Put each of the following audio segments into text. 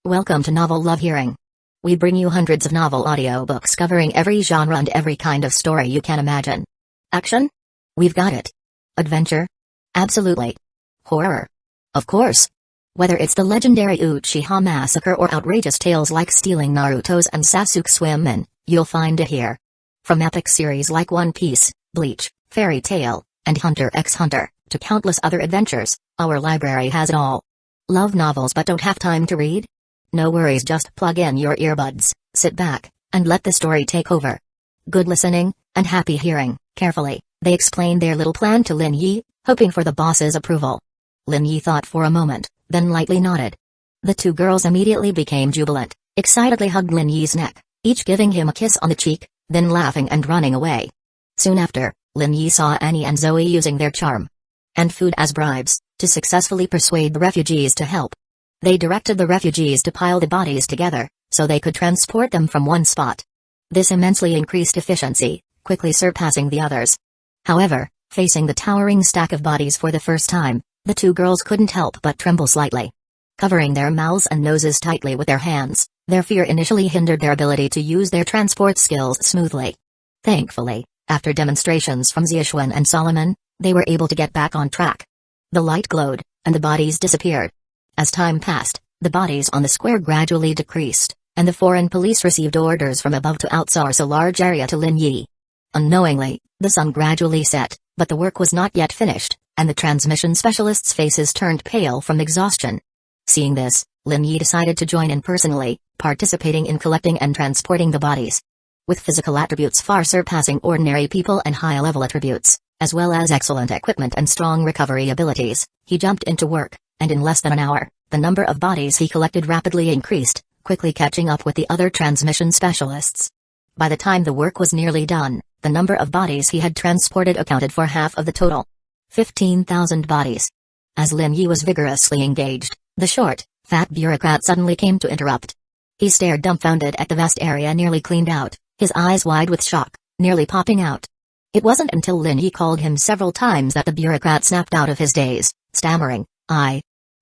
Welcome to Novel Love Hearing. We bring you hundreds of novel audiobooks covering every genre and every kind of story you can imagine. Action? We've got it. Adventure? Absolutely. Horror? Of course. Whether it's the legendary Uchiha Massacre or outrageous tales like stealing Naruto's and Sasuke's women, you'll find it here. From epic series like One Piece, Bleach, Fairy Tail, and Hunter x Hunter, to countless other adventures, our library has it all. Love novels but don't have time to read? No worries, just plug in your earbuds, sit back, and let the story take over. Good listening, and happy hearing. Carefully, they explained their little plan to Lin Yi, hoping for the boss's approval. Lin Yi thought for a moment, then lightly nodded. The two girls immediately became jubilant, excitedly hugged Lin Yi's neck, each giving him a kiss on the cheek, then laughing and running away. Soon after, Lin Yi saw Annie and Zoe using their charm and food as bribes, to successfully persuade the refugees to help. They directed the refugees to pile the bodies together, so they could transport them from one spot. This immensely increased efficiency, quickly surpassing the others. However, facing the towering stack of bodies for the first time, the two girls couldn't help but tremble slightly. Covering their mouths and noses tightly with their hands, their fear initially hindered their ability to use their transport skills smoothly. Thankfully, after demonstrations from Xiaoxuan and Solomon, they were able to get back on track. The light glowed, and the bodies disappeared. As time passed, the bodies on the square gradually decreased, and the foreign police received orders from above to outsource a large area to Lin Yi. Unknowingly, the sun gradually set, but the work was not yet finished, and the transmission specialists' faces turned pale from exhaustion. Seeing this, Lin Yi decided to join in personally, participating in collecting and transporting the bodies. With physical attributes far surpassing ordinary people and high-level attributes, as well as excellent equipment and strong recovery abilities, he jumped into work, and in less than an hour, the number of bodies he collected rapidly increased, quickly catching up with the other transmission specialists. By the time the work was nearly done, the number of bodies he had transported accounted for half of the total. 15,000 bodies. As Lin Yi was vigorously engaged, the short, fat bureaucrat suddenly came to interrupt. He stared dumbfounded at the vast area nearly cleaned out, his eyes wide with shock, nearly popping out. It wasn't until Lin Yi called him several times that the bureaucrat snapped out of his daze, stammering,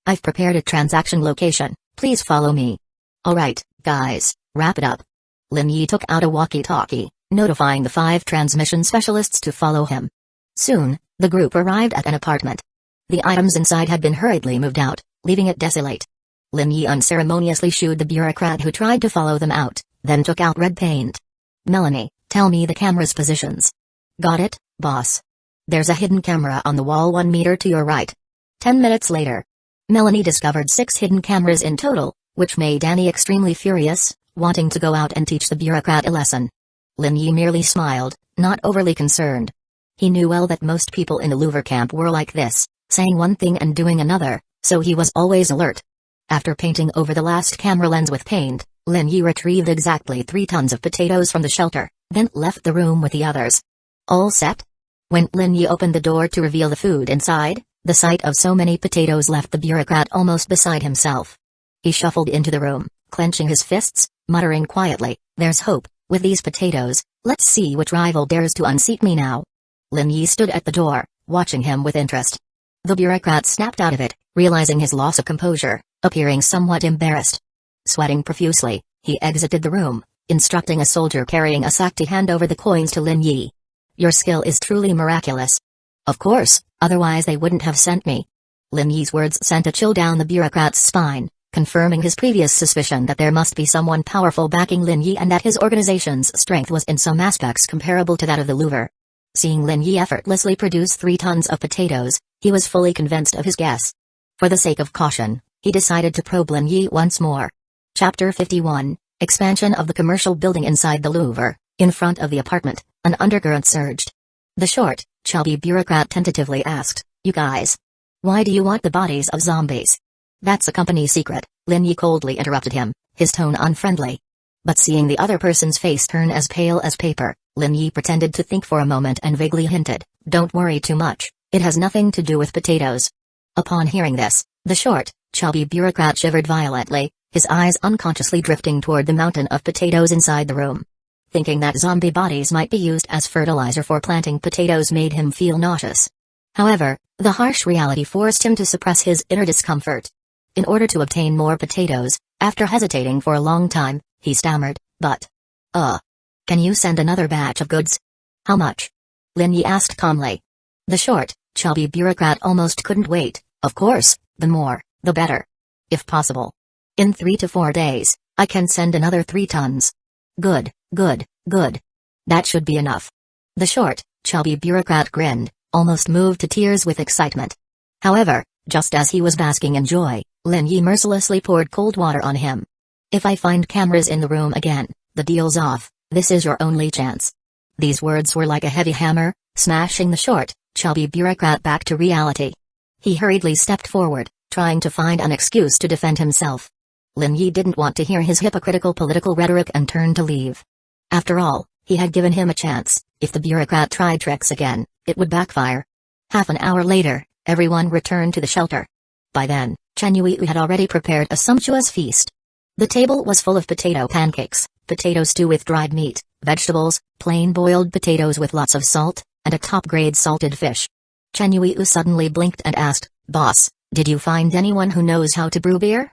I've prepared a transaction location, please follow me. Alright, guys, wrap it up. Lin Yi took out a walkie-talkie, notifying the 5 transmission specialists to follow him. Soon, the group arrived at an apartment. The items inside had been hurriedly moved out, leaving it desolate. Lin Yi unceremoniously shooed the bureaucrat who tried to follow them out, then took out red paint. Melanie, tell me the camera's positions. Got it, boss. There's a hidden camera on the wall 1 meter to your right. 10 minutes later, Melanie discovered 6 hidden cameras in total, which made Annie extremely furious, wanting to go out and teach the bureaucrat a lesson. Lin Yi merely smiled, not overly concerned. He knew well that most people in the Louvre camp were like this, saying one thing and doing another, so he was always alert. After painting over the last camera lens with paint, Lin Yi retrieved exactly 3 tons of potatoes from the shelter, then left the room with the others. All set? When Lin Yi opened the door to reveal the food inside, the sight of so many potatoes left the bureaucrat almost beside himself. He shuffled into the room, clenching his fists, muttering quietly, there's hope, with these potatoes, let's see which rival dares to unseat me now. Lin Yi stood at the door, watching him with interest. The bureaucrat snapped out of it, realizing his loss of composure, appearing somewhat embarrassed. Sweating profusely, he exited the room, instructing a soldier carrying a sack to hand over the coins to Lin Yi. Your skill is truly miraculous. Of course, otherwise they wouldn't have sent me. Lin Yi's words sent a chill down the bureaucrat's spine, confirming his previous suspicion that there must be someone powerful backing Lin Yi and that his organization's strength was in some aspects comparable to that of the Louvre. Seeing Lin Yi effortlessly produce 3 tons of potatoes, he was fully convinced of his guess. For the sake of caution, he decided to probe Lin Yi once more. Chapter 51, Expansion of the Commercial Building inside the Louvre. In front of the apartment, an undercurrent surged. The short, chubby bureaucrat tentatively asked, you guys. Why do you want the bodies of zombies? That's a company secret, Lin Yi coldly interrupted him, his tone unfriendly. But seeing the other person's face turn as pale as paper, Lin Yi pretended to think for a moment and vaguely hinted, don't worry too much, it has nothing to do with potatoes. Upon hearing this, the short, chubby bureaucrat shivered violently, his eyes unconsciously drifting toward the mountain of potatoes inside the room. Thinking that zombie bodies might be used as fertilizer for planting potatoes made him feel nauseous. However, the harsh reality forced him to suppress his inner discomfort. In order to obtain more potatoes, After hesitating for a long time, he stammered, but... Can you send another batch of goods? How much? Lin Yi asked calmly. The short, chubby bureaucrat almost couldn't wait. Of course, the more, the better. If possible. In 3 to 4 days, I can send another 3 tons. Good, good, good. That should be enough. The short, chubby bureaucrat grinned, almost moved to tears with excitement. However, just as he was basking in joy, Lin Yi mercilessly poured cold water on him. If I find cameras in the room again, the deal's off. This is your only chance. These words were like a heavy hammer, smashing the short, chubby bureaucrat back to reality. He hurriedly stepped forward, trying to find an excuse to defend himself. Lin Yi didn't want to hear his hypocritical political rhetoric and turned to leave. After all, he had given him a chance. If the bureaucrat tried tricks again, it would backfire. Half an hour later, everyone returned to the shelter. By then, Chen Yui had already prepared a sumptuous feast. The table was full of potato pancakes, potato stew with dried meat, vegetables, plain boiled potatoes with lots of salt, and a top-grade salted fish. Chen Yui suddenly blinked and asked, "Boss, did you find anyone who knows how to brew beer?"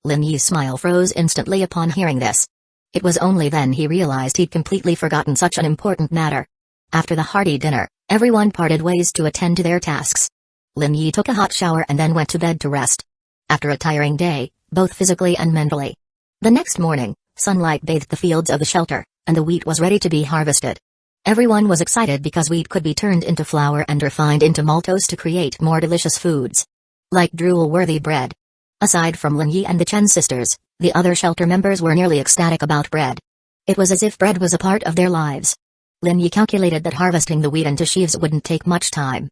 Lin Yi's smile froze instantly upon hearing this. It was only then he realized he'd completely forgotten such an important matter. After the hearty dinner, everyone parted ways to attend to their tasks. Lin Yi took a hot shower and then went to bed to rest. After a tiring day, both physically and mentally. The next morning, sunlight bathed the fields of the shelter, and the wheat was ready to be harvested. Everyone was excited because wheat could be turned into flour and refined into maltose to create more delicious foods. Like drool-worthy bread. Aside from Lin Yi and the Chen sisters, the other shelter members were nearly ecstatic about bread. It was as if bread was a part of their lives. Lin Yi calculated that harvesting the wheat into sheaves wouldn't take much time.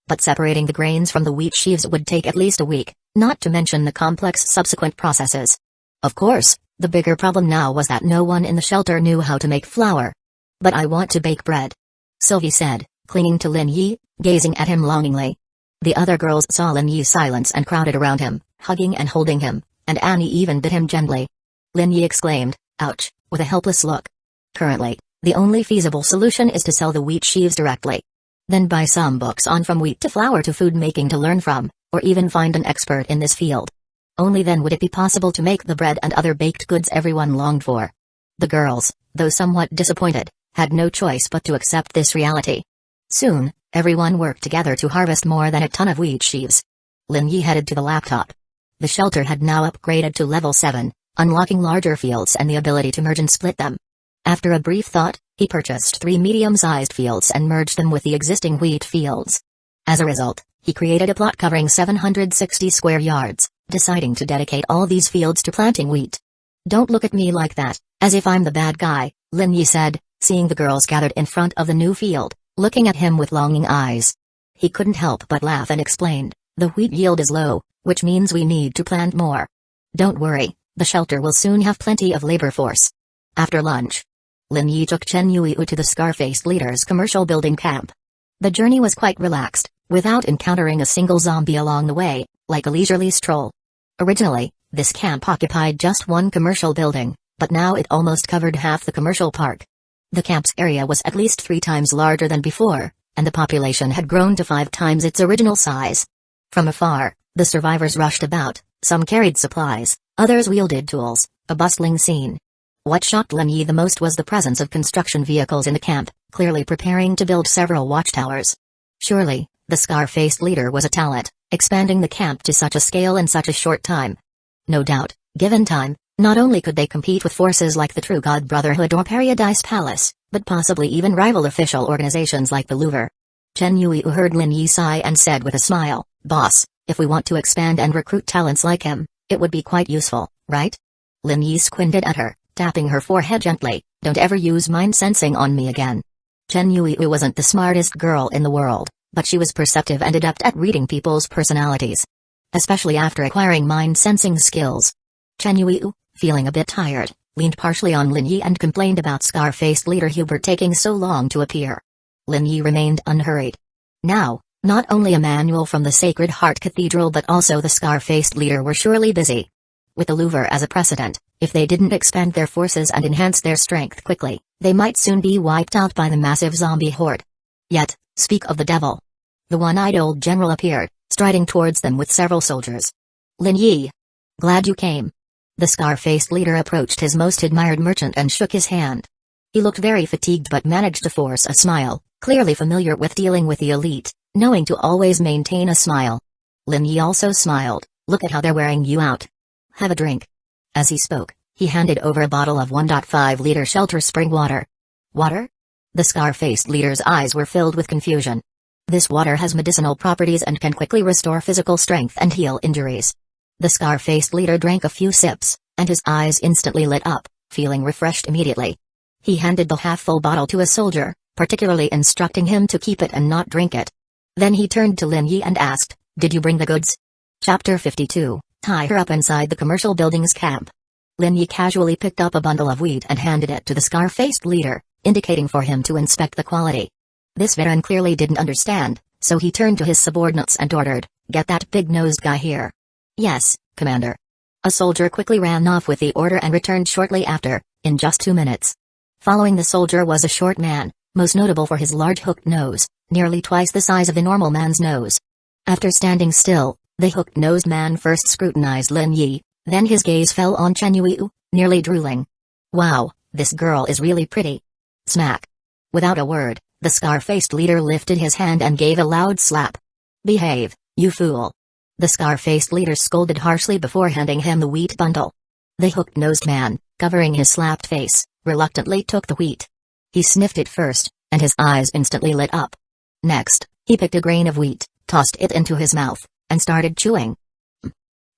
But separating the grains from the wheat sheaves would take at least a week, not to mention the complex subsequent processes. Of course, the bigger problem now was that no one in the shelter knew how to make flour. "But I want to bake bread," Sylvie said, clinging to Lin Yi, gazing at him longingly. The other girls saw Lin Yi's silence and crowded around him, hugging and holding him, and Annie even bit him gently. Lin Yi exclaimed, "Ouch," with a helpless look. Currently, the only feasible solution is to sell the wheat sheaves directly. Then buy some books on from wheat to flour to food making to learn from, or even find an expert in this field. Only then would it be possible to make the bread and other baked goods everyone longed for. The girls, though somewhat disappointed, had no choice but to accept this reality. Soon, everyone worked together to harvest more than a ton of wheat sheaves. Lin Yi headed to the laptop. The shelter had now upgraded to level 7, unlocking larger fields and the ability to merge and split them. After a brief thought, he purchased 3 medium-sized fields and merged them with the existing wheat fields. As a result, he created a plot covering 760 square yards, deciding to dedicate all these fields to planting wheat. "Don't look at me like that, as if I'm the bad guy," Lin Yi said, seeing the girls gathered in front of the new field, looking at him with longing eyes. He couldn't help but laugh and explained, "The wheat yield is low, which means we need to plant more. Don't worry, the shelter will soon have plenty of labor force." After lunch, Lin Yi took Chen Yui to the Scar-faced leader's commercial building camp. The journey was quite relaxed, without encountering a single zombie along the way, like a leisurely stroll. Originally, this camp occupied just one commercial building, but now it almost covered half the commercial park. The camp's area was at least 3 times larger than before, and the population had grown to 5 times its original size. From afar, the survivors rushed about, some carried supplies, others wielded tools, a bustling scene. What shocked Lin Yi the most was the presence of construction vehicles in the camp, clearly preparing to build several watchtowers. Surely, the scar-faced leader was a talent, expanding the camp to such a scale in such a short time. No doubt, given time, not only could they compete with forces like the True God Brotherhood or Paradise Palace, but possibly even rival official organizations like the Louvre. Chen Yui heard Lin Yi sigh and said with a smile, "Boss, if we want to expand and recruit talents like him, it would be quite useful, right?" Lin Yi squinted at her, tapping her forehead gently, "Don't ever use mind sensing on me again." Chen Yui wasn't the smartest girl in the world, but she was perceptive and adept at reading people's personalities. Especially after acquiring mind sensing skills. Chen Yui, feeling a bit tired, leaned partially on Lin Yi and complained about scar-faced leader Hubert taking so long to appear. Lin Yi remained unhurried. Now, not only Emmanuel from the Sacred Heart Cathedral but also the scar-faced leader were surely busy. With the Louvre as a precedent, if they didn't expand their forces and enhance their strength quickly, they might soon be wiped out by the massive zombie horde. Yet, speak of the devil. The one-eyed old general appeared, striding towards them with several soldiers. "Lin Yi. Glad you came. The scar-faced leader approached his most admired merchant and shook his hand. He looked very fatigued but managed to force a smile, clearly familiar with dealing with the elite, knowing to always maintain a smile. Lin Yi also smiled. Look at how they're wearing you out. Have a drink. As he spoke, he handed over a bottle of 1.5-liter shelter spring water. Water? The scar-faced leader's eyes were filled with confusion. This water has medicinal properties and can quickly restore physical strength and heal injuries. The scar-faced leader drank a few sips, and his eyes instantly lit up, feeling refreshed immediately. He handed the half-full bottle to a soldier, particularly instructing him to keep it and not drink it. Then he turned to Lin Yi and asked, "Did you bring the goods?" Chapter 52, Tie her up inside the commercial building's camp. Lin Yi casually picked up a bundle of wheat and handed it to the scar-faced leader, indicating for him to inspect the quality. This veteran clearly didn't understand, so he turned to his subordinates and ordered, "Get that big-nosed guy here." "Yes, Commander." A soldier quickly ran off with the order and returned shortly after, in just 2 minutes. Following the soldier was a short man, most notable for his large hooked nose, nearly twice the size of the normal man's nose. After standing still, the hooked-nosed man first scrutinized Lin Yi, then his gaze fell on Chen Yu, nearly drooling. "Wow, this girl is really pretty." Smack. Without a word, the scar-faced leader lifted his hand and gave a loud slap. "Behave, you fool." The scar-faced leader scolded harshly before handing him the wheat bundle. The hooked-nosed man, covering his slapped face, reluctantly took the wheat. He sniffed it first, and his eyes instantly lit up. Next, he picked a grain of wheat, tossed it into his mouth, and started chewing.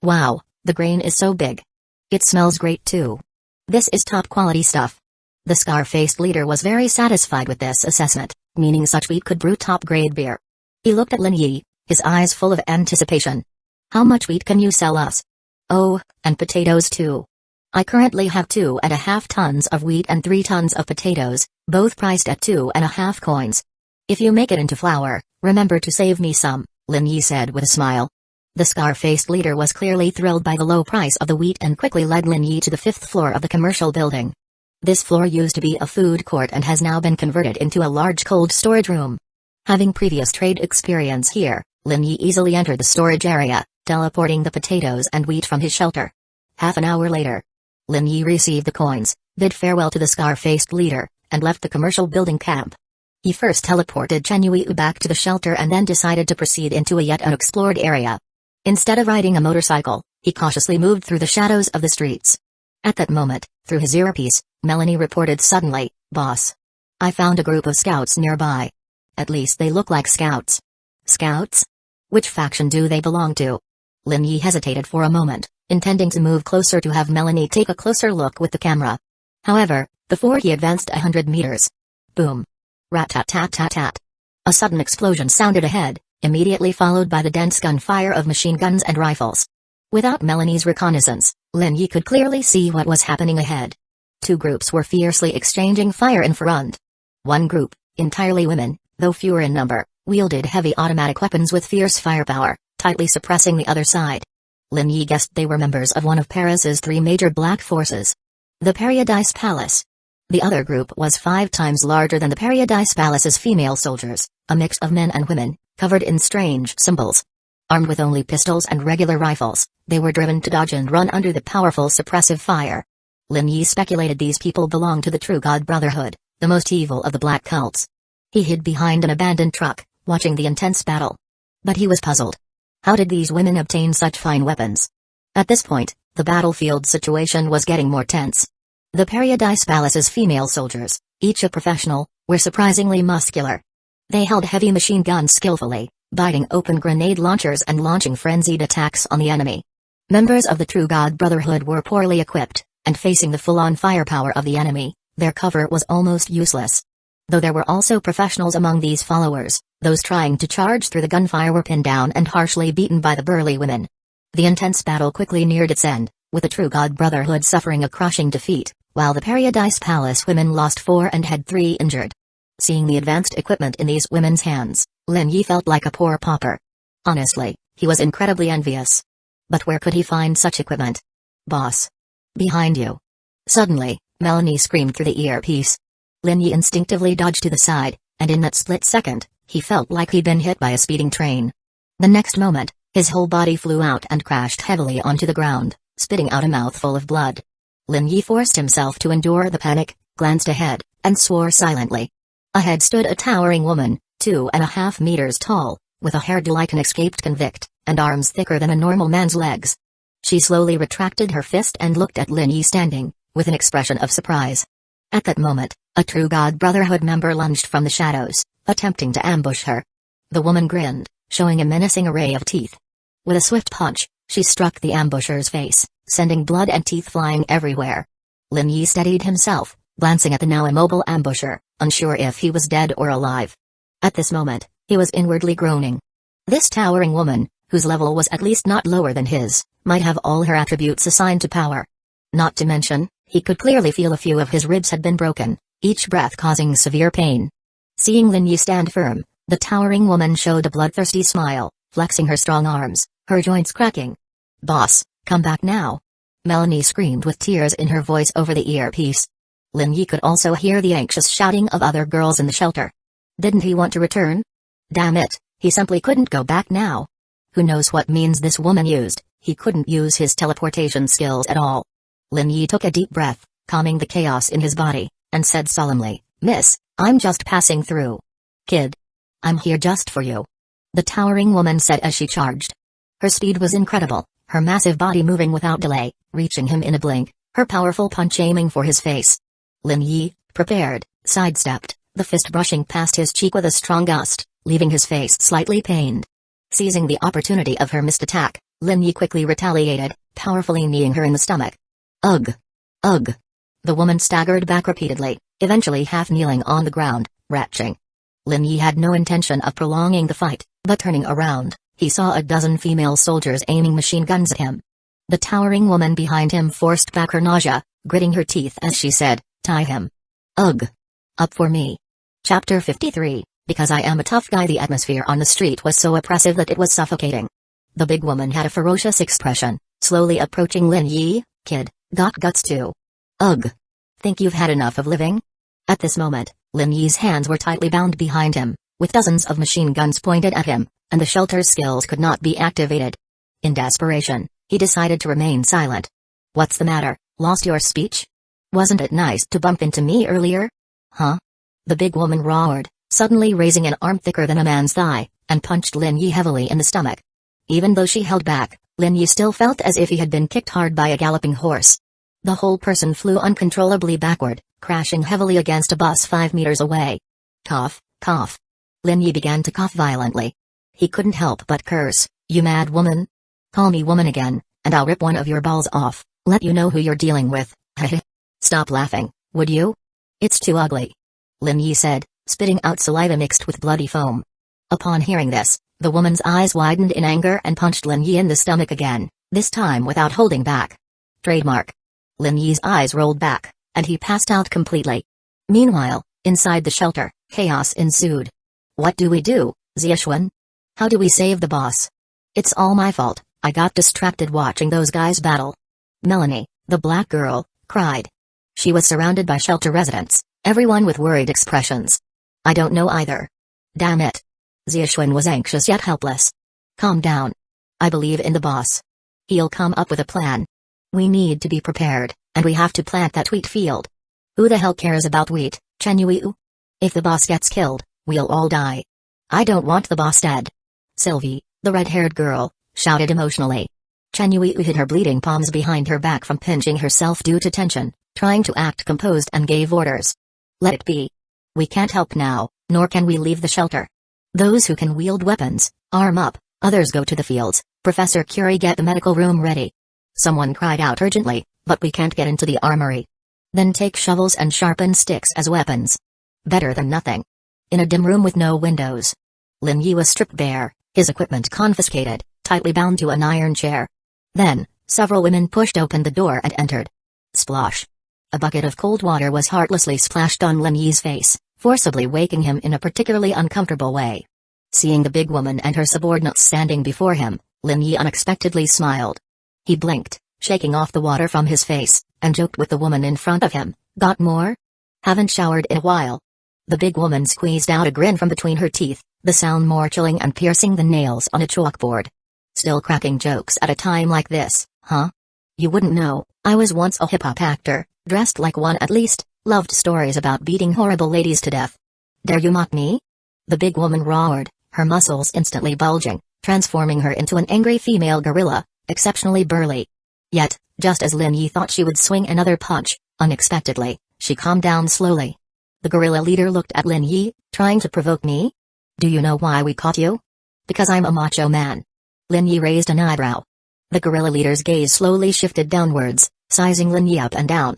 "Wow, the grain is so big. It smells great too. This is top-quality stuff." The scar-faced leader was very satisfied with this assessment, meaning such wheat could brew top-grade beer. He looked at Lin Yi, his eyes full of anticipation. "How much wheat can you sell us?" "Oh, and potatoes too. I currently have 2.5 tons of wheat and 3 tons of potatoes, both priced at 2.5 coins. If you make it into flour, remember to save me some," Lin Yi said with a smile. The scar-faced leader was clearly thrilled by the low price of the wheat and quickly led Lin Yi to the 5th floor of the commercial building. This floor used to be a food court and has now been converted into a large cold storage room. Having previous trade experience here, Lin Yi easily entered the storage area, teleporting the potatoes and wheat from his shelter. Half an hour later, Lin Yi received the coins, bid farewell to the scar-faced leader, and left the commercial building camp. He first teleported Chen Yu back to the shelter and then decided to proceed into a yet unexplored area. Instead of riding a motorcycle, he cautiously moved through the shadows of the streets. At that moment, through his earpiece, Melanie reported suddenly, "Boss. I found a group of scouts nearby. At least they look like scouts." "Scouts? Which faction do they belong to?" Lin Yi hesitated for a moment, intending to move closer to have Melanie take a closer look with the camera. However, before he advanced 100 meters. Boom. Rat-tat-tat-tat-tat. A sudden explosion sounded ahead, immediately followed by the dense gunfire of machine guns and rifles. Without Melanie's reconnaissance, Lin Yi could clearly see what was happening ahead. 2 groups were fiercely exchanging fire in front. One group, entirely women, though fewer in number, wielded heavy automatic weapons with fierce firepower, tightly suppressing the other side. Lin Yi guessed they were members of one of Paris's 3 major black forces. The Paradise Palace. The other group was 5 times larger than the Paradise Palace's female soldiers, a mix of men and women, covered in strange symbols. Armed with only pistols and regular rifles, they were driven to dodge and run under the powerful suppressive fire. Lin Yi speculated these people belonged to the True God Brotherhood, the most evil of the black cults. He hid behind an abandoned truck, watching the intense battle. But he was puzzled. How did these women obtain such fine weapons? At this point, the battlefield situation was getting more tense. The Paradise Palace's female soldiers, each a professional, were surprisingly muscular. They held heavy machine guns skillfully, biting open grenade launchers and launching frenzied attacks on the enemy. Members of the True God Brotherhood were poorly equipped, and facing the full-on firepower of the enemy, their cover was almost useless. Though there were also professionals among these followers, those trying to charge through the gunfire were pinned down and harshly beaten by the burly women. The intense battle quickly neared its end, with the True God Brotherhood suffering a crushing defeat, while the Paradise Palace women lost 4 and had 3 injured. Seeing the advanced equipment in these women's hands, Lin Yi felt like a poor pauper. Honestly, he was incredibly envious. But where could he find such equipment? "Boss. Behind you." Suddenly, Melanie screamed through the earpiece. Lin Yi instinctively dodged to the side, and in that split second, he felt like he'd been hit by a speeding train. The next moment, his whole body flew out and crashed heavily onto the ground, spitting out a mouthful of blood. Lin Yi forced himself to endure the panic, glanced ahead, and swore silently. Ahead stood a towering woman, 2.5 meters tall, with a hairdo like an escaped convict, and arms thicker than a normal man's legs. She slowly retracted her fist and looked at Lin Yi standing, with an expression of surprise. At that moment, a true God Brotherhood member lunged from the shadows, attempting to ambush her. The woman grinned, showing a menacing array of teeth. With a swift punch, she struck the ambusher's face, sending blood and teeth flying everywhere. Lin Yi steadied himself, glancing at the now immobile ambusher, unsure if he was dead or alive. At this moment, he was inwardly groaning. This towering woman, whose level was at least not lower than his, might have all her attributes assigned to power. Not to mention, he could clearly feel a few of his ribs had been broken, each breath causing severe pain. Seeing Lin Yi stand firm, the towering woman showed a bloodthirsty smile, flexing her strong arms, her joints cracking. "Boss, come back now!" Melanie screamed with tears in her voice over the earpiece. Lin Yi could also hear the anxious shouting of other girls in the shelter. Didn't he want to return? Damn it, he simply couldn't go back now. Who knows what means this woman used, he couldn't use his teleportation skills at all. Lin Yi took a deep breath, calming the chaos in his body, and said solemnly, "Miss, I'm just passing through." "Kid, I'm here just for you," the towering woman said as she charged. Her speed was incredible, her massive body moving without delay, reaching him in a blink, her powerful punch aiming for his face. Lin Yi, prepared, sidestepped, the fist brushing past his cheek with a strong gust, leaving his face slightly pained. Seizing the opportunity of her missed attack, Lin Yi quickly retaliated, powerfully kneeing her in the stomach. Ugh! Ugh! The woman staggered back repeatedly, eventually half-kneeling on the ground, retching. Lin Yi had no intention of prolonging the fight, but turning around, he saw a dozen female soldiers aiming machine guns at him. The towering woman behind him forced back her nausea, gritting her teeth as she said, "Tie him." Ugh! Up for me. Chapter 53, Because I am a tough guy. The atmosphere on the street was so oppressive that it was suffocating. The big woman had a ferocious expression, slowly approaching Lin Yi. "Kid, got guts too? Ugh! Think you've had enough of living?" At this moment, Lin Yi's hands were tightly bound behind him, with dozens of machine guns pointed at him, and the shelter's skills could not be activated. In desperation, he decided to remain silent. "What's the matter, lost your speech? Wasn't it nice to bump into me earlier? Huh?" The big woman roared, suddenly raising an arm thicker than a man's thigh, and punched Lin Yi heavily in the stomach. Even though she held back, Lin Yi still felt as if he had been kicked hard by a galloping horse. The whole person flew uncontrollably backward, crashing heavily against a bus 5 meters away. Cough, cough. Lin Yi began to cough violently. He couldn't help but curse, "You mad woman? Call me woman again, and I'll rip one of your balls off, let you know who you're dealing with." "Stop laughing, would you? It's too ugly," Lin Yi said, spitting out saliva mixed with bloody foam. Upon hearing this, the woman's eyes widened in anger and punched Lin Yi in the stomach again, this time without holding back. Trademark. Lin Yi's eyes rolled back, and he passed out completely. Meanwhile, inside the shelter, chaos ensued. "What do we do, Xiaoxuan? How do we save the boss? It's all my fault, I got distracted watching those guys battle." Melanie, the black girl, cried. She was surrounded by shelter residents, everyone with worried expressions. "I don't know either. Damn it." Xiaoxuan was anxious yet helpless. "Calm down. I believe in the boss. He'll come up with a plan. We need to be prepared, and we have to plant that wheat field. Who the hell cares about wheat, Chen Yu? If the boss gets killed, we'll all die. I don't want the boss dead." Sylvie, the red-haired girl, shouted emotionally. Chen Yu hid her bleeding palms behind her back from pinching herself due to tension, trying to act composed, and gave orders. "Let it be. We can't help now, nor can we leave the shelter. Those who can wield weapons, arm up, others go to the fields. Professor Curie, get the medical room ready." Someone cried out urgently, "But we can't get into the armory." "Then take shovels and sharpen sticks as weapons. Better than nothing." In a dim room with no windows, Lin Yi was stripped bare, his equipment confiscated, tightly bound to an iron chair. Then, several women pushed open the door and entered. Splosh. A bucket of cold water was heartlessly splashed on Lin Yi's face, forcibly waking him in a particularly uncomfortable way. Seeing the big woman and her subordinates standing before him, Lin Yi unexpectedly smiled. He blinked, shaking off the water from his face, and joked with the woman in front of him, "Got more? Haven't showered in a while." The big woman squeezed out a grin from between her teeth, the sound more chilling and piercing than nails on a chalkboard. "Still cracking jokes at a time like this, huh? You wouldn't know, I was once a hip-hop actor, dressed like one at least, loved stories about beating horrible ladies to death. Dare you mock me? The big woman roared, her muscles instantly bulging, transforming her into an angry female gorilla, exceptionally burly. Yet, just as Lin Yi thought she would swing another punch, unexpectedly, she calmed down slowly. The gorilla leader looked at Lin Yi, trying to provoke me? Do you know why we caught you? Because I'm a macho man. Lin Yi raised an eyebrow. The gorilla leader's gaze slowly shifted downwards, sizing Lin Yi up and down.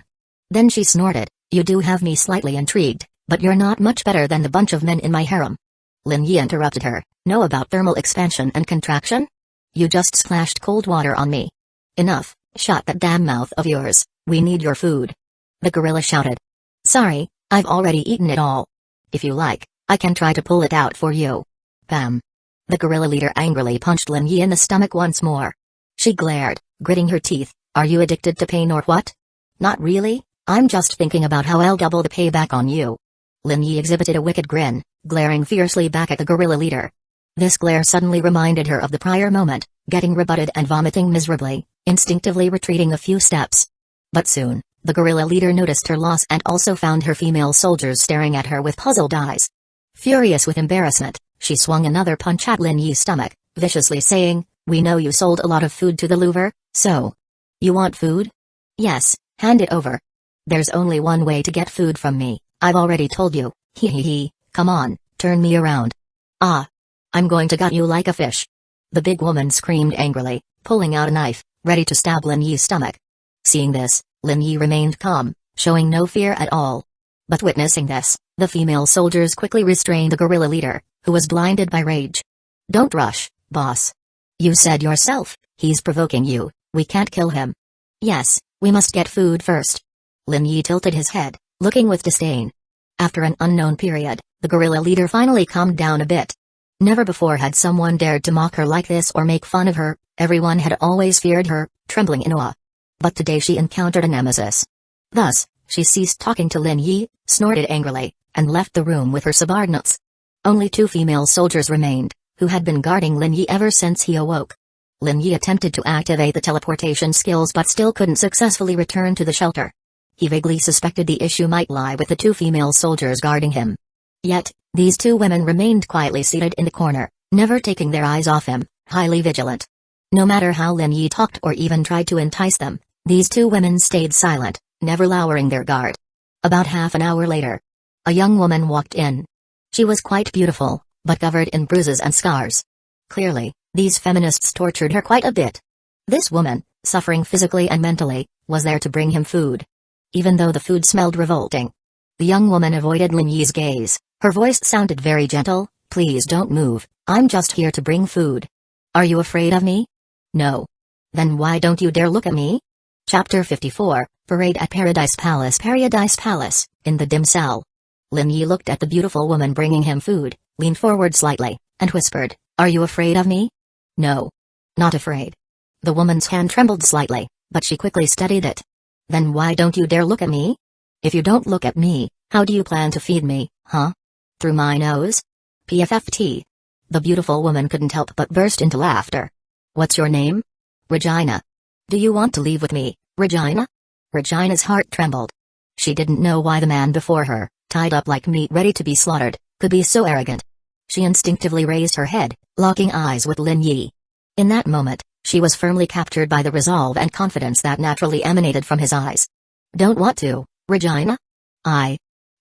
Then she snorted, you do have me slightly intrigued, but you're not much better than the bunch of men in my harem. Lin Yi interrupted her, know about thermal expansion and contraction? You just splashed cold water on me. Enough, shut that damn mouth of yours, we need your food. The gorilla shouted. Sorry, I've already eaten it all. If you like, I can try to pull it out for you. Bam. The gorilla leader angrily punched Lin Yi in the stomach once more. She glared, gritting her teeth, are you addicted to pain or what? Not really, I'm just thinking about how I'll double the payback on you. Lin Yi exhibited a wicked grin, glaring fiercely back at the gorilla leader. This glare suddenly reminded her of the prior moment, getting rebutted and vomiting miserably, instinctively retreating a few steps. But soon, the gorilla leader noticed her loss and also found her female soldiers staring at her with puzzled eyes. Furious with embarrassment, she swung another punch at Lin Yi's stomach, viciously saying, we know you sold a lot of food to the Louvre, so. You want food? Yes, hand it over. There's only one way to get food from me, I've already told you, hee, come on, turn me around. Ah. I'm going to gut you like a fish. The big woman screamed angrily, pulling out a knife, ready to stab Lin Yi's stomach. Seeing this, Lin Yi remained calm, showing no fear at all. But witnessing this, the female soldiers quickly restrained the gorilla leader, who was blinded by rage. Don't rush, boss. You said yourself, he's provoking you, we can't kill him. Yes, we must get food first. Lin Yi tilted his head, looking with disdain. After an unknown period, the gorilla leader finally calmed down a bit. Never before had someone dared to mock her like this or make fun of her, everyone had always feared her, trembling in awe. But today she encountered a nemesis. Thus, she ceased talking to Lin Yi, snorted angrily, and left the room with her subordinates. Only 2 female soldiers remained, who had been guarding Lin Yi ever since he awoke. Lin Yi attempted to activate the teleportation skills but still couldn't successfully return to the shelter. He vaguely suspected the issue might lie with the 2 female soldiers guarding him. Yet, these 2 women remained quietly seated in the corner, never taking their eyes off him, highly vigilant. No matter how Lin Yi talked or even tried to entice them, these 2 women stayed silent, never lowering their guard. About half an hour later, a young woman walked in. She was quite beautiful, but covered in bruises and scars. Clearly, these feminists tortured her quite a bit. This woman, suffering physically and mentally, was there to bring him food. Even though the food smelled revolting. The young woman avoided Lin Yi's gaze. Her voice sounded very gentle, please don't move, I'm just here to bring food. Are you afraid of me? No. Then why don't you dare look at me? Chapter 54, Parade at Paradise Palace. Paradise Palace, in the dim cell. Lin Yi looked at the beautiful woman bringing him food, leaned forward slightly, and whispered, are you afraid of me? No. Not afraid. The woman's hand trembled slightly, but she quickly steadied it. Then why don't you dare look at me? If you don't look at me, how do you plan to feed me, huh? Through my nose? PFFT. The beautiful woman couldn't help but burst into laughter. What's your name? Regina. Do you want to leave with me, Regina? Regina's heart trembled. She didn't know why the man before her, tied up like meat ready to be slaughtered, could be so arrogant. She instinctively raised her head, locking eyes with Lin Yi. In that moment, she was firmly captured by the resolve and confidence that naturally emanated from his eyes. Don't want to, Regina?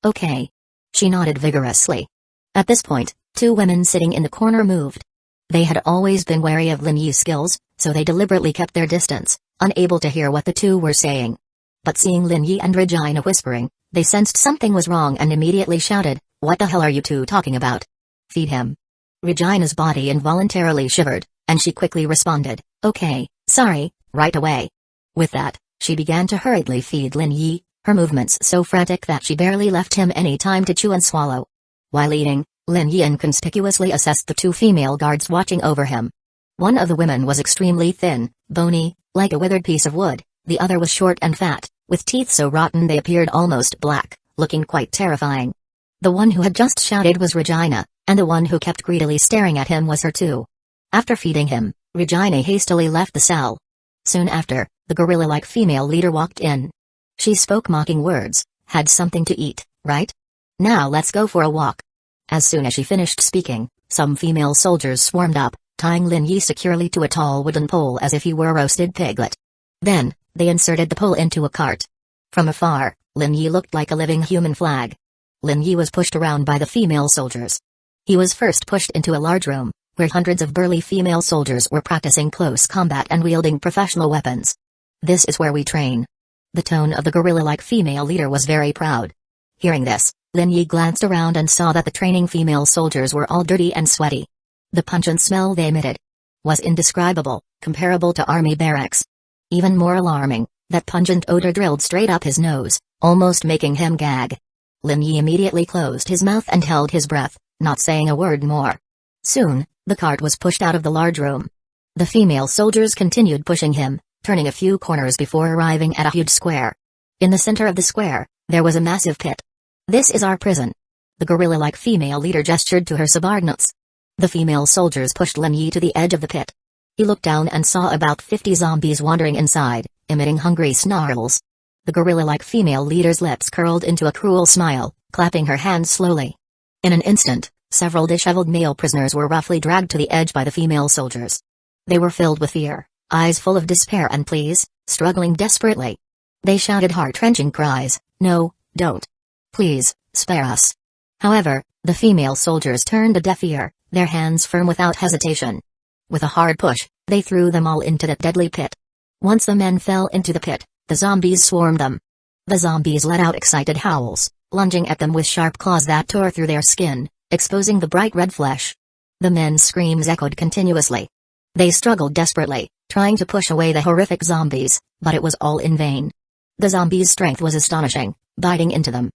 Okay. She nodded vigorously. At this point, 2 women sitting in the corner moved. They had always been wary of Lin Yi's skills, so they deliberately kept their distance, unable to hear what the 2 were saying. But seeing Lin Yi and Regina whispering, they sensed something was wrong and immediately shouted, what the hell are you 2 talking about? Feed him. Regina's body involuntarily shivered, and she quickly responded, okay, sorry, right away. With that, she began to hurriedly feed Lin Yi, her movements so frantic that she barely left him any time to chew and swallow. While eating, Lin Yi inconspicuously assessed the 2 female guards watching over him. One of the women was extremely thin, bony, like a withered piece of wood, the other was short and fat, with teeth so rotten they appeared almost black, looking quite terrifying. The one who had just shouted was Regina, and the one who kept greedily staring at him was her too. After feeding him, Regina hastily left the cell. Soon after, The gorilla-like female leader walked in. She spoke mocking words, "Had something to eat, right? Now let's go for a walk." As soon as she finished speaking, some female soldiers swarmed up, tying Lin Yi securely to a tall wooden pole as if he were a roasted piglet. Then, they inserted the pole into a cart. From afar, Lin Yi looked like a living human flag. Lin Yi was pushed around by the female soldiers. He was first pushed into a large room, where hundreds of burly female soldiers were practicing close combat and wielding professional weapons. "This is where we train." The tone of the gorilla-like female leader was very proud. Hearing this, Lin Yi glanced around and saw that the training female soldiers were all dirty and sweaty. The pungent smell they emitted was indescribable, comparable to army barracks. Even more alarming, that pungent odor drilled straight up his nose, almost making him gag. Lin Yi immediately closed his mouth and held his breath, not saying a word more. Soon, the cart was pushed out of the large room. The female soldiers continued pushing him, turning a few corners before arriving at a huge square. In the center of the square, there was a massive pit. "This is our prison." The gorilla-like female leader gestured to her subordinates. The female soldiers pushed Lin Yi to the edge of the pit. He looked down and saw about 50 zombies wandering inside, emitting hungry snarls. The gorilla-like female leader's lips curled into a cruel smile, clapping her hands slowly. In an instant, several disheveled male prisoners were roughly dragged to the edge by the female soldiers. They were filled with fear, eyes full of despair and pleas, struggling desperately. They shouted heart-wrenching cries, "No, don't. Please, spare us." However, the female soldiers turned a deaf ear, their hands firm without hesitation. With a hard push, they threw them all into that deadly pit. Once the men fell into the pit, the zombies swarmed them. The zombies let out excited howls, lunging at them with sharp claws that tore through their skin, exposing the bright red flesh. The men's screams echoed continuously. They struggled desperately, trying to push away the horrific zombies, but it was all in vain. The zombies' strength was astonishing, biting into them.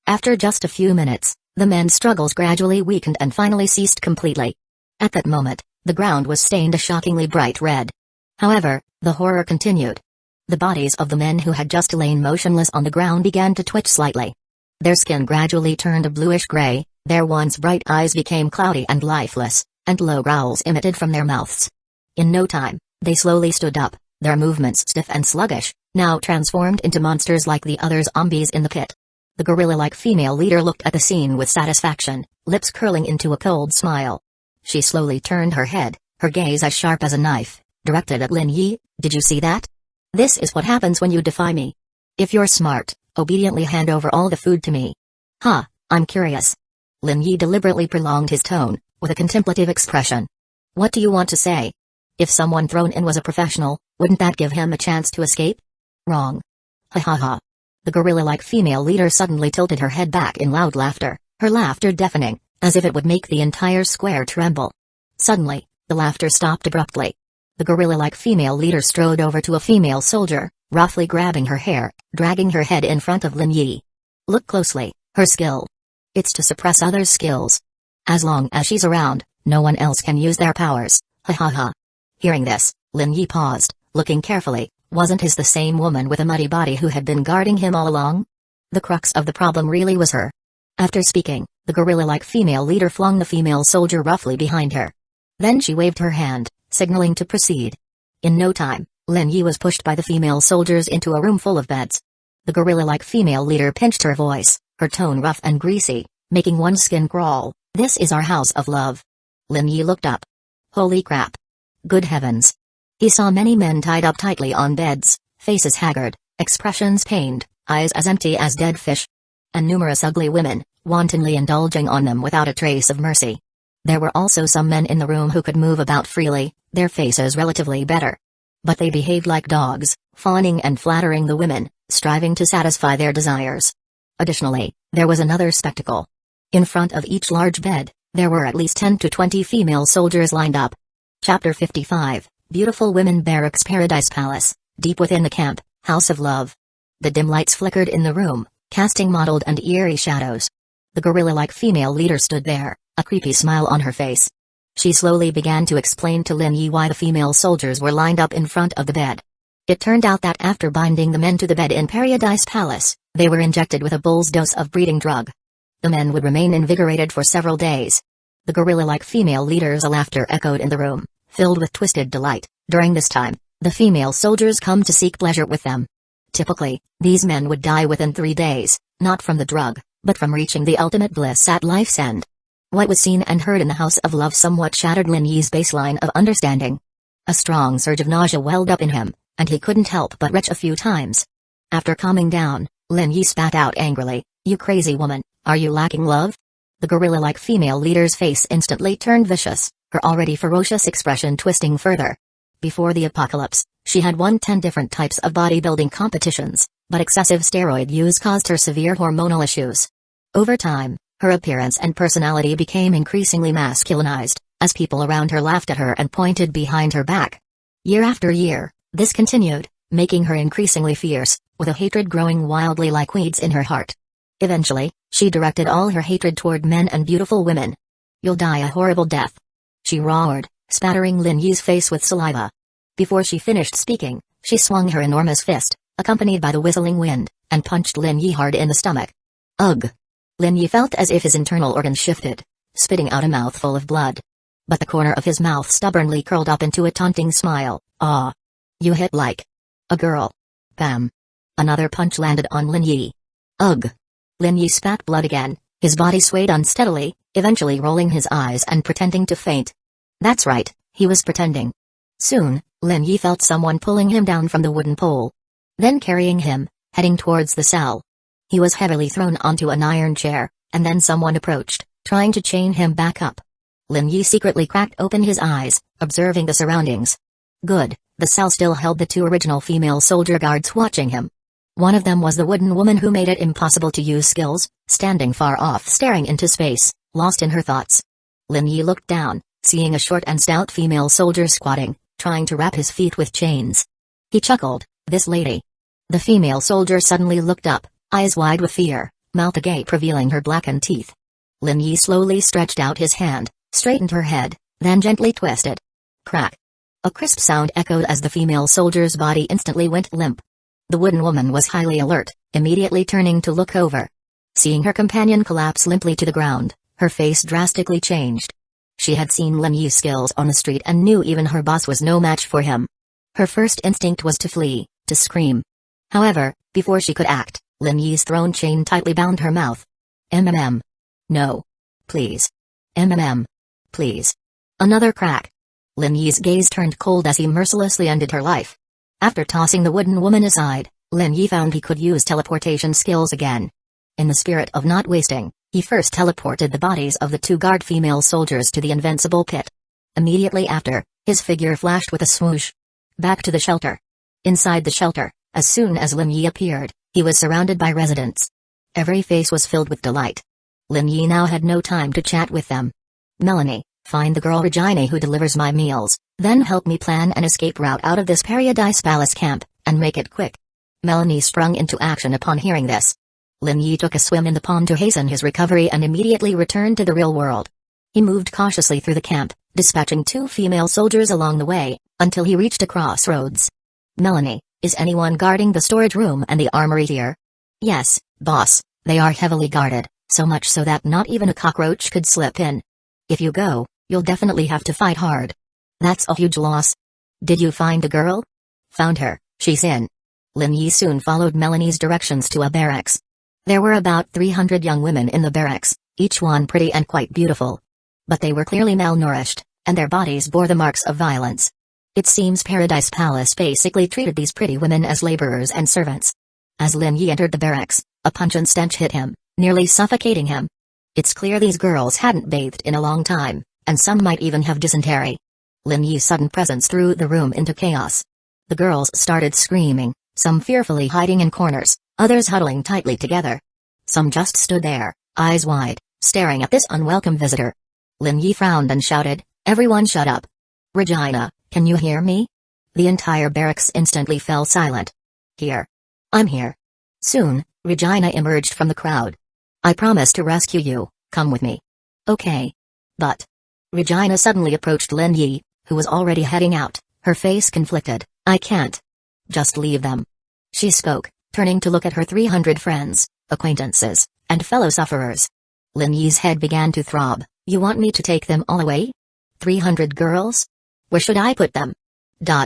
After just a few minutes, the men's struggles gradually weakened and finally ceased completely. At that moment, the ground was stained a shockingly bright red. However, the horror continued. The bodies of the men who had just lain motionless on the ground began to twitch slightly. Their skin gradually turned a bluish gray, their once bright eyes became cloudy and lifeless, and low growls emitted from their mouths. In no time, they slowly stood up, their movements stiff and sluggish, now transformed into monsters like the other zombies in the pit. The gorilla-like female leader looked at the scene with satisfaction, lips curling into a cold smile. She slowly turned her head, her gaze as sharp as a knife, directed at Lin Yi. "Did you see that? This is what happens when you defy me. If you're smart, obediently hand over all the food to me." "Huh, I'm curious." Lin Yi deliberately prolonged his tone, with a contemplative expression. "What do you want to say? If someone thrown in was a professional, wouldn't that give him a chance to escape?" "Wrong." "Ha ha ha." The gorilla-like female leader suddenly tilted her head back in loud laughter, her laughter deafening, as if it would make the entire square tremble. Suddenly, the laughter stopped abruptly. The gorilla-like female leader strode over to a female soldier, roughly grabbing her hair, dragging her head in front of Lin Yi. "Look closely, her skill. It's to suppress others' skills. As long as she's around, no one else can use their powers. Ha ha ha." Hearing this, Lin Yi paused, looking carefully. Wasn't his the same woman with a muddy body who had been guarding him all along? The crux of the problem really was her. After speaking, the gorilla-like female leader flung the female soldier roughly behind her. Then she waved her hand, signaling to proceed. In no time, Lin Yi was pushed by the female soldiers into a room full of beds. The gorilla-like female leader pinched her voice, her tone rough and greasy, making one's skin crawl. "This is our house of love." Lin Yi looked up. Holy crap. Good heavens. He saw many men tied up tightly on beds, faces haggard, expressions pained, eyes as empty as dead fish. And numerous ugly women, wantonly indulging on them without a trace of mercy. There were also some men in the room who could move about freely, their faces relatively better. But they behaved like dogs, fawning and flattering the women, striving to satisfy their desires. Additionally, there was another spectacle. In front of each large bed, there were at least 10 to 20 female soldiers lined up. Chapter 55. Beautiful Women Barracks Paradise Palace, deep within the camp, House of Love. The dim lights flickered in the room, casting mottled and eerie shadows. The gorilla-like female leader stood there, a creepy smile on her face. She slowly began to explain to Lin Yi why the female soldiers were lined up in front of the bed. It turned out that after binding the men to the bed in Paradise Palace, they were injected with a bull's dose of breeding drug. The men would remain invigorated for several days. The gorilla-like female leader's laughter echoed in the room, filled with twisted delight. During this time, The female soldiers come to seek pleasure with them. Typically, these men would die within 3 days, not from the drug, but from reaching the ultimate bliss at life's end. What was seen and heard in the House of Love somewhat shattered Lin Yi's baseline of understanding. A strong surge of nausea welled up in him, and he couldn't help but retch a few times. After calming down, Lin Yi spat out angrily, "You crazy woman, are you lacking love?" The gorilla-like female leader's face instantly turned vicious, her already ferocious expression twisting further. Before the apocalypse, she had won 10 different types of bodybuilding competitions, but excessive steroid use caused her severe hormonal issues. Over time, her appearance and personality became increasingly masculinized, as people around her laughed at her and pointed behind her back. Year after year, this continued, making her increasingly fierce, with a hatred growing wildly like weeds in her heart. Eventually, she directed all her hatred toward men and beautiful women. "You'll die a horrible death," she roared, spattering Lin Yi's face with saliva. Before she finished speaking, she swung her enormous fist, accompanied by the whistling wind, and punched Lin Yi hard in the stomach. Ugh! Lin Yi felt as if his internal organs shifted, spitting out a mouthful of blood. But the corner of his mouth stubbornly curled up into a taunting smile. "Ah! You hit like a girl." Bam! Another punch landed on Lin Yi. Ugh! Lin Yi spat blood again, his body swayed unsteadily, eventually rolling his eyes and pretending to faint. That's right, he was pretending. Soon, Lin Yi felt someone pulling him down from the wooden pole. Then carrying him, heading towards the cell. He was heavily thrown onto an iron chair, and then someone approached, trying to chain him back up. Lin Yi secretly cracked open his eyes, observing the surroundings. Good, the cell still held the 2 original female soldier guards watching him. One of them was the wooden woman who made it impossible to use skills, standing far off staring into space, lost in her thoughts. Lin Yi looked down, seeing a short and stout female soldier squatting, trying to wrap his feet with chains. He chuckled, "This lady." The female soldier suddenly looked up, eyes wide with fear, mouth agape revealing her blackened teeth. Lin Yi slowly stretched out his hand, straightened her head, then gently twisted. Crack! A crisp sound echoed as the female soldier's body instantly went limp. The wooden woman was highly alert, immediately turning to look over. Seeing her companion collapse limply to the ground, her face drastically changed. She had seen Lin Yi's skills on the street and knew even her boss was no match for him. Her first instinct was to flee, to scream. However, before she could act, Lin Yi's thrown chain tightly bound her mouth. "MMM. No. Please. MMM. Please." Another crack. Lin Yi's gaze turned cold as he mercilessly ended her life. After tossing the wooden woman aside, Lin Yi found he could use teleportation skills again. In the spirit of not wasting, he first teleported the bodies of the 2 guard female soldiers to the invincible pit. Immediately after, his figure flashed with a swoosh. Back to the shelter. Inside the shelter, as soon as Lin Yi appeared, he was surrounded by residents. Every face was filled with delight. Lin Yi now had no time to chat with them. "Melanie, find the girl Regina who delivers my meals, then help me plan an escape route out of this Paradise Palace camp, and make it quick." Melanie sprung into action upon hearing this. Lin Yi took a swim in the pond to hasten his recovery and immediately returned to the real world. He moved cautiously through the camp, dispatching 2 female soldiers along the way, until he reached a crossroads. "Melanie, is anyone guarding the storage room and the armory here?" "Yes, boss, they are heavily guarded, so much so that not even a cockroach could slip in. If you go, you'll definitely have to fight hard. That's a huge loss. Did you find the girl?" "Found her, she's in." Lin Yi soon followed Melanie's directions to a barracks. There were about 300 young women in the barracks, each one pretty and quite beautiful. But they were clearly malnourished, and their bodies bore the marks of violence. It seems Paradise Palace basically treated these pretty women as laborers and servants. As Lin Yi entered the barracks, a pungent stench hit him, nearly suffocating him. It's clear these girls hadn't bathed in a long time, and some might even have dysentery. Lin Yi's sudden presence threw the room into chaos. The girls started screaming, some fearfully hiding in corners, others huddling tightly together. Some just stood there, eyes wide, staring at this unwelcome visitor. Lin Yi frowned and shouted, "Everyone shut up. Regina, can you hear me?" The entire barracks instantly fell silent. "Here. I'm here." Soon, Regina emerged from the crowd. "I promise to rescue you, come with me." "Okay. But..." Regina suddenly approached Lin Yi, who was already heading out, her face conflicted. "I can't. Just leave them." She spoke, turning to look at her 300 friends, acquaintances, and fellow sufferers. Lin Yi's head began to throb. "You want me to take them all away? 300 girls? Where should I put them?"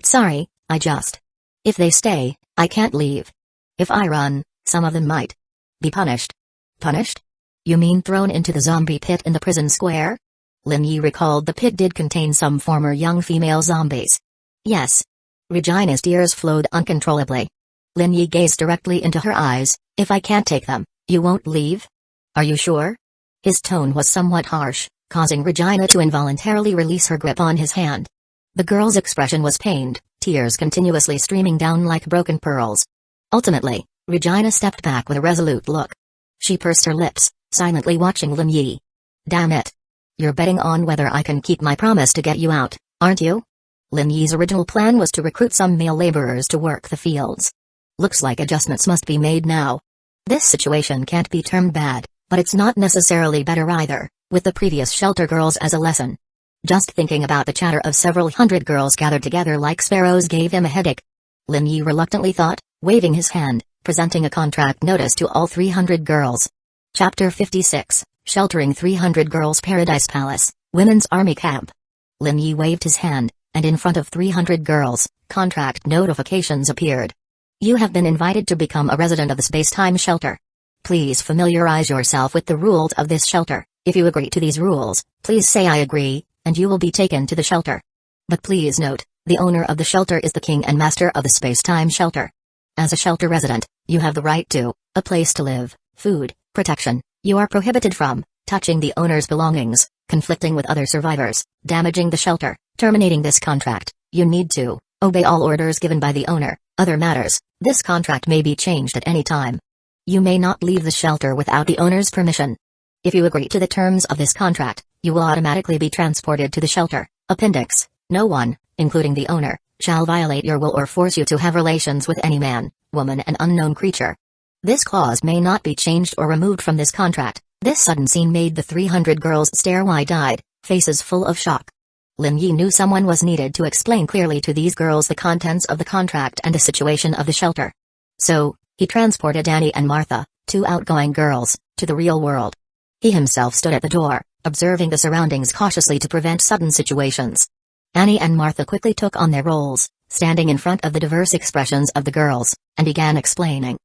"Sorry, If they stay, I can't leave. If I run, some of them might be punished. Punished? You mean thrown into the zombie pit in the prison square? Lin Yi recalled the pit did contain some former young female zombies. Yes. Regina's tears flowed uncontrollably. Lin Yi gazed directly into her eyes. If I can't take them, you won't leave? Are you sure? His tone was somewhat harsh, causing Regina to involuntarily release her grip on his hand. The girl's expression was pained, tears continuously streaming down like broken pearls. Ultimately, Regina stepped back with a resolute look. She pursed her lips, silently watching Lin Yi. Damn it. You're betting on whether I can keep my promise to get you out, aren't you? Lin Yi's original plan was to recruit some male laborers to work the fields. Looks like adjustments must be made now. This situation can't be termed bad, but it's not necessarily better either, with the previous shelter girls as a lesson. Just thinking about the chatter of several hundred girls gathered together like sparrows gave him a headache. Lin Yi reluctantly thought, waving his hand, presenting a contract notice to all 300 girls. Chapter 56, Sheltering 300 Girls Paradise Palace, Women's Army Camp. Lin Yi waved his hand, and in front of 300 girls, contract notifications appeared. You have been invited to become a resident of the space-time shelter. Please familiarize yourself with the rules of this shelter. If you agree to these rules, please say I agree, and you will be taken to the shelter. But please note, the owner of the shelter is the king and master of the space-time shelter. As a shelter resident, you have the right to a place to live, food, protection. You are prohibited from touching the owner's belongings, conflicting with other survivors, damaging the shelter, terminating this contract. You need to obey all orders given by the owner. Other matters, this contract may be changed at any time. You may not leave the shelter without the owner's permission. If you agree to the terms of this contract, you will automatically be transported to the shelter. Appendix: no one, including the owner, shall violate your will or force you to have relations with any man, woman and unknown creature. This clause may not be changed or removed from this contract. This sudden scene made the 300 girls stare wide-eyed, faces full of shock. Lin Yi knew someone was needed to explain clearly to these girls the contents of the contract and the situation of the shelter. So, he transported Annie and Martha, two outgoing girls, to the real world. He himself stood at the door, observing the surroundings cautiously to prevent sudden situations. Annie and Martha quickly took on their roles, standing in front of the diverse expressions of the girls, and began explaining.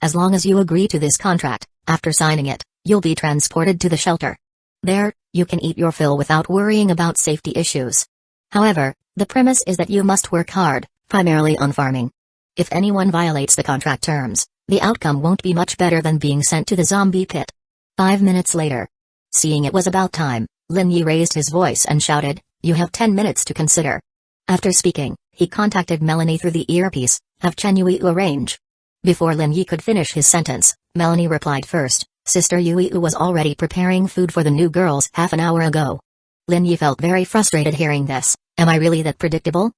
As long as you agree to this contract, after signing it, you'll be transported to the shelter. There, you can eat your fill without worrying about safety issues. However, the premise is that you must work hard, primarily on farming. If anyone violates the contract terms, the outcome won't be much better than being sent to the zombie pit. 5 minutes later. Seeing it was about time, Lin Yi raised his voice and shouted, "You have 10 minutes to consider." After speaking, he contacted Melanie through the earpiece. "Have Chen Yui arrange." Before Lin Yi could finish his sentence, Melanie replied first, "Sister Yui was already preparing food for the new girls half an hour ago." Lin Yi felt very frustrated hearing this. Am I really that predictable?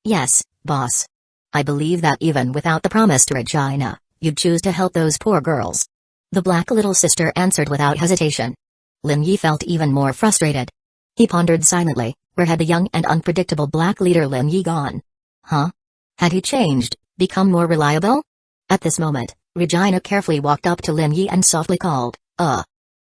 Yes, boss. I believe that even without the promise to Regina, you'd choose to help those poor girls. The black little sister answered without hesitation. Lin Yi felt even more frustrated. He pondered silently, where had the young and unpredictable black leader Lin Yi gone? Huh? Had he changed, become more reliable? At this moment, Regina carefully walked up to Lin Yi and softly called,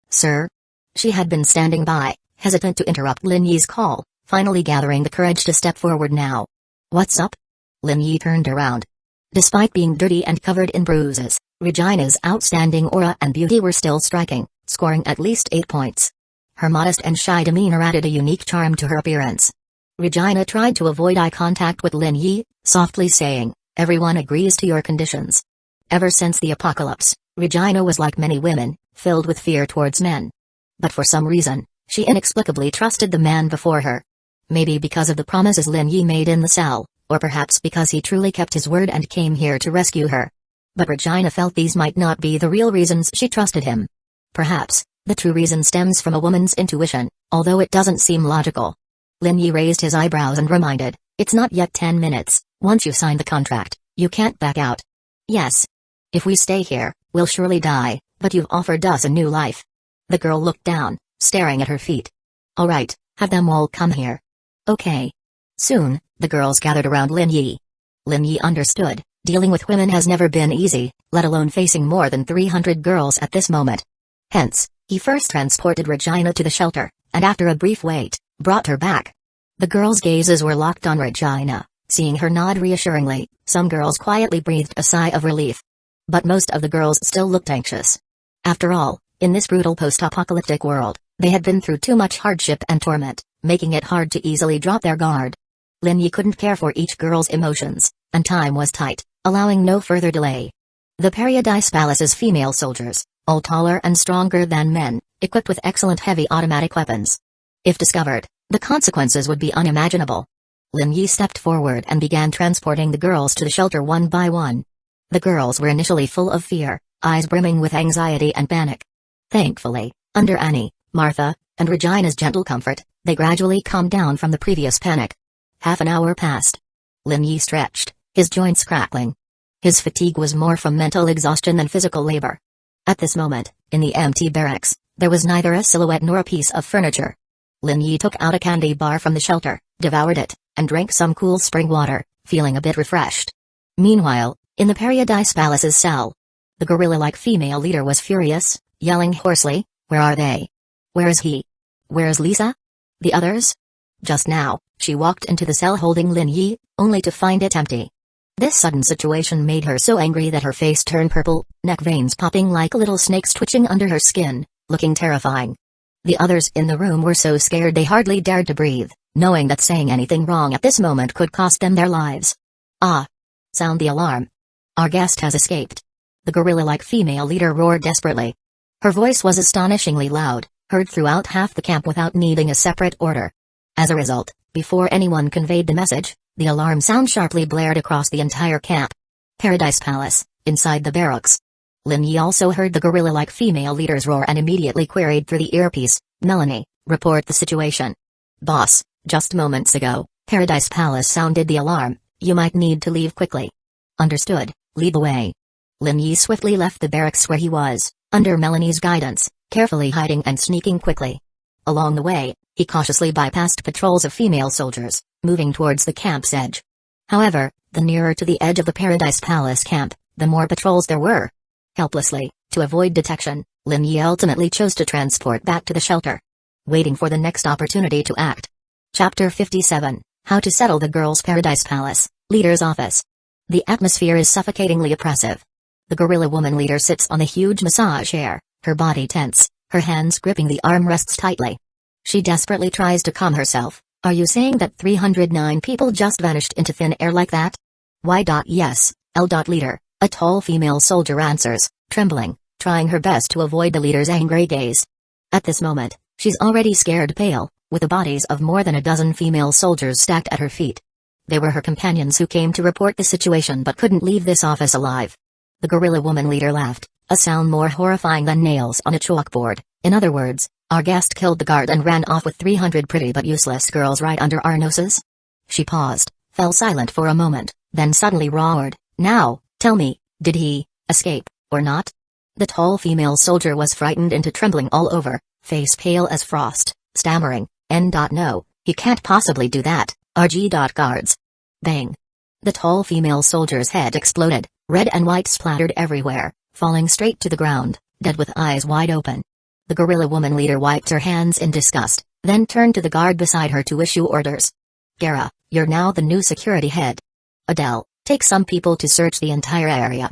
Sir?" She had been standing by, hesitant to interrupt Lin Yi's call, finally gathering the courage to step forward now. "What's up?" Lin Yi turned around. Despite being dirty and covered in bruises, Regina's outstanding aura and beauty were still striking, scoring at least 8 points. Her modest and shy demeanor added a unique charm to her appearance. Regina tried to avoid eye contact with Lin Yi, softly saying, "Everyone agrees to your conditions." Ever since the apocalypse, Regina was like many women, filled with fear towards men. But for some reason, she inexplicably trusted the man before her. Maybe because of the promises Lin Yi made in the cell, or perhaps because he truly kept his word and came here to rescue her. But Regina felt these might not be the real reasons she trusted him. Perhaps, the true reason stems from a woman's intuition, although it doesn't seem logical. Lin Yi raised his eyebrows and reminded, "It's not yet 10 minutes, once you sign the contract, you can't back out." "Yes. If we stay here, we'll surely die, but you've offered us a new life." The girl looked down, staring at her feet. "All right, have them all come here." "Okay." Soon, the girls gathered around Lin Yi. Lin Yi understood, dealing with women has never been easy, let alone facing more than 300 girls at this moment. Hence, he first transported Regina to the shelter, and after a brief wait, brought her back. The girls' gazes were locked on Regina, Seeing her nod reassuringly, some girls quietly breathed a sigh of relief. But most of the girls still looked anxious. After all, in this brutal post-apocalyptic world, they had been through too much hardship and torment, making it hard to easily drop their guard. Lin Yi couldn't care for each girl's emotions, and time was tight, allowing no further delay. The Paradise Palace's female soldiers, all taller and stronger than men, equipped with excellent heavy automatic weapons. If discovered, the consequences would be unimaginable. Lin Yi stepped forward and began transporting the girls to the shelter one by one. The girls were initially full of fear, eyes brimming with anxiety and panic. Thankfully, under Annie, Martha, and Regina's gentle comfort, they gradually calmed down from the previous panic. Half an hour passed. Lin Yi stretched, his joints crackling. His fatigue was more from mental exhaustion than physical labor. At this moment, in the empty barracks, there was neither a silhouette nor a piece of furniture. Lin Yi took out a candy bar from the shelter, devoured it, and drank some cool spring water, feeling a bit refreshed. Meanwhile, in the Paradise Palace's cell, the gorilla-like female leader was furious, yelling hoarsely, "Where are they? Where is he? Where's Lisa? The others?" Just now, she walked into the cell holding Lin Yi, only to find it empty. This sudden situation made her so angry that her face turned purple, neck veins popping like little snakes twitching under her skin, looking terrifying. The others in the room were so scared they hardly dared to breathe, knowing that saying anything wrong at this moment could cost them their lives. "Ah! Sound the alarm. Our guest has escaped." The gorilla-like female leader roared desperately. Her voice was astonishingly loud, heard throughout half the camp without needing a separate order. As a result, before anyone conveyed the message, the alarm sound sharply blared across the entire camp. Paradise Palace, inside the barracks. Lin Yi also heard the gorilla-like female leader's roar and immediately queried through the earpiece, "Melanie, report the situation." "Boss, just moments ago, Paradise Palace sounded the alarm. You might need to leave quickly." "Understood, lead the way." Lin Yi swiftly left the barracks where he was, under Melanie's guidance, carefully hiding and sneaking quickly. Along the way, he cautiously bypassed patrols of female soldiers, moving towards the camp's edge. However, the nearer to the edge of the Paradise Palace camp, the more patrols there were. Helplessly, to avoid detection, Lin Yi ultimately chose to transport back to the shelter, waiting for the next opportunity to act. Chapter 57, How to Settle the Girls' Paradise Palace, Leader's Office. The atmosphere is suffocatingly oppressive. The gorilla woman leader sits on the huge massage chair, her body tense, her hands gripping the armrests tightly. She desperately tries to calm herself. "Are you saying that 309 people just vanished into thin air like that?" "Why? Yes, L. Leader," a tall female soldier answers, trembling, trying her best to avoid the leader's angry gaze. At this moment, she's already scared pale, with the bodies of more than a dozen female soldiers stacked at her feet. They were her companions who came to report the situation but couldn't leave this office alive. The gorilla woman leader laughed, a sound more horrifying than nails on a chalkboard. "In other words, our guest killed the guard and ran off with 300 pretty but useless girls right under our noses?" She paused, fell silent for a moment, then suddenly roared, "Now, tell me, did he escape, or not?" The tall female soldier was frightened into trembling all over, face pale as frost, stammering, "No, he can't possibly do that, RG. Guards." Bang! The tall female soldier's head exploded, red and white splattered everywhere, falling straight to the ground, dead with eyes wide open. The gorilla woman leader wiped her hands in disgust, then turned to the guard beside her to issue orders. "Gara, you're now the new security head. Adele, take some people to search the entire area.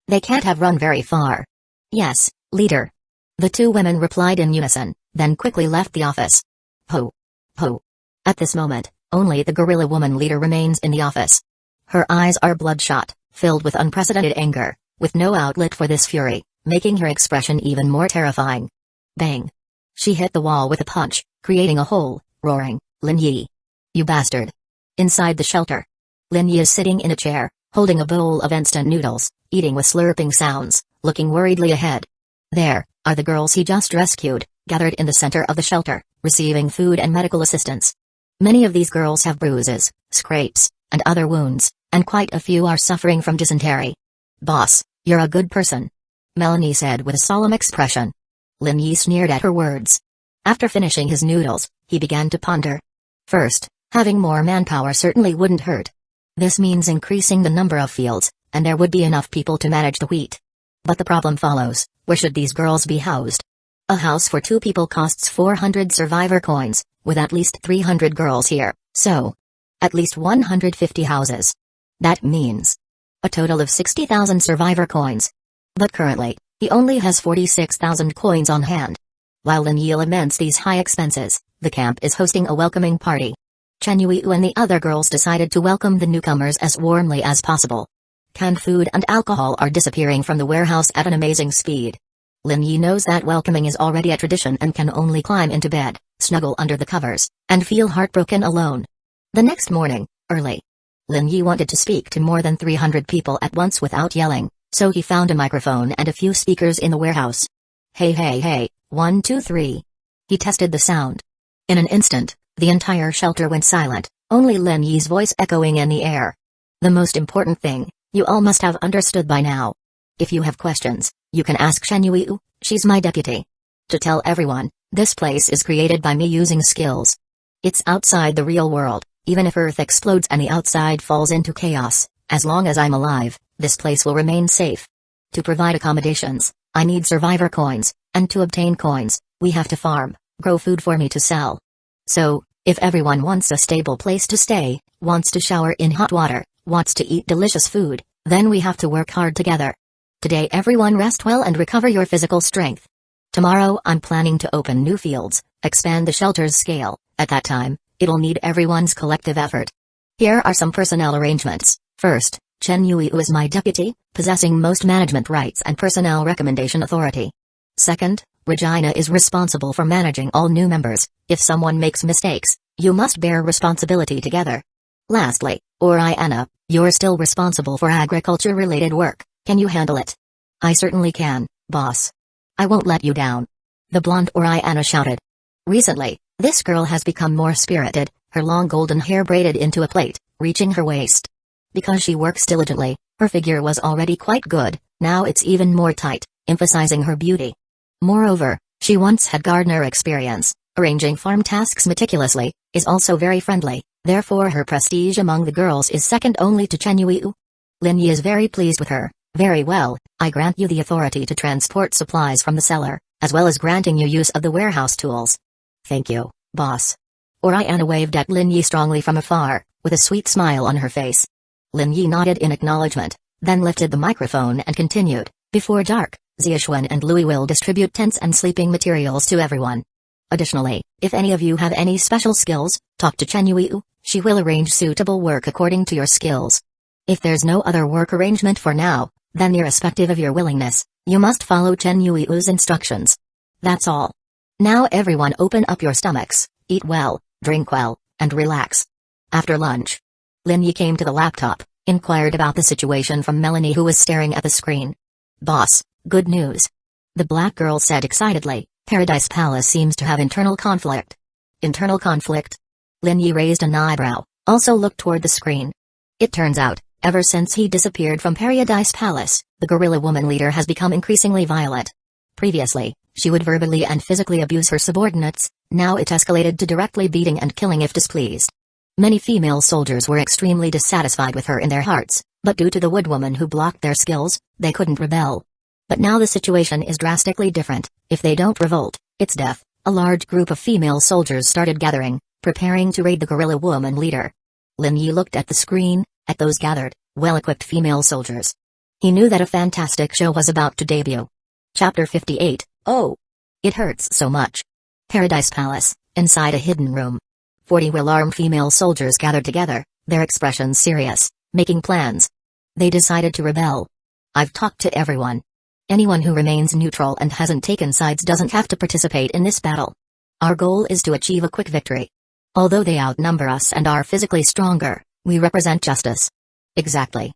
They can't have run very far." "Yes, leader." The two women replied in unison, then quickly left the office. Ho! Ho! At this moment, only the gorilla woman leader remains in the office. Her eyes are bloodshot, filled with unprecedented anger, with no outlet for this fury, making her expression even more terrifying. Bang! She hit the wall with a punch, creating a hole, roaring, "Lin Yi! You bastard!" Inside the shelter, Lin Yi is sitting in a chair, holding a bowl of instant noodles, eating with slurping sounds, looking worriedly ahead. There are the girls he just rescued, gathered in the center of the shelter, receiving food and medical assistance. Many of these girls have bruises, scrapes, and other wounds, and quite a few are suffering from dysentery. "Boss, you're a good person," Melanie said with a solemn expression. Lin Yi sneered at her words. After finishing his noodles, he began to ponder. First, having more manpower certainly wouldn't hurt. This means increasing the number of fields, and there would be enough people to manage the wheat. But the problem follows, where should these girls be housed? A house for 2 people costs 400 survivor coins, with at least 300 girls here, so At least 150 houses. That means a total of 60,000 survivor coins. But currently, he only has 46,000 coins on hand. While Lin Yi laments these high expenses, the camp is hosting a welcoming party. Chen Yuiyu and the other girls decided to welcome the newcomers as warmly as possible. Canned food and alcohol are disappearing from the warehouse at an amazing speed. Lin Yi knows that welcoming is already a tradition and can only climb into bed, snuggle under the covers, and feel heartbroken alone. The next morning, early, Lin Yi wanted to speak to more than 300 people at once without yelling, so he found a microphone and a few speakers in the warehouse. Hey hey hey, 1 2 3. He tested the sound. In an instant, the entire shelter went silent, only Lin Yi's voice echoing in the air. The most important thing, you all must have understood by now. If you have questions, you can ask Chen Yuiyu, she's my deputy. To tell everyone, this place is created by me using skills. It's outside the real world, even if Earth explodes and the outside falls into chaos, as long as I'm alive, this place will remain safe. To provide accommodations, I need survivor coins, and to obtain coins, we have to farm, grow food for me to sell. So, if everyone wants a stable place to stay, wants to shower in hot water, wants to eat delicious food, then we have to work hard together. Today everyone rest well and recover your physical strength. Tomorrow I'm planning to open new fields, expand the shelter's scale. At that time, it'll need everyone's collective effort. Here are some personnel arrangements. First, Chen Yuiyu is my deputy, possessing most management rights and personnel recommendation authority. Second, Regina is responsible for managing all new members. If someone makes mistakes, you must bear responsibility together. Lastly, Oriana, you're still responsible for agriculture-related work. Can you handle it? I certainly can, boss. I won't let you down. The blonde Oriana shouted. Recently, this girl has become more spirited, her long golden hair braided into a plait, reaching her waist. Because she works diligently, her figure was already quite good, now it's even more tight, emphasizing her beauty. Moreover, she once had gardener experience, arranging farm tasks meticulously, is also very friendly, therefore her prestige among the girls is second only to Chen Yuiyu. Lin Yi is very pleased with her. Very well, I grant you the authority to transport supplies from the cellar, as well as granting you use of the warehouse tools. Thank you, boss. Oriana waved at Lin Yi strongly from afar, with a sweet smile on her face. Lin Yi nodded in acknowledgement, then lifted the microphone and continued, before dark, Xiaoxuan and Louis will distribute tents and sleeping materials to everyone. Additionally, if any of you have any special skills, talk to Chen Yuiyu, she will arrange suitable work according to your skills. If there's no other work arrangement for now, then irrespective of your willingness, you must follow Chen Yuiyu's instructions. That's all. Now everyone open up your stomachs, eat well, drink well, and relax. After lunch, Lin Yi came to the laptop, inquired about the situation from Melanie who was staring at the screen. Boss, good news. The black girl said excitedly, Paradise Palace seems to have internal conflict. Internal conflict? Lin Yi raised an eyebrow, also looked toward the screen. It turns out, ever since he disappeared from Paradise Palace, the gorilla woman leader has become increasingly violent. Previously, she would verbally and physically abuse her subordinates, now it escalated to directly beating and killing if displeased. Many female soldiers were extremely dissatisfied with her in their hearts, but due to the woodwoman who blocked their skills, they couldn't rebel. But now the situation is drastically different. If they don't revolt, it's death. A large group of female soldiers started gathering, preparing to raid the gorilla woman leader. Lin Yi looked at the screen, at those gathered, well-equipped female soldiers. He knew that a fantastic show was about to debut. Chapter 58, Oh! It hurts so much. Paradise Palace, inside a hidden room. 40 well-armed female soldiers gathered together, their expressions serious, making plans. They decided to rebel. I've talked to everyone. Anyone who remains neutral and hasn't taken sides doesn't have to participate in this battle. Our goal is to achieve a quick victory. Although they outnumber us and are physically stronger, we represent justice. Exactly.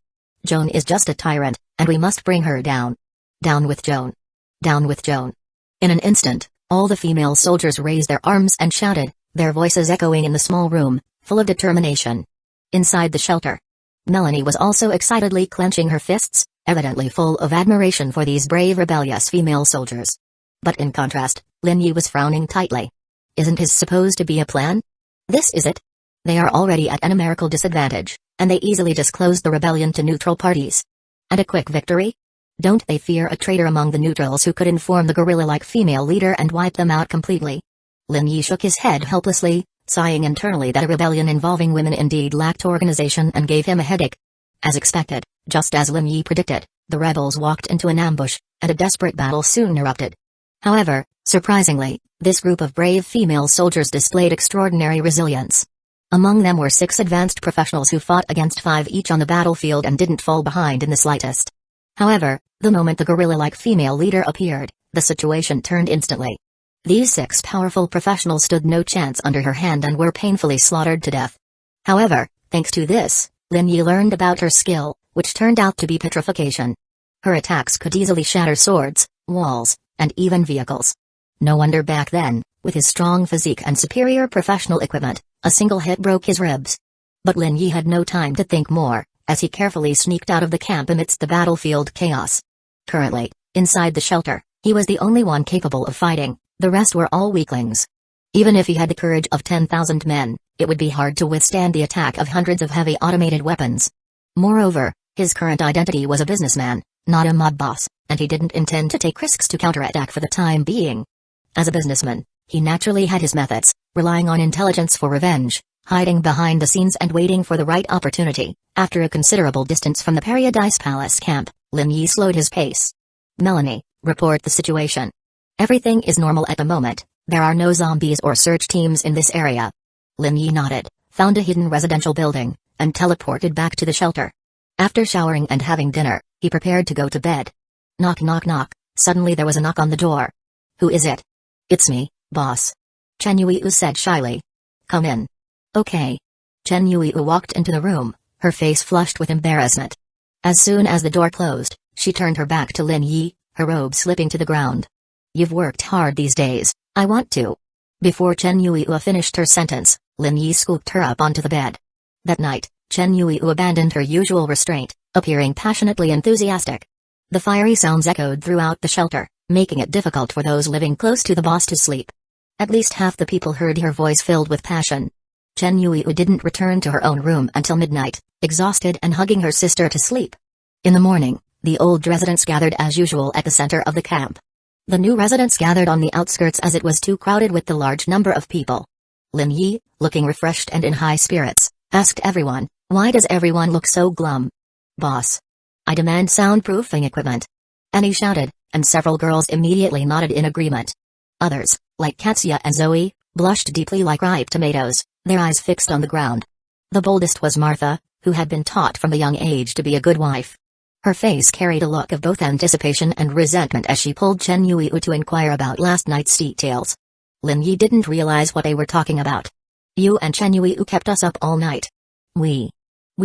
Joan is just a tyrant, and we must bring her down. Down with Joan. Down with Joan. In an instant, all the female soldiers raised their arms and shouted, their voices echoing in the small room, full of determination. Inside the shelter, Melanie was also excitedly clenching her fists, evidently full of admiration for these brave rebellious female soldiers. But in contrast, Lin Yi was frowning tightly. Isn't his supposed to be a plan? This is it. They are already at a numerical disadvantage, and they easily disclosed the rebellion to neutral parties. And a quick victory? Don't they fear a traitor among the neutrals who could inform the gorilla-like female leader and wipe them out completely? Lin Yi shook his head helplessly, sighing internally that a rebellion involving women indeed lacked organization and gave him a headache. As expected, just as Lin Yi predicted, the rebels walked into an ambush, and a desperate battle soon erupted. However, surprisingly, this group of brave female soldiers displayed extraordinary resilience. Among them were 6 advanced professionals who fought against 5 each on the battlefield and didn't fall behind in the slightest. However, the moment the gorilla-like female leader appeared, the situation turned instantly. These 6 powerful professionals stood no chance under her hand and were painfully slaughtered to death. However, thanks to this, Lin Yi learned about her skill, which turned out to be petrification. Her attacks could easily shatter swords, walls, and even vehicles. No wonder back then, with his strong physique and superior professional equipment, a single hit broke his ribs. But Lin Yi had no time to think more, as he carefully sneaked out of the camp amidst the battlefield chaos. Currently, inside the shelter, he was the only one capable of fighting, the rest were all weaklings. Even if he had the courage of 10,000 men, it would be hard to withstand the attack of hundreds of heavy automated weapons. Moreover, his current identity was a businessman, not a mob boss, and he didn't intend to take risks to counterattack for the time being. As a businessman, he naturally had his methods, relying on intelligence for revenge, hiding behind the scenes and waiting for the right opportunity. After a considerable distance from the Paradise Palace camp, Lin Yi slowed his pace. "Melanie, report the situation." "Everything is normal at the moment, there are no zombies or search teams in this area." Lin Yi nodded, found a hidden residential building, and teleported back to the shelter. After showering and having dinner, he prepared to go to bed. Knock knock knock, suddenly there was a knock on the door. "Who is it?" "It's me, boss." Chen Yuiu said shyly. "Come in." "Okay." Chen Yuiu walked into the room, her face flushed with embarrassment. As soon as the door closed, she turned her back to Lin Yi, her robe slipping to the ground. "You've worked hard these days, I want to." Before Chen Yuiu finished her sentence, Lin Yi scooped her up onto the bed. That night, Chen Yuiu abandoned her usual restraint, appearing passionately enthusiastic. The fiery sounds echoed throughout the shelter, making it difficult for those living close to the boss to sleep. At least half the people heard her voice filled with passion. Chen Yuiu didn't return to her own room until midnight, exhausted and hugging her sister to sleep. In the morning, the old residents gathered as usual at the center of the camp. The new residents gathered on the outskirts as it was too crowded with the large number of people. Lin Yi, looking refreshed and in high spirits, asked everyone, "Why does everyone look so glum?" "Boss, I demand soundproofing equipment." Annie shouted, and several girls immediately nodded in agreement. Others, like Katsuya and Zoe, blushed deeply like ripe tomatoes, their eyes fixed on the ground. The boldest was Martha, who had been taught from a young age to be a good wife. Her face carried a look of both anticipation and resentment as she pulled Chen Yuiu to inquire about last night's details. Lin Yi didn't realize what they were talking about. "You and Chen Yuiu kept us up all night. We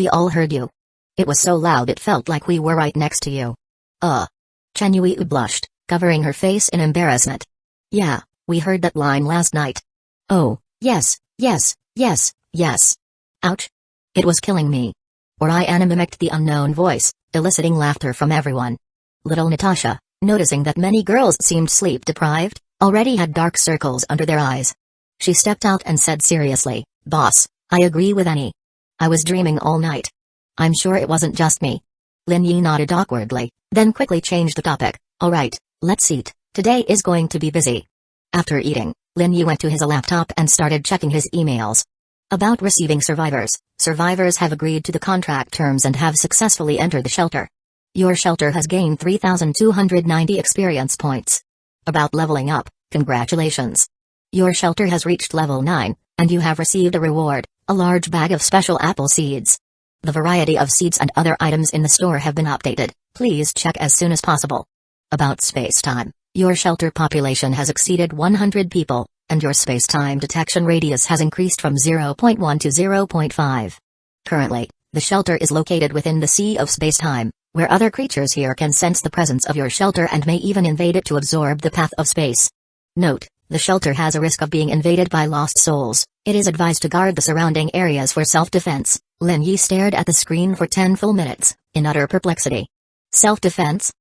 all heard you. It was so loud it felt like we were right next to you." Chen Yuiu blushed, covering her face in embarrassment. "Yeah, we heard that line last night." "Oh, yes, yes, yes, yes. Ouch. It was killing me." Oriana mimicked the unknown voice, eliciting laughter from everyone. Little Natasha, noticing that many girls seemed sleep-deprived, already had dark circles under their eyes. She stepped out and said seriously, "Boss, I agree with Annie. I was dreaming all night. I'm sure it wasn't just me." Lin Yi nodded awkwardly, then quickly changed the topic. "Alright, let's eat, today is going to be busy." After eating, Lin Yi went to his laptop and started checking his emails. About receiving survivors. Survivors have agreed to the contract terms and have successfully entered the shelter. Your shelter has gained 3,290 experience points. About leveling up, congratulations. Your shelter has reached level 9, and you have received a reward, a large bag of special apple seeds. The variety of seeds and other items in the store have been updated, please check as soon as possible. About space-time. Your shelter population has exceeded 100 people, and your space-time detection radius has increased from 0.1 to 0.5. Currently, the shelter is located within the sea of space-time, where other creatures here can sense the presence of your shelter and may even invade it to absorb the path of space. Note, the shelter has a risk of being invaded by lost souls. It is advised to guard the surrounding areas for self-defense. Lin Yi stared at the screen for 10 full minutes, in utter perplexity. Self-defense?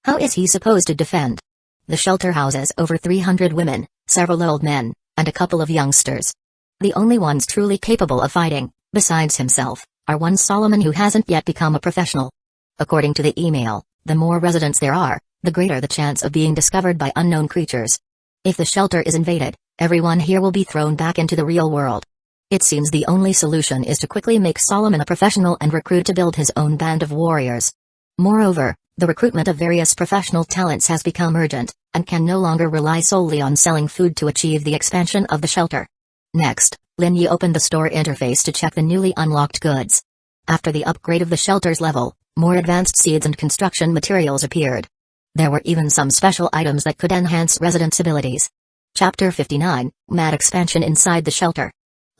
How is he supposed to defend? The shelter houses over 300 women, several old men, and a couple of youngsters. The only ones truly capable of fighting, besides himself, are one Solomon who hasn't yet become a professional. According to the email, the more residents there are, the greater the chance of being discovered by unknown creatures. If the shelter is invaded, everyone here will be thrown back into the real world. It seems the only solution is to quickly make Solomon a professional and recruit to build his own band of warriors. Moreover, the recruitment of various professional talents has become urgent, and can no longer rely solely on selling food to achieve the expansion of the shelter. Next, Lin Yi opened the store interface to check the newly unlocked goods. After the upgrade of the shelter's level, more advanced seeds and construction materials appeared. There were even some special items that could enhance residents' abilities. Chapter 59, Mad Expansion Inside the Shelter.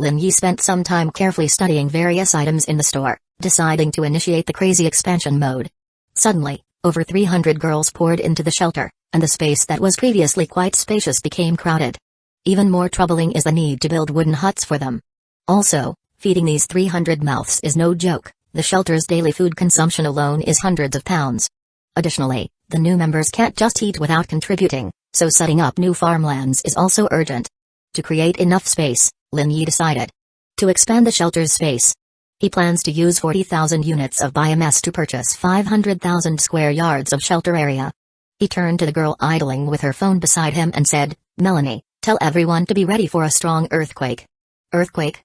Lin Yi spent some time carefully studying various items in the store, deciding to initiate the crazy expansion mode. Suddenly, over 300 girls poured into the shelter, and the space that was previously quite spacious became crowded. Even more troubling is the need to build wooden huts for them. Also, feeding these 300 mouths is no joke. The shelter's daily food consumption alone is hundreds of pounds. Additionally, the new members can't just eat without contributing, so setting up new farmlands is also urgent. To create enough space, Lin Yi decided to expand the shelter's space. He plans to use 40,000 units of biomass to purchase 500,000 square yards of shelter area. He turned to the girl idling with her phone beside him and said, "Melanie, tell everyone to be ready for a strong earthquake." "Earthquake?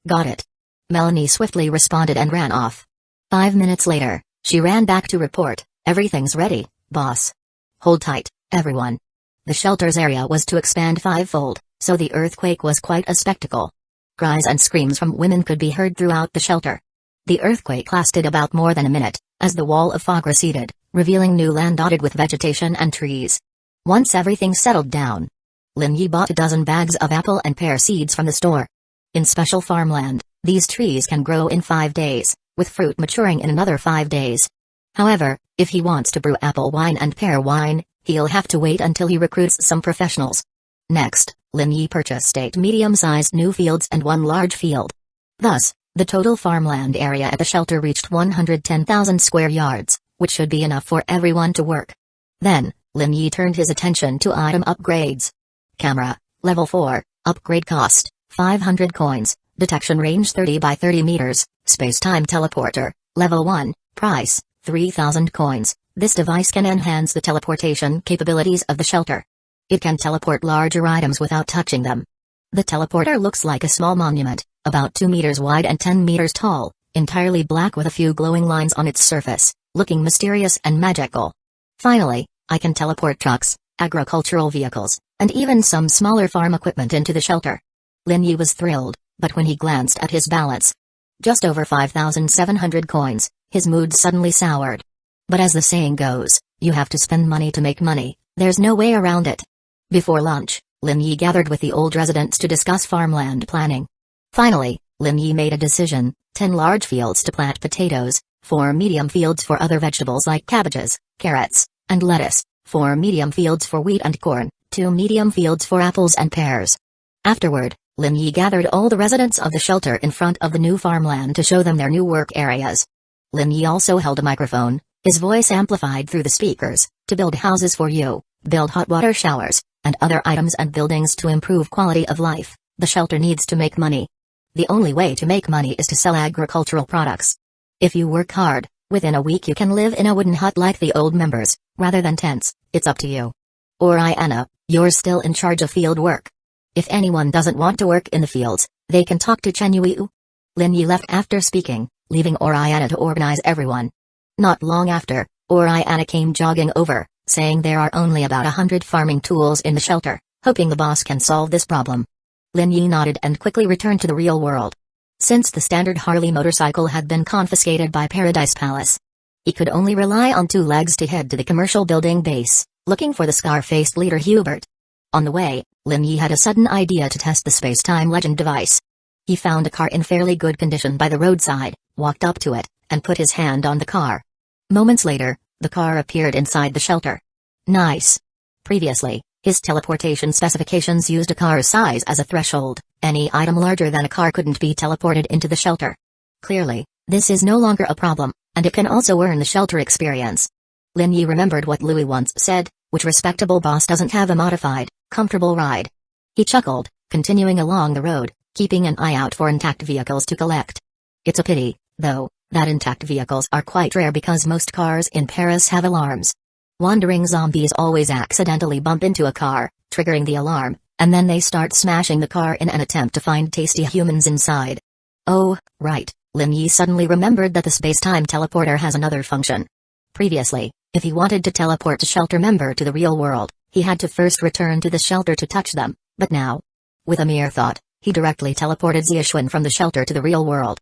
Got it." Melanie swiftly responded and ran off. 5 minutes later, she ran back to report, "Everything's ready, boss. Hold tight, everyone." The shelter's area was to expand fivefold, so the earthquake was quite a spectacle. Cries and screams from women could be heard throughout the shelter. The earthquake lasted about more than a minute, as the wall of fog receded, revealing new land dotted with vegetation and trees. Once everything settled down, Lin Yi bought a dozen bags of apple and pear seeds from the store. In special farmland, these trees can grow in 5 days, with fruit maturing in another 5 days. However, if he wants to brew apple wine and pear wine, he'll have to wait until he recruits some professionals. Next, Lin Yi purchased 8 medium-sized new fields and 1 large field. Thus, the total farmland area at the shelter reached 110,000 square yards, which should be enough for everyone to work. Then, Lin Yi turned his attention to item upgrades. Camera, level 4, upgrade cost, 500 coins, detection range 30 by 30 meters, space-time teleporter, level 1, price, 3,000 coins. This device can enhance the teleportation capabilities of the shelter. It can teleport larger items without touching them. The teleporter looks like a small monument, about 2 meters wide and 10 meters tall, entirely black with a few glowing lines on its surface, looking mysterious and magical. Finally, I can teleport trucks, agricultural vehicles, and even some smaller farm equipment into the shelter. Lin Yi was thrilled, but when he glanced at his balance, just over 5,700 coins, his mood suddenly soured. But as the saying goes, you have to spend money to make money, there's no way around it. Before lunch, Lin Yi gathered with the old residents to discuss farmland planning. Finally, Lin Yi made a decision: 10 large fields to plant potatoes, 4 medium fields for other vegetables like cabbages, carrots, and lettuce, 4 medium fields for wheat and corn, 2 medium fields for apples and pears. Afterward, Lin Yi gathered all the residents of the shelter in front of the new farmland to show them their new work areas. Lin Yi also held a microphone, his voice amplified through the speakers, to build houses for you, build hot water showers, and other items and buildings to improve quality of life. The shelter needs to make money. The only way to make money is to sell agricultural products. If you work hard, within a week you can live in a wooden hut like the old members, rather than tents. It's up to you. Oriana, you're still in charge of field work. If anyone doesn't want to work in the fields, they can talk to Chen Yu. Lin Yi left after speaking, leaving Oriana to organize everyone. Not long after, Oriana came jogging over, saying there are only about 100 farming tools in the shelter, hoping the boss can solve this problem. Lin Yi nodded and quickly returned to the real world. Since the standard Harley motorcycle had been confiscated by Paradise Palace, he could only rely on 2 legs to head to the commercial building base, looking for the scar-faced leader Hubert. On the way, Lin Yi had a sudden idea to test the space-time legend device. He found a car in fairly good condition by the roadside, walked up to it, and put his hand on the car. Moments later, the car appeared inside the shelter. Nice. Previously, his teleportation specifications used a car's size as a threshold. Any item larger than a car couldn't be teleported into the shelter. Clearly, this is no longer a problem, and it can also earn the shelter experience. Lin Yi remembered what Louis once said: which respectable boss doesn't have a modified, comfortable ride? He chuckled, continuing along the road, keeping an eye out for intact vehicles to collect. It's a pity, though, that intact vehicles are quite rare because most cars in Paris have alarms. Wandering zombies always accidentally bump into a car, triggering the alarm, and then they start smashing the car in an attempt to find tasty humans inside. Oh, right, Lin Yi suddenly remembered that the space-time teleporter has another function. Previously, if he wanted to teleport a shelter member to the real world, he had to first return to the shelter to touch them, but now, with a mere thought, he directly teleported Xiaoxuan from the shelter to the real world.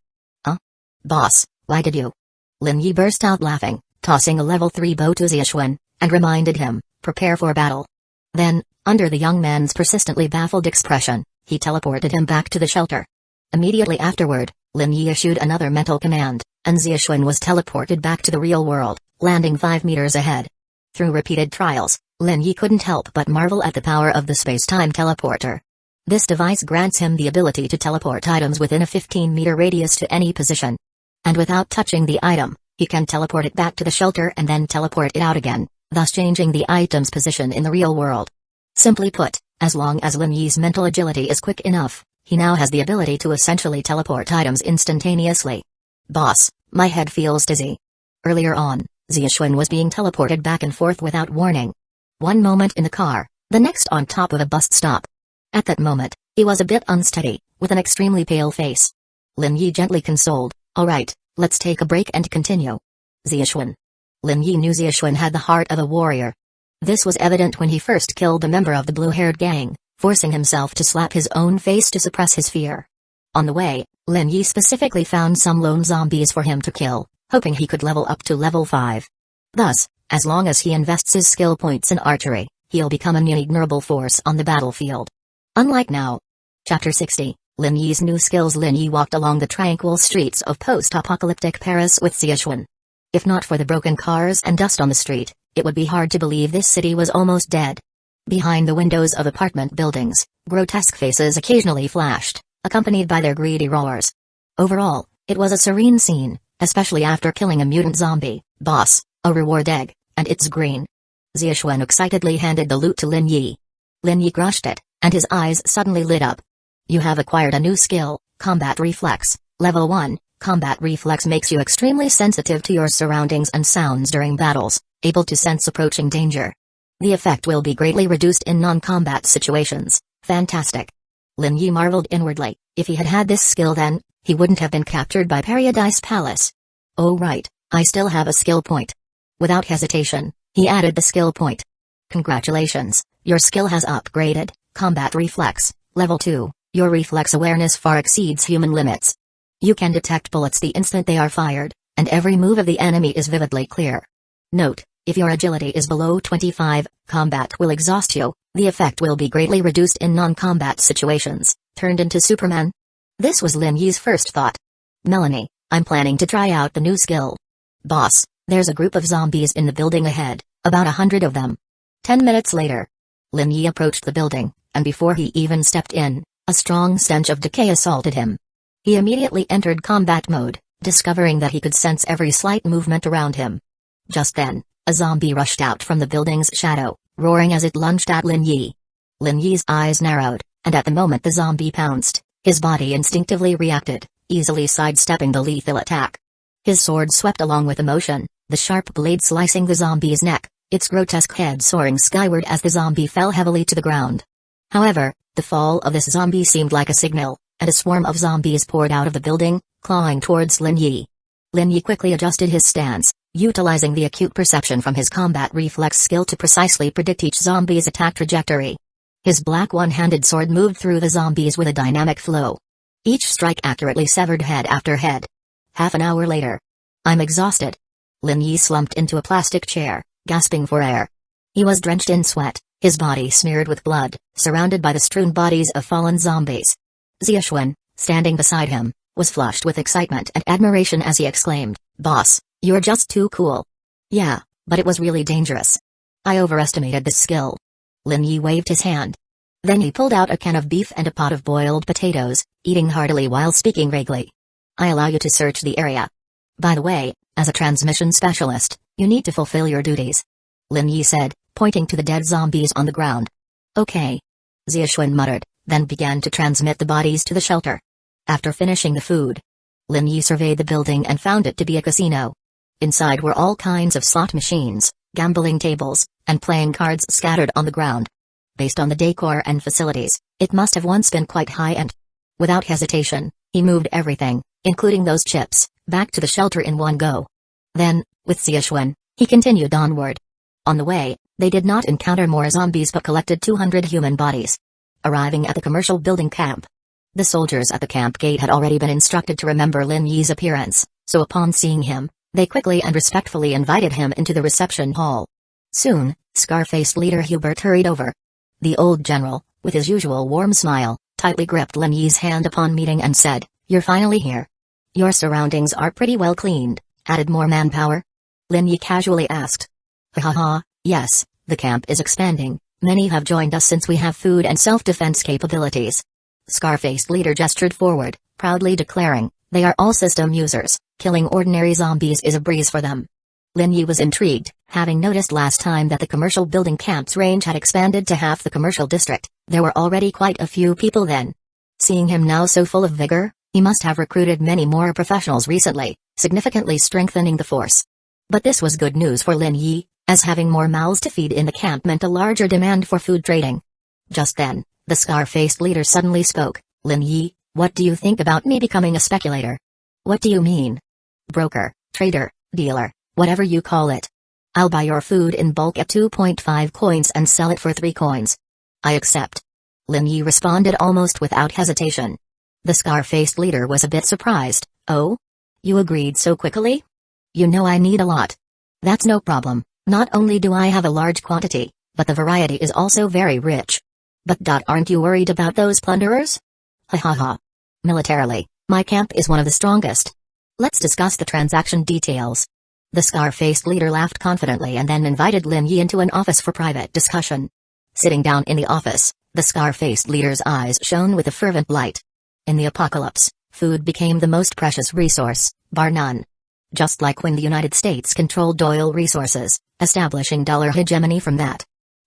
Boss, why did you? Lin Yi burst out laughing, tossing a level 3 bow to Xiaoxuan, and reminded him, prepare for battle. Then, under the young man's persistently baffled expression, he teleported him back to the shelter. Immediately afterward, Lin Yi issued another mental command, and Xiaoxuan was teleported back to the real world, landing 5 meters ahead. Through repeated trials, Lin Yi couldn't help but marvel at the power of the space-time teleporter. This device grants him the ability to teleport items within a 15-meter radius to any position. And without touching the item, he can teleport it back to the shelter and then teleport it out again, thus changing the item's position in the real world. Simply put, as long as Lin Yi's mental agility is quick enough, he now has the ability to essentially teleport items instantaneously. Boss, my head feels dizzy. Earlier on, Xiaoxuan was being teleported back and forth without warning. One moment in the car, the next on top of a bus stop. At that moment, he was a bit unsteady, with an extremely pale face. Lin Yi gently consoled, alright, let's take a break and continue. Xiaoxuan. Lin Yi knew Xiaoxuan had the heart of a warrior. This was evident when he first killed a member of the blue-haired gang, forcing himself to slap his own face to suppress his fear. On the way, Lin Yi specifically found some lone zombies for him to kill, hoping he could level up to level 5. Thus, as long as he invests his skill points in archery, he'll become an ignorable force on the battlefield. Unlike now. Chapter 60, Lin Yi's new skills. Lin Yi walked along the tranquil streets of post-apocalyptic Paris with Xiaoxuan. If not for the broken cars and dust on the street, it would be hard to believe this city was almost dead. Behind the windows of apartment buildings, grotesque faces occasionally flashed, accompanied by their greedy roars. Overall, it was a serene scene, especially after killing a mutant zombie. Boss, a reward egg, and it's green. Xiaoxuan excitedly handed the loot to Lin Yi. Lin Yi crushed it, and his eyes suddenly lit up. You have acquired a new skill, Combat Reflex, Level 1. Combat Reflex makes you extremely sensitive to your surroundings and sounds during battles, able to sense approaching danger. The effect will be greatly reduced in non-combat situations. Fantastic. Lin Yi marveled inwardly. If he had had this skill then, he wouldn't have been captured by Paradise Palace. Oh right, I still have a skill point. Without hesitation, he added the skill point. Congratulations, your skill has upgraded. Combat Reflex, Level 2, your reflex awareness far exceeds human limits. You can detect bullets the instant they are fired, and every move of the enemy is vividly clear. Note, if your agility is below 25, combat will exhaust you, the effect will be greatly reduced in non-combat situations. Turned into Superman? This was Lin Yi's first thought. Melanie, I'm planning to try out the new skill. Boss, there's a group of zombies in the building ahead, about 100 of them. 10 minutes later. Lin Yi approached the building, and before he even stepped in, a strong stench of decay assaulted him. He immediately entered combat mode, discovering that he could sense every slight movement around him. Just then, a zombie rushed out from the building's shadow, roaring as it lunged at Lin Yi. Lin Yi's eyes narrowed, and at the moment the zombie pounced, his body instinctively reacted, easily sidestepping the lethal attack. His sword swept along with the motion, the sharp blade slicing the zombie's neck, its grotesque head soaring skyward as the zombie fell heavily to the ground. However, the fall of this zombie seemed like a signal, and a swarm of zombies poured out of the building, clawing towards Lin Yi. Lin Yi quickly adjusted his stance, utilizing the acute perception from his combat reflex skill to precisely predict each zombie's attack trajectory. His black one-handed sword moved through the zombies with a dynamic flow. Each strike accurately severed head after head. Half an hour later. I'm exhausted. Lin Yi slumped into a plastic chair, gasping for air. He was drenched in sweat, his body smeared with blood, surrounded by the strewn bodies of fallen zombies. Xiaoxuan, standing beside him, was flushed with excitement and admiration as he exclaimed, Boss, you're just too cool. Yeah, but it was really dangerous. I overestimated this skill. Lin Yi waved his hand. Then he pulled out a can of beef and a pot of boiled potatoes, eating heartily while speaking vaguely. I allow you to search the area. By the way, as a transmission specialist, you need to fulfill your duties. Lin Yi said, pointing to the dead zombies on the ground. Okay. Xiaoxuan muttered, then began to transmit the bodies to the shelter. After finishing the food, Lin Yi surveyed the building and found it to be a casino. Inside were all kinds of slot machines, gambling tables, and playing cards scattered on the ground. Based on the decor and facilities, it must have once been quite high-end. Without hesitation, he moved everything, including those chips, back to the shelter in one go. Then, with Xiaoxuan, he continued onward. On the way, they did not encounter more zombies but collected 200 human bodies. Arriving at the commercial building camp, the soldiers at the camp gate had already been instructed to remember Lin Yi's appearance, so upon seeing him, they quickly and respectfully invited him into the reception hall. Soon, scar-faced leader Hubert hurried over. The old general, with his usual warm smile, tightly gripped Lin Yi's hand upon meeting and said, "You're finally here. Your surroundings are pretty well cleaned. Added more manpower?" Lin Yi casually asked. "Ha, yes, the camp is expanding. Many have joined us since we have food and self-defense capabilities." Scar-faced leader gestured forward, proudly declaring, "They are all system users. Killing ordinary zombies is a breeze for them." Lin Yi was intrigued, having noticed last time that the commercial building camp's range had expanded to half the commercial district. There were already quite a few people then. Seeing him now so full of vigor, he must have recruited many more professionals recently, significantly strengthening the force. But this was good news for Lin Yi, as having more mouths to feed in the camp meant a larger demand for food trading. Just then, the scar-faced leader suddenly spoke. "Lin Yi, what do you think about me becoming a speculator?" "What do you mean?" "Broker, trader, dealer, whatever you call it. I'll buy your food in bulk at 2.5 coins and sell it for 3 coins. I accept." Lin Yi responded almost without hesitation. The scar-faced leader was a bit surprised. "Oh? You agreed so quickly? You know I need a lot." "That's no problem. Not only do I have a large quantity, but the variety is also very rich." But aren't you worried about those plunderers?" Ha. "Militarily, my camp is one of the strongest. Let's discuss the transaction details." The scar-faced leader laughed confidently and then invited Lin Yi into an office for private discussion. Sitting down in the office, the scar-faced leader's eyes shone with a fervent light. In the apocalypse, food became the most precious resource, bar none. Just like when the United States controlled oil resources, establishing dollar hegemony from that.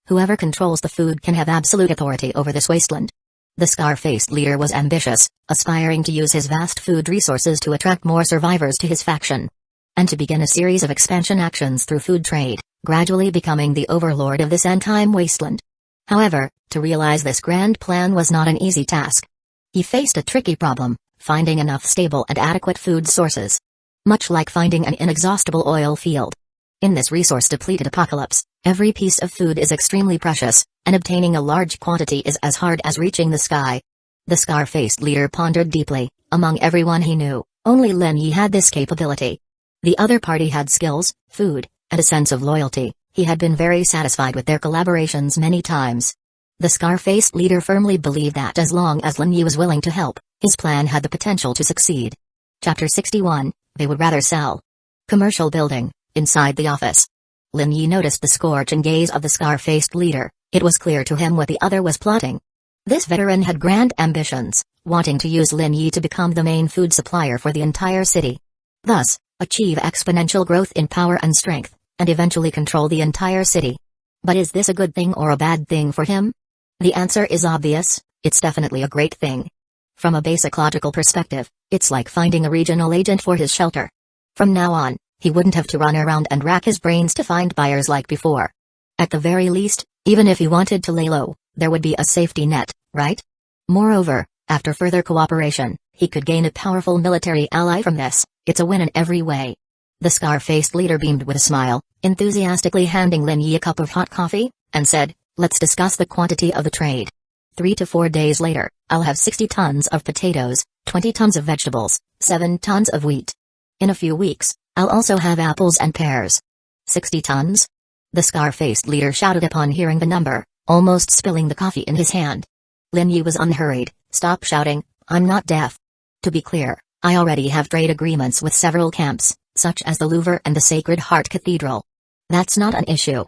Whoever controls the food can have absolute authority over this wasteland. The scar-faced leader was ambitious, aspiring to use his vast food resources to attract more survivors to his faction. And to begin a series of expansion actions through food trade, gradually becoming the overlord of this end-time wasteland. However, to realize this grand plan was not an easy task. He faced a tricky problem, finding enough stable and adequate food sources. Much like finding an inexhaustible oil field. In this resource-depleted apocalypse, every piece of food is extremely precious, and obtaining a large quantity is as hard as reaching the sky. The scar-faced leader pondered deeply. Among everyone he knew, only Lin Yi had this capability. The other party had skills, food, and a sense of loyalty. He had been very satisfied with their collaborations many times. The scar-faced leader firmly believed that as long as Lin Yi was willing to help, his plan had the potential to succeed. Chapter 61, They Would Rather Sell. Commercial building, inside the office. Lin Yi noticed the scorching gaze of the scar-faced leader. It was clear to him what the other was plotting. This veteran had grand ambitions, wanting to use Lin Yi to become the main food supplier for the entire city. Thus, achieve exponential growth in power and strength, and eventually control the entire city. But is this a good thing or a bad thing for him? The answer is obvious, it's definitely a great thing. From a basic logical perspective, it's like finding a regional agent for his shelter. From now on, he wouldn't have to run around and rack his brains to find buyers like before. At the very least, even if he wanted to lay low, there would be a safety net, right? Moreover, after further cooperation, he could gain a powerful military ally from this. It's a win in every way. The scar-faced leader beamed with a smile, enthusiastically handing Lin Yi a cup of hot coffee, and said, "Let's discuss the quantity of the trade. 3 to 4 days later, I'll have 60 tons of potatoes, 20 tons of vegetables, 7 tons of wheat. In a few weeks, I'll also have apples and pears." 60 tons? The scar-faced leader shouted upon hearing the number, almost spilling the coffee in his hand. Lin Yi was unhurried. "Stop shouting, I'm not deaf. To be clear, I already have trade agreements with several camps, such as the Louvre and the Sacred Heart Cathedral. That's not an issue.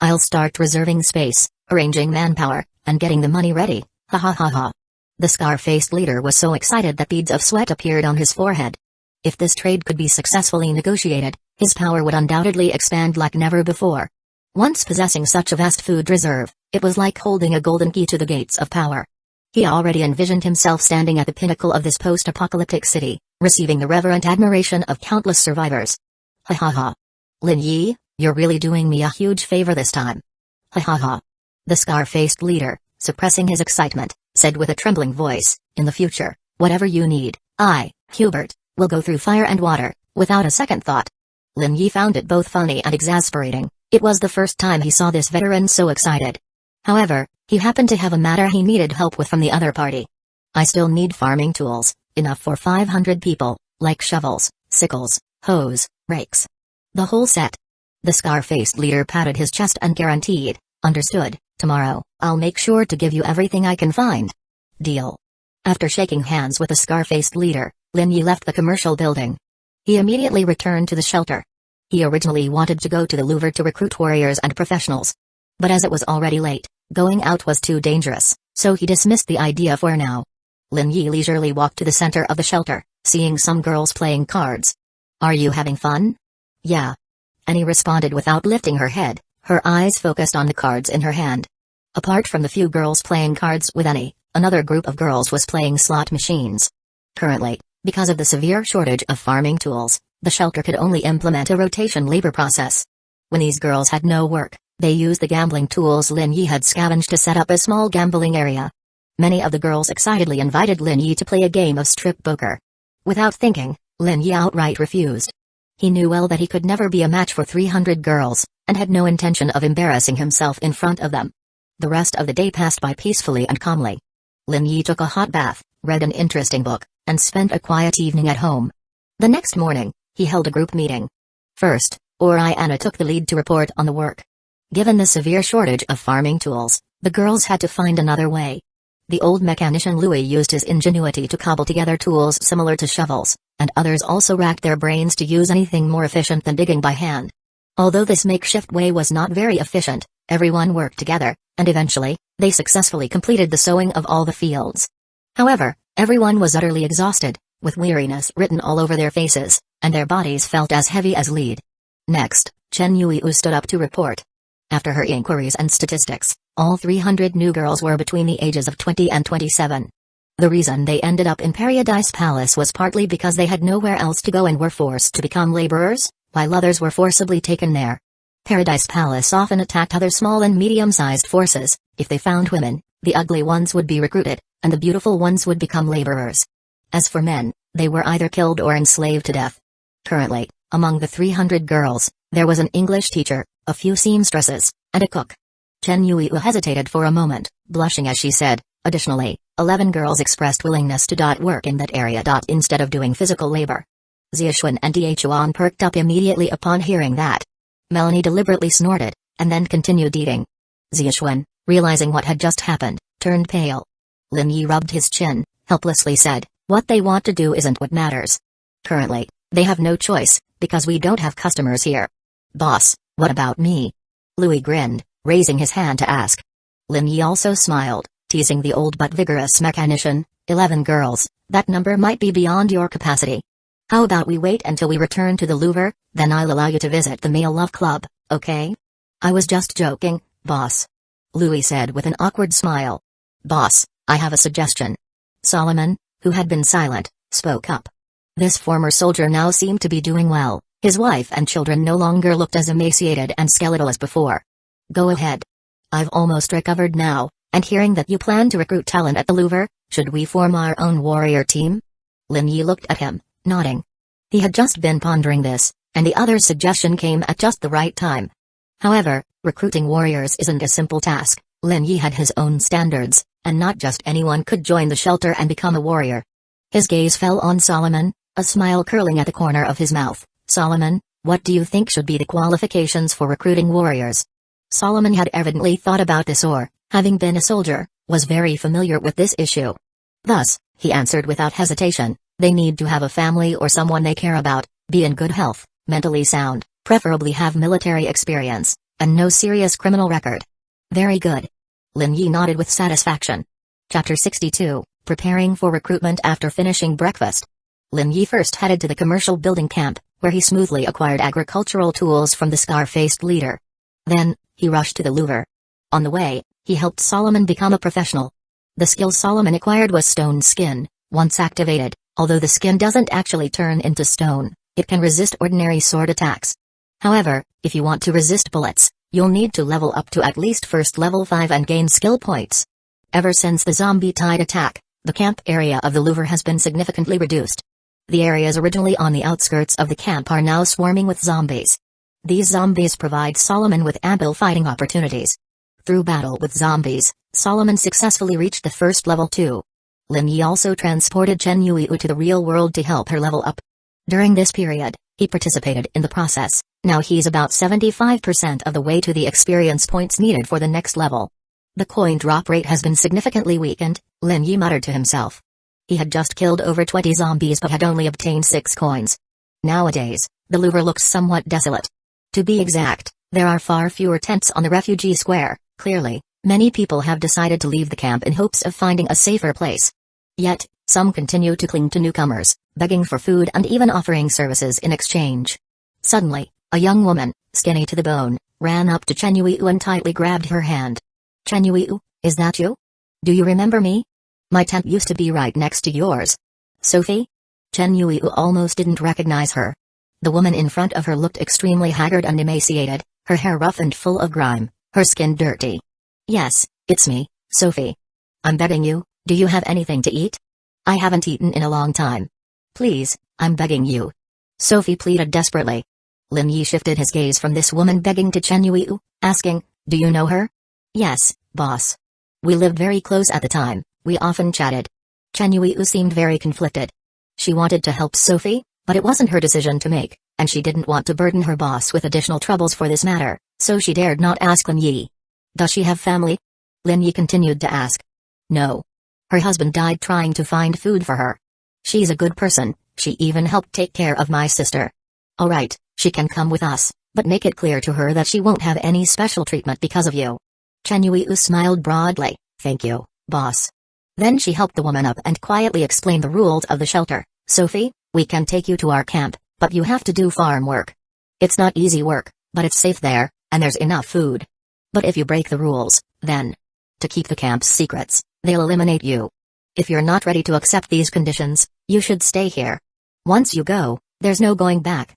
I'll start reserving space, arranging manpower, and getting the money ready." Ha. The scar-faced leader was so excited that beads of sweat appeared on his forehead. If this trade could be successfully negotiated, his power would undoubtedly expand like never before. Once possessing such a vast food reserve, it was like holding a golden key to the gates of power. He already envisioned himself standing at the pinnacle of this post-apocalyptic city, receiving the reverent admiration of countless survivors. Ha. "Lin Yi, you're really doing me a huge favor this time." Ha. The scar-faced leader, suppressing his excitement, said with a trembling voice, "In the future, whatever you need, I, Hubert, will go through fire and water, without a second thought." Lin Yi found it both funny and exasperating. It was the first time he saw this veteran so excited. However, he happened to have a matter he needed help with from the other party. "I still need farming tools, enough for 500 people, like shovels, sickles, hoes, rakes. The whole set." The scar-faced leader patted his chest and guaranteed, "Understood, tomorrow, I'll make sure to give you everything I can find." Deal. After shaking hands with the scar-faced leader, Lin Yi left the commercial building. He immediately returned to the shelter. He originally wanted to go to the Louvre to recruit warriors and professionals. But as it was already late, going out was too dangerous, so he dismissed the idea for now. Lin Yi leisurely walked to the center of the shelter, seeing some girls playing cards. "Are you having fun?" "Yeah." Annie responded without lifting her head, her eyes focused on the cards in her hand. Apart from the few girls playing cards with Annie, another group of girls was playing slot machines. Currently, because of the severe shortage of farming tools, the shelter could only implement a rotation labor process. When these girls had no work, they used the gambling tools Lin Yi had scavenged to set up a small gambling area. Many of the girls excitedly invited Lin Yi to play a game of strip poker. Without thinking, Lin Yi outright refused. He knew well that he could never be a match for 300 girls, and had no intention of embarrassing himself in front of them. The rest of the day passed by peacefully and calmly. Lin Yi took a hot bath, read an interesting book, and spent a quiet evening at home. The next morning, he held a group meeting. First, Oriana took the lead to report on the work. Given the severe shortage of farming tools, the girls had to find another way. The old mechanician Louis used his ingenuity to cobble together tools similar to shovels, and others also racked their brains to use anything more efficient than digging by hand. Although this makeshift way was not very efficient, everyone worked together, and eventually, they successfully completed the sowing of all the fields. However, everyone was utterly exhausted, with weariness written all over their faces, and their bodies felt as heavy as lead. Next, Chen Yuiu stood up to report. After her inquiries and statistics, all 300 new girls were between the ages of 20 and 27. The reason they ended up in Paradise Palace was partly because they had nowhere else to go and were forced to become laborers, while others were forcibly taken there. Paradise Palace often attacked other small and medium-sized forces. If they found women, the ugly ones would be recruited, and the beautiful ones would become laborers. As for men, they were either killed or enslaved to death. Currently, among the 300 girls, there was an English teacher, a few seamstresses, and a cook. Chen Yuiu hesitated for a moment, blushing as she said, "Additionally, 11 girls expressed willingness to work in that area instead of doing physical labor." Ziaxuan and Diachuan perked up immediately upon hearing that. Melanie deliberately snorted, and then continued eating. Ziaxuan, realizing what had just happened, turned pale. Lin Yi rubbed his chin, helplessly said, "What they want to do isn't what matters. Currently, they have no choice, because we don't have customers here." "Boss, what about me?" Louis grinned, raising his hand to ask. Lin Yi also smiled, teasing the old but vigorous mechanician. 11 girls, that number might be beyond your capacity. How about we wait until we return to the Louvre, then I'll allow you to visit the Male Love Club, okay?" "I was just joking, boss," Louis said with an awkward smile. "Boss, I have a suggestion." Solomon, who had been silent, spoke up. This former soldier now seemed to be doing well. His wife and children no longer looked as emaciated and skeletal as before. "Go ahead. I've almost recovered now, and hearing that you plan to recruit talent at the Louvre, should we form our own warrior team?" Lin Yi looked at him, nodding. He had just been pondering this, and the other's suggestion came at just the right time. However, recruiting warriors isn't a simple task. Lin Yi had his own standards, and not just anyone could join the shelter and become a warrior. His gaze fell on Solomon, a smile curling at the corner of his mouth. "Solomon, what do you think should be the qualifications for recruiting warriors?" Solomon had evidently thought about this or, having been a soldier, was very familiar with this issue. Thus, he answered without hesitation, "They need to have a family or someone they care about, be in good health, mentally sound, preferably have military experience, and no serious criminal record." "Very good." Lin Yi nodded with satisfaction. Chapter 62, Preparing for Recruitment. After finishing breakfast, Lin Yi first headed to the commercial building camp, where he smoothly acquired agricultural tools from the scar-faced leader. Then, he rushed to the Louvre. On the way, he helped Solomon become a professional. The skill Solomon acquired was stone skin. Once activated, although the skin doesn't actually turn into stone, it can resist ordinary sword attacks. However, if you want to resist bullets, You'll need to level up to at least first level 5 and gain skill points. Ever since the zombie tide attack, the camp area of the Louvre has been significantly reduced. The areas originally on the outskirts of the camp are now swarming with zombies. These zombies provide Solomon with ample fighting opportunities. Through battle with zombies, Solomon successfully reached the first level 2. Lin Yi also transported Chen Yuiu to the real world to help her level up. During this period, he participated in the process. Now he's about 75% of the way to the experience points needed for the next level. The coin drop rate has been significantly weakened, Lin Yi muttered to himself. He had just killed over 20 zombies but had only obtained 6 coins. Nowadays, the Louvre looks somewhat desolate. To be exact, there are far fewer tents on the refugee square. Clearly, many people have decided to leave the camp in hopes of finding a safer place. Yet, some continue to cling to newcomers, begging for food and even offering services in exchange. Suddenly, a young woman, skinny to the bone, ran up to Chen Yuiu and tightly grabbed her hand. Chen Yuiu, is that you? Do you remember me? My tent used to be right next to yours. Sophie? Chen Yuiu almost didn't recognize her. The woman in front of her looked extremely haggard and emaciated, her hair rough and full of grime, her skin dirty. Yes, it's me, Sophie. I'm begging you, do you have anything to eat? I haven't eaten in a long time. Please, I'm begging you. Sophie pleaded desperately. Lin Yi shifted his gaze from this woman begging to Chen Yuiu, asking, do you know her? Yes, boss. We lived very close at the time, we often chatted. Chen Yuiu seemed very conflicted. She wanted to help Sophie, but it wasn't her decision to make, and she didn't want to burden her boss with additional troubles for this matter, so she dared not ask Lin Yi. Does she have family? Lin Yi continued to ask. No. Her husband died trying to find food for her. She's a good person, she even helped take care of my sister. Alright, she can come with us, but make it clear to her that she won't have any special treatment because of you. Chen Yuiu smiled broadly, thank you, boss. Then she helped the woman up and quietly explained the rules of the shelter. Sophie, we can take you to our camp, but you have to do farm work. It's not easy work, but it's safe there, and there's enough food. But if you break the rules, then, to keep the camp's secrets, they'll eliminate you. If you're not ready to accept these conditions, you should stay here. Once you go, there's no going back.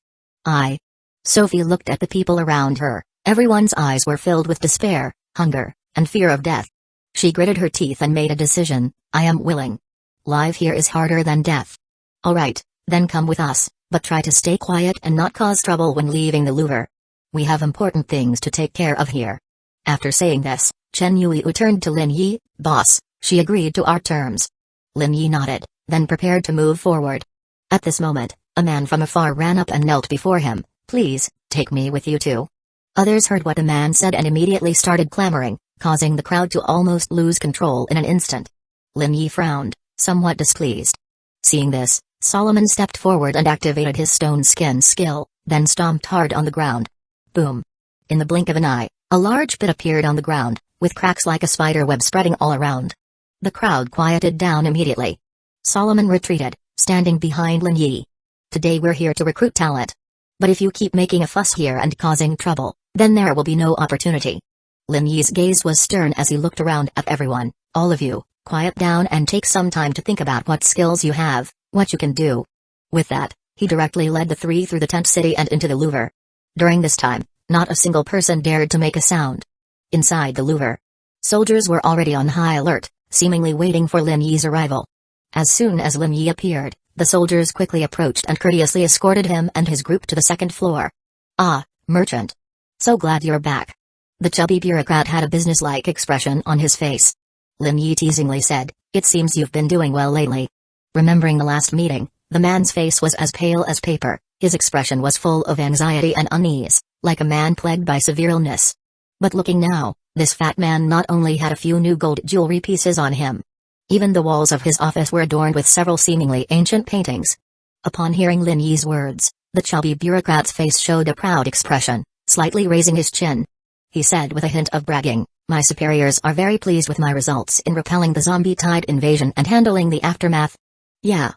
Sophie looked at the people around her. Everyone's eyes were filled with despair, hunger, and fear of death. She gritted her teeth and made a decision. I am willing. Life here is harder than death. Alright, then come with us, but try to stay quiet and not cause trouble when leaving the Louvre. We have important things to take care of here. After saying this, Chen Yuiu turned to Lin Yi. Boss, she agreed to our terms. Lin Yi nodded, then prepared to move forward. At this moment, a man from afar ran up and knelt before him. Please, take me with you too. Others heard what the man said and immediately started clamoring, causing the crowd to almost lose control in an instant. Lin Yi frowned, somewhat displeased. Seeing this, Solomon stepped forward and activated his stone skin skill, then stomped hard on the ground. Boom. In the blink of an eye, a large pit appeared on the ground, with cracks like a spider web spreading all around. The crowd quieted down immediately. Solomon retreated, standing behind Lin Yi. Today we're here to recruit talent. But if you keep making a fuss here and causing trouble, then there will be no opportunity. Lin Yi's gaze was stern as he looked around at everyone. All of you, quiet down and take some time to think about what skills you have, what you can do. With that, he directly led the 3 through the tent city and into the Louvre. During this time, not a single person dared to make a sound. Inside the Louvre, soldiers were already on high alert, seemingly waiting for Lin Yi's arrival. As soon as Lin Yi appeared, the soldiers quickly approached and courteously escorted him and his group to the second floor. Ah, merchant. So glad you're back. The chubby bureaucrat had a businesslike expression on his face. Lin Yi teasingly said, it seems you've been doing well lately. Remembering the last meeting, the man's face was as pale as paper, his expression was full of anxiety and unease, like a man plagued by severe illness. But looking now, this fat man not only had a few new gold jewelry pieces on him. Even the walls of his office were adorned with several seemingly ancient paintings. Upon hearing Lin Yi's words, the chubby bureaucrat's face showed a proud expression, slightly raising his chin. He said with a hint of bragging, my superiors are very pleased with my results in repelling the zombie tide invasion and handling the aftermath. Yeah.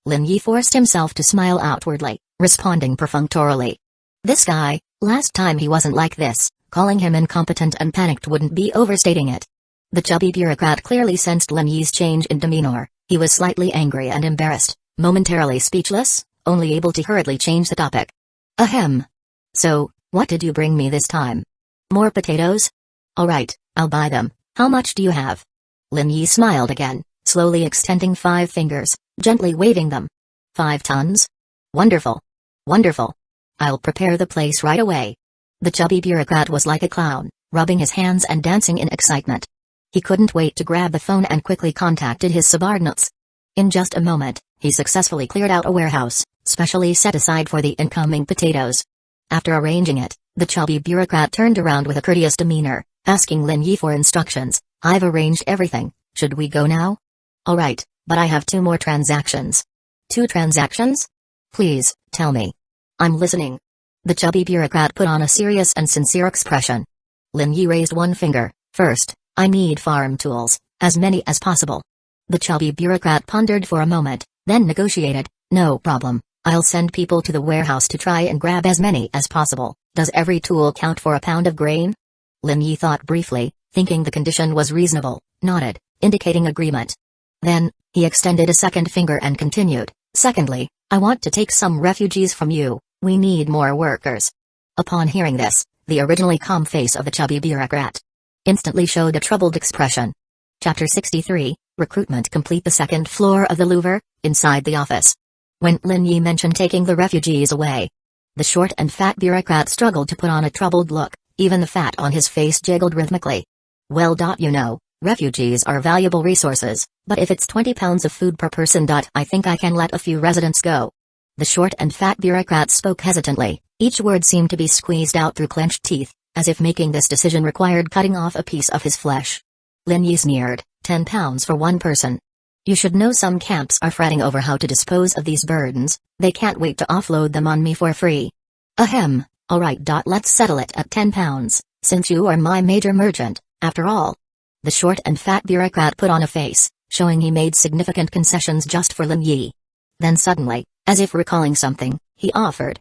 Lin Yi forced himself to smile outwardly, responding perfunctorily. This guy, last time he wasn't like this, calling him incompetent and panicked wouldn't be overstating it. The chubby bureaucrat clearly sensed Lin Yi's change in demeanor. He was slightly angry and embarrassed, momentarily speechless, only able to hurriedly change the topic. Ahem. So, what did you bring me this time? More potatoes? Alright, I'll buy them. How much do you have? Lin Yi smiled again, slowly extending 5 fingers, gently waving them. 5 tons? Wonderful. Wonderful. I'll prepare the place right away. The chubby bureaucrat was like a clown, rubbing his hands and dancing in excitement. He couldn't wait to grab the phone and quickly contacted his subordinates. In just a moment, he successfully cleared out a warehouse, specially set aside for the incoming potatoes. After arranging it, the chubby bureaucrat turned around with a courteous demeanor, asking Lin Yi for instructions. I've arranged everything, should we go now? Alright, but I have 2 more transactions. 2 transactions? Please, tell me. I'm listening. The chubby bureaucrat put on a serious and sincere expression. Lin Yi raised 1 finger. First, I need farm tools, as many as possible. The chubby bureaucrat pondered for a moment, then negotiated. No problem, I'll send people to the warehouse to try and grab as many as possible. Does every tool count for a pound of grain? Lin Yi thought briefly, thinking the condition was reasonable, nodded, indicating agreement. Then, he extended a 2nd finger and continued. Secondly, I want to take some refugees from you. We need more workers. Upon hearing this, the originally calm face of the chubby bureaucrat instantly showed a troubled expression. Chapter 63, Recruitment complete. The 2nd floor of the Louvre, inside the office. When Lin Yi mentioned taking the refugees away, the short and fat bureaucrat struggled to put on a troubled look, even the fat on his face jiggled rhythmically. Well, you know, refugees are valuable resources, but if it's 20 pounds of food per person, I think I can let a few residents go. The short and fat bureaucrat spoke hesitantly, each word seemed to be squeezed out through clenched teeth, as if making this decision required cutting off a piece of his flesh. Lin Yi sneered, 10 pounds for 1 person. You should know some camps are fretting over how to dispose of these burdens, they can't wait to offload them on me for free. Ahem, alright. Let's settle it at 10 pounds, since you are my major merchant, after all. The short and fat bureaucrat put on a face, showing he made significant concessions just for Lin Yi. Then suddenly, as if recalling something, he offered,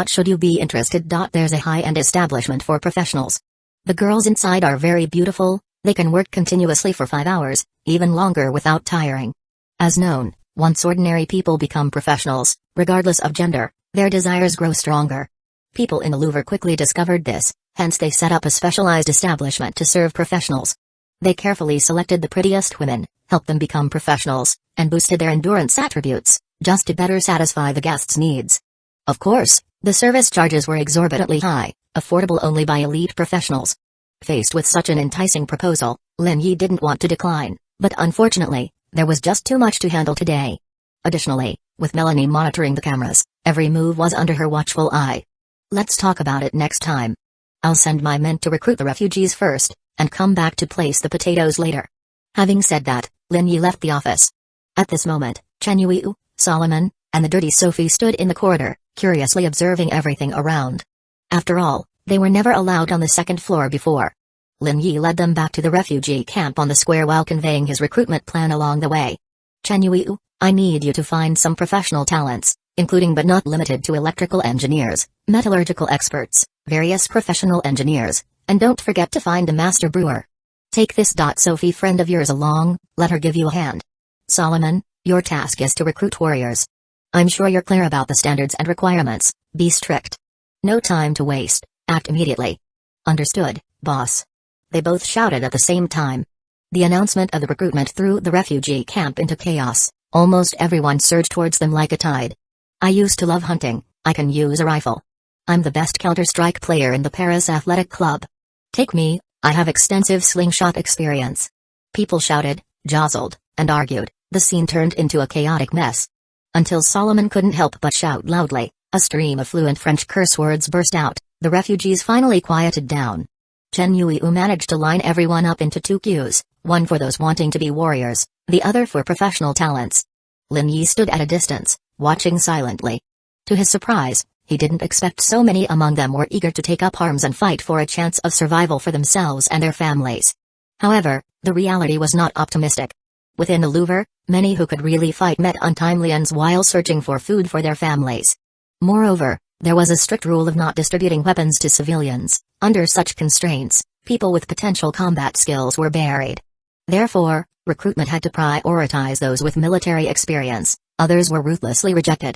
should you be interested? There's a high-end establishment for professionals. The girls inside are very beautiful, they can work continuously for 5 hours, even longer without tiring. As known, once ordinary people become professionals, regardless of gender, their desires grow stronger. People in the Louvre quickly discovered this, hence they set up a specialized establishment to serve professionals. They carefully selected the prettiest women, helped them become professionals, and boosted their endurance attributes, just to better satisfy the guests' needs. Of course, the service charges were exorbitantly high, affordable only by elite professionals. Faced with such an enticing proposal, Lin Yi didn't want to decline, but unfortunately, there was just too much to handle today. Additionally, with Melanie monitoring the cameras, every move was under her watchful eye. Let's talk about it next time. I'll send my men to recruit the refugees first, and come back to place the potatoes later. Having said that, Lin Yi left the office. At this moment, Chen Yuiu, Solomon, and the dirty Sophie stood in the corridor, curiously observing everything around. After all, they were never allowed on the 2nd floor before. Lin Yi led them back to the refugee camp on the square while conveying his recruitment plan along the way. Chen Yuiu, I need you to find some professional talents, including but not limited to electrical engineers, metallurgical experts, various professional engineers, and don't forget to find a master brewer. Take this. Sophie, friend of yours, along, let her give you a hand. Solomon, your task is to recruit warriors. I'm sure you're clear about the standards and requirements, be strict. No time to waste, act immediately. Understood, boss. They both shouted at the same time. The announcement of the recruitment threw the refugee camp into chaos, almost everyone surged towards them like a tide. I used to love hunting, I can use a rifle. I'm the best Counter-Strike player in the Paris Athletic Club. Take me, I have extensive slingshot experience. People shouted, jostled, and argued, the scene turned into a chaotic mess. Until Solomon couldn't help but shout loudly, a stream of fluent French curse words burst out, the refugees finally quieted down. Chen Yuiu managed to line everyone up into 2 queues, one for those wanting to be warriors, the other for professional talents. Lin Yi stood at a distance, watching silently. To his surprise, he didn't expect so many among them were eager to take up arms and fight for a chance of survival for themselves and their families. However, the reality was not optimistic. Within the Louvre, many who could really fight met untimely ends while searching for food for their families. Moreover, there was a strict rule of not distributing weapons to civilians. Under such constraints, people with potential combat skills were buried. Therefore, recruitment had to prioritize those with military experience, others were ruthlessly rejected.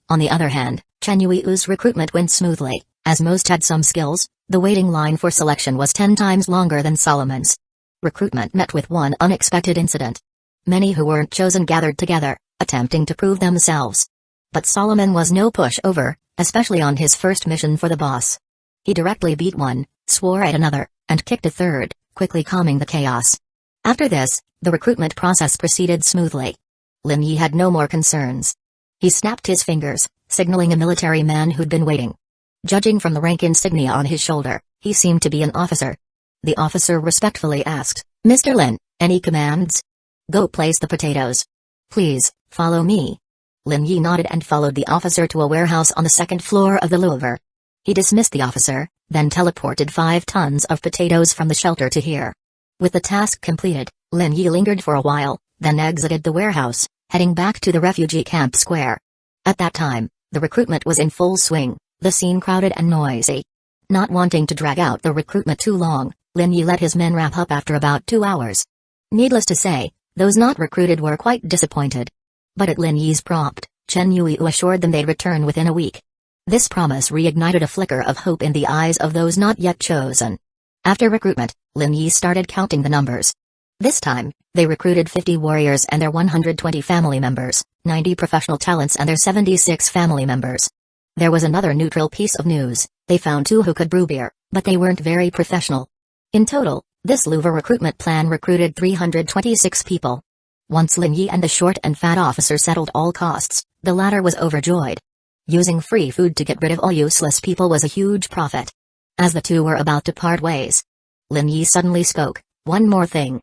On the other hand, Chen Yuiu's recruitment went smoothly, as most had some skills, The waiting line for selection was 10 times longer than Solomon's. Recruitment met with one unexpected incident. Many who weren't chosen gathered together, attempting to prove themselves. But Solomon was no pushover, especially on his first mission for the boss. He directly beat one, swore at another, and kicked a third, quickly calming the chaos. After this, the recruitment process proceeded smoothly. Lin Yi had no more concerns. He snapped his fingers, signaling a military man who'd been waiting. Judging from the rank insignia on his shoulder, he seemed to be an officer. The officer respectfully asked, "Mr. Lin, any commands?" "Go place the potatoes." "Please, follow me." Lin Yi nodded and followed the officer to a warehouse on the second floor of the Louvre. He dismissed the officer, then teleported 5 tons of potatoes from the shelter to here. With the task completed, Lin Yi lingered for a while, then exited the warehouse, heading back to the refugee camp square. At that time, the recruitment was in full swing, the scene crowded and noisy. Not wanting to drag out the recruitment too long, Lin Yi let his men wrap up after about 2 hours. Needless to say, those not recruited were quite disappointed. But at Lin Yi's prompt, Chen Yui assured them they'd return within a week. This promise reignited a flicker of hope in the eyes of those not yet chosen. After recruitment, Lin Yi started counting the numbers. This time, they recruited 50 warriors and their 120 family members, 90 professional talents and their 76 family members. There was another neutral piece of news: they found 2 who could brew beer, but they weren't very professional. In total, this Louvre recruitment plan recruited 326 people. Once Lin Yi and the short and fat officer settled all costs, the latter was overjoyed. Using free food to get rid of all useless people was a huge profit. As the two were about to part ways, Lin Yi suddenly spoke, "One more thing."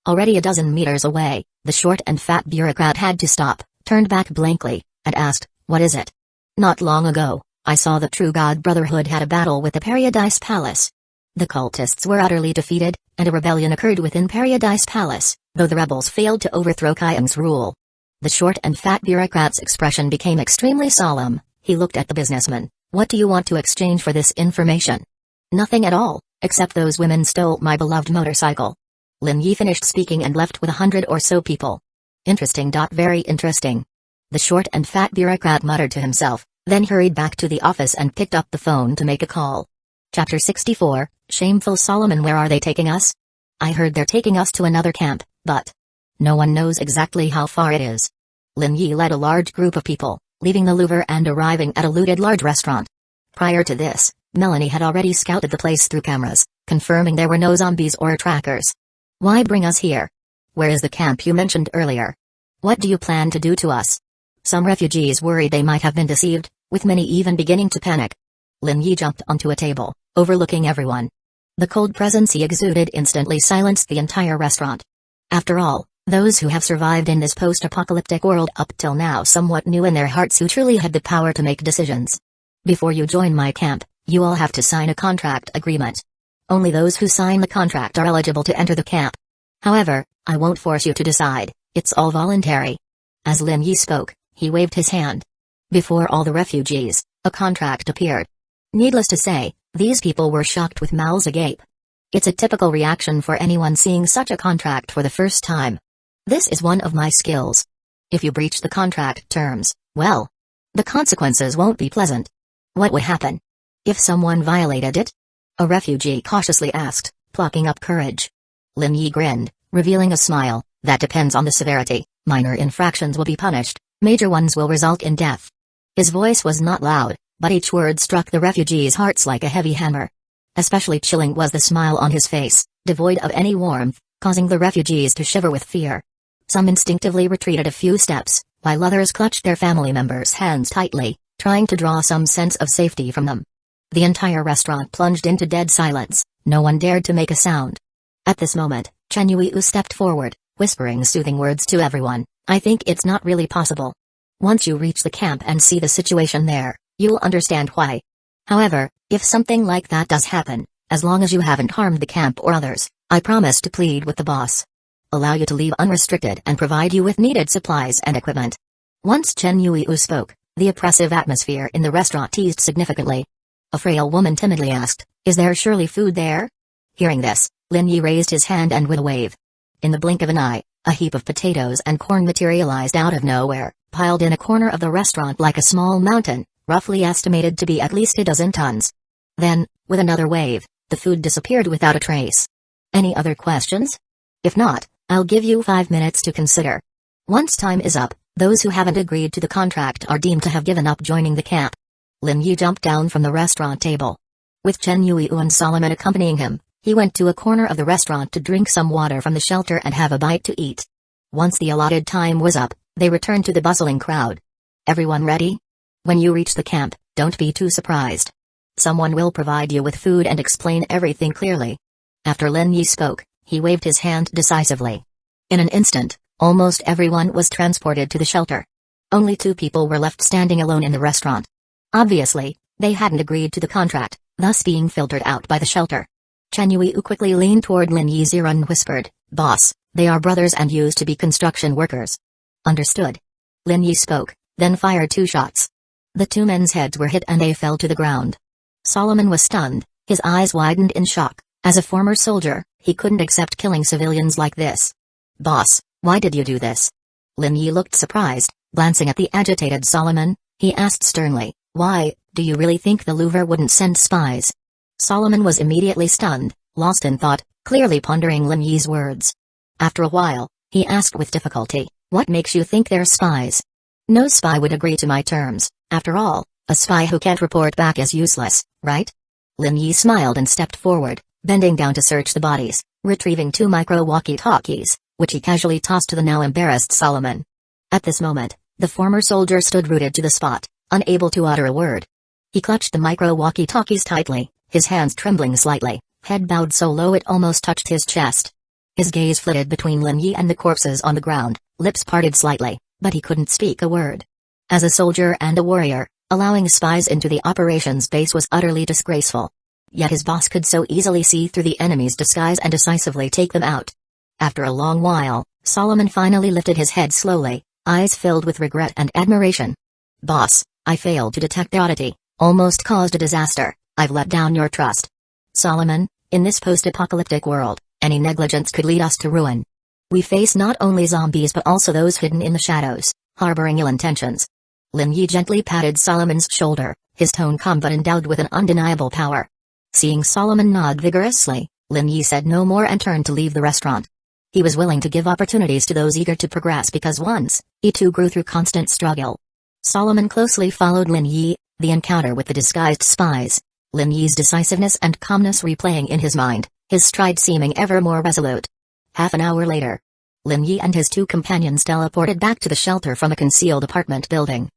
Already a dozen meters away, the short and fat bureaucrat had to stop, turned back blankly, and asked, "What is it?" "Not long ago, I saw the True God Brotherhood had a battle with the Paradise Palace. The cultists were utterly defeated, and a rebellion occurred within Paradise Palace, though the rebels failed to overthrow Kyung's rule." The short and fat bureaucrat's expression became extremely solemn. He looked at the businessman. "What do you want to exchange for this information?" "Nothing at all, except those women stole my beloved motorcycle." Lin Yi finished speaking and left with 100 or so people. Interesting. Very interesting. The short and fat bureaucrat muttered to himself, then hurried back to the office and picked up the phone to make a call. Chapter 64, Shameful Solomon. "Where are they taking us?" "I heard they're taking us to another camp, but no one knows exactly how far it is." Lin Yi led a large group of people, leaving the Louvre and arriving at a looted large restaurant. Prior to this, Melanie had already scouted the place through cameras, confirming there were no zombies or trackers. "Why bring us here? Where is the camp you mentioned earlier? What do you plan to do to us?" Some refugees worried they might have been deceived, with many even beginning to panic. Lin Yi jumped onto a table, overlooking everyone. The cold presence he exuded instantly silenced the entire restaurant. After all, those who have survived in this post-apocalyptic world up till now somewhat knew in their hearts who truly had the power to make decisions. "Before you join my camp, you all have to sign a contract agreement. Only those who sign the contract are eligible to enter the camp. However, I won't force you to decide, it's all voluntary." As Lin Yi spoke, he waved his hand. Before all the refugees, a contract appeared. Needless to say, these people were shocked with mouths agape. It's a typical reaction for anyone seeing such a contract for the first time. "This is one of my skills. If you breach the contract terms, well, the consequences won't be pleasant." "What would happen if someone violated it?" a refugee cautiously asked, plucking up courage. Lin Yi grinned, revealing a smile. "That depends on the severity. Minor infractions will be punished, major ones will result in death." His voice was not loud, but each word struck the refugees' hearts like a heavy hammer. Especially chilling was the smile on his face, devoid of any warmth, causing the refugees to shiver with fear. Some instinctively retreated a few steps, while others clutched their family members' hands tightly, trying to draw some sense of safety from them. The entire restaurant plunged into dead silence. No one dared to make a sound. At this moment, Chen Yui stepped forward, whispering soothing words to everyone. "I think it's not really possible. Once you reach the camp and see the situation there, you'll understand why. However, if something like that does happen, as long as you haven't harmed the camp or others, I promise to plead with the boss. Allow you to leave unrestricted and provide you with needed supplies and equipment." Once Chen Yui spoke, the oppressive atmosphere in the restaurant eased significantly. A frail woman timidly asked, "Is there surely food there?" Hearing this, Lin Yi raised his hand and with a wave. In the blink of an eye, a heap of potatoes and corn materialized out of nowhere, piled in a corner of the restaurant like a small mountain, roughly estimated to be at least a dozen tons. Then, with another wave, the food disappeared without a trace. Any other questions? If not, I'll give you 5 minutes to consider. Once time is up, those who haven't agreed to the contract are deemed to have given up joining the camp. Lin Yi jumped down from the restaurant table. With Chen Yuiu and Solomon accompanying him, he went to a corner of the restaurant to drink some water from the shelter and have a bite to eat. Once the allotted time was up, they returned to the bustling crowd. Everyone ready? When you reach the camp, don't be too surprised. Someone will provide you with food and explain everything clearly. After Lin Yi spoke, he waved his hand decisively. In an instant, almost everyone was transported to the shelter. Only 2 people were left standing alone in the restaurant. Obviously, they hadn't agreed to the contract, thus being filtered out by the shelter. Chen Yuiu quickly leaned toward Lin Yi's ear and whispered, "Boss, they are brothers and used to be construction workers." Understood. Lin Yi spoke, then fired 2 shots. The 2 men's heads were hit and they fell to the ground. Solomon was stunned, his eyes widened in shock. As a former soldier, he couldn't accept killing civilians like this. "Boss, why did you do this?" Lin Yi looked surprised, glancing at the agitated Solomon. He asked sternly, "Why, do you really think the Louvre wouldn't send spies?" Solomon was immediately stunned, lost in thought, clearly pondering Lin Yi's words. After a while, he asked with difficulty, "What makes you think they're spies?" "No spy would agree to my terms. After all, a spy who can't report back is useless, right?" Lin Yi smiled and stepped forward, bending down to search the bodies, retrieving 2 micro walkie-talkies, which he casually tossed to the now embarrassed Solomon. At this moment, the former soldier stood rooted to the spot, unable to utter a word. He clutched the micro walkie-talkies tightly, his hands trembling slightly, head bowed so low it almost touched his chest. His gaze flitted between Lin Yi and the corpses on the ground, lips parted slightly, but he couldn't speak a word. As a soldier and a warrior, allowing spies into the operations base was utterly disgraceful. Yet his boss could so easily see through the enemy's disguise and decisively take them out. After a long while, Solomon finally lifted his head slowly, eyes filled with regret and admiration. "Boss, I failed to detect the oddity, almost caused a disaster. I've let down your trust." "Solomon, in this post-apocalyptic world, any negligence could lead us to ruin. We face not only zombies but also those hidden in the shadows, harboring ill intentions." Lin Yi gently patted Solomon's shoulder, his tone calm but endowed with an undeniable power. Seeing Solomon nod vigorously, Lin Yi said no more and turned to leave the restaurant. He was willing to give opportunities to those eager to progress because once, he too grew through constant struggle. Solomon closely followed Lin Yi, the encounter with the disguised spies. Lin Yi's decisiveness and calmness replaying in his mind, his stride seeming ever more resolute. Half an hour later, Lin Yi and his 2 companions teleported back to the shelter from a concealed apartment building.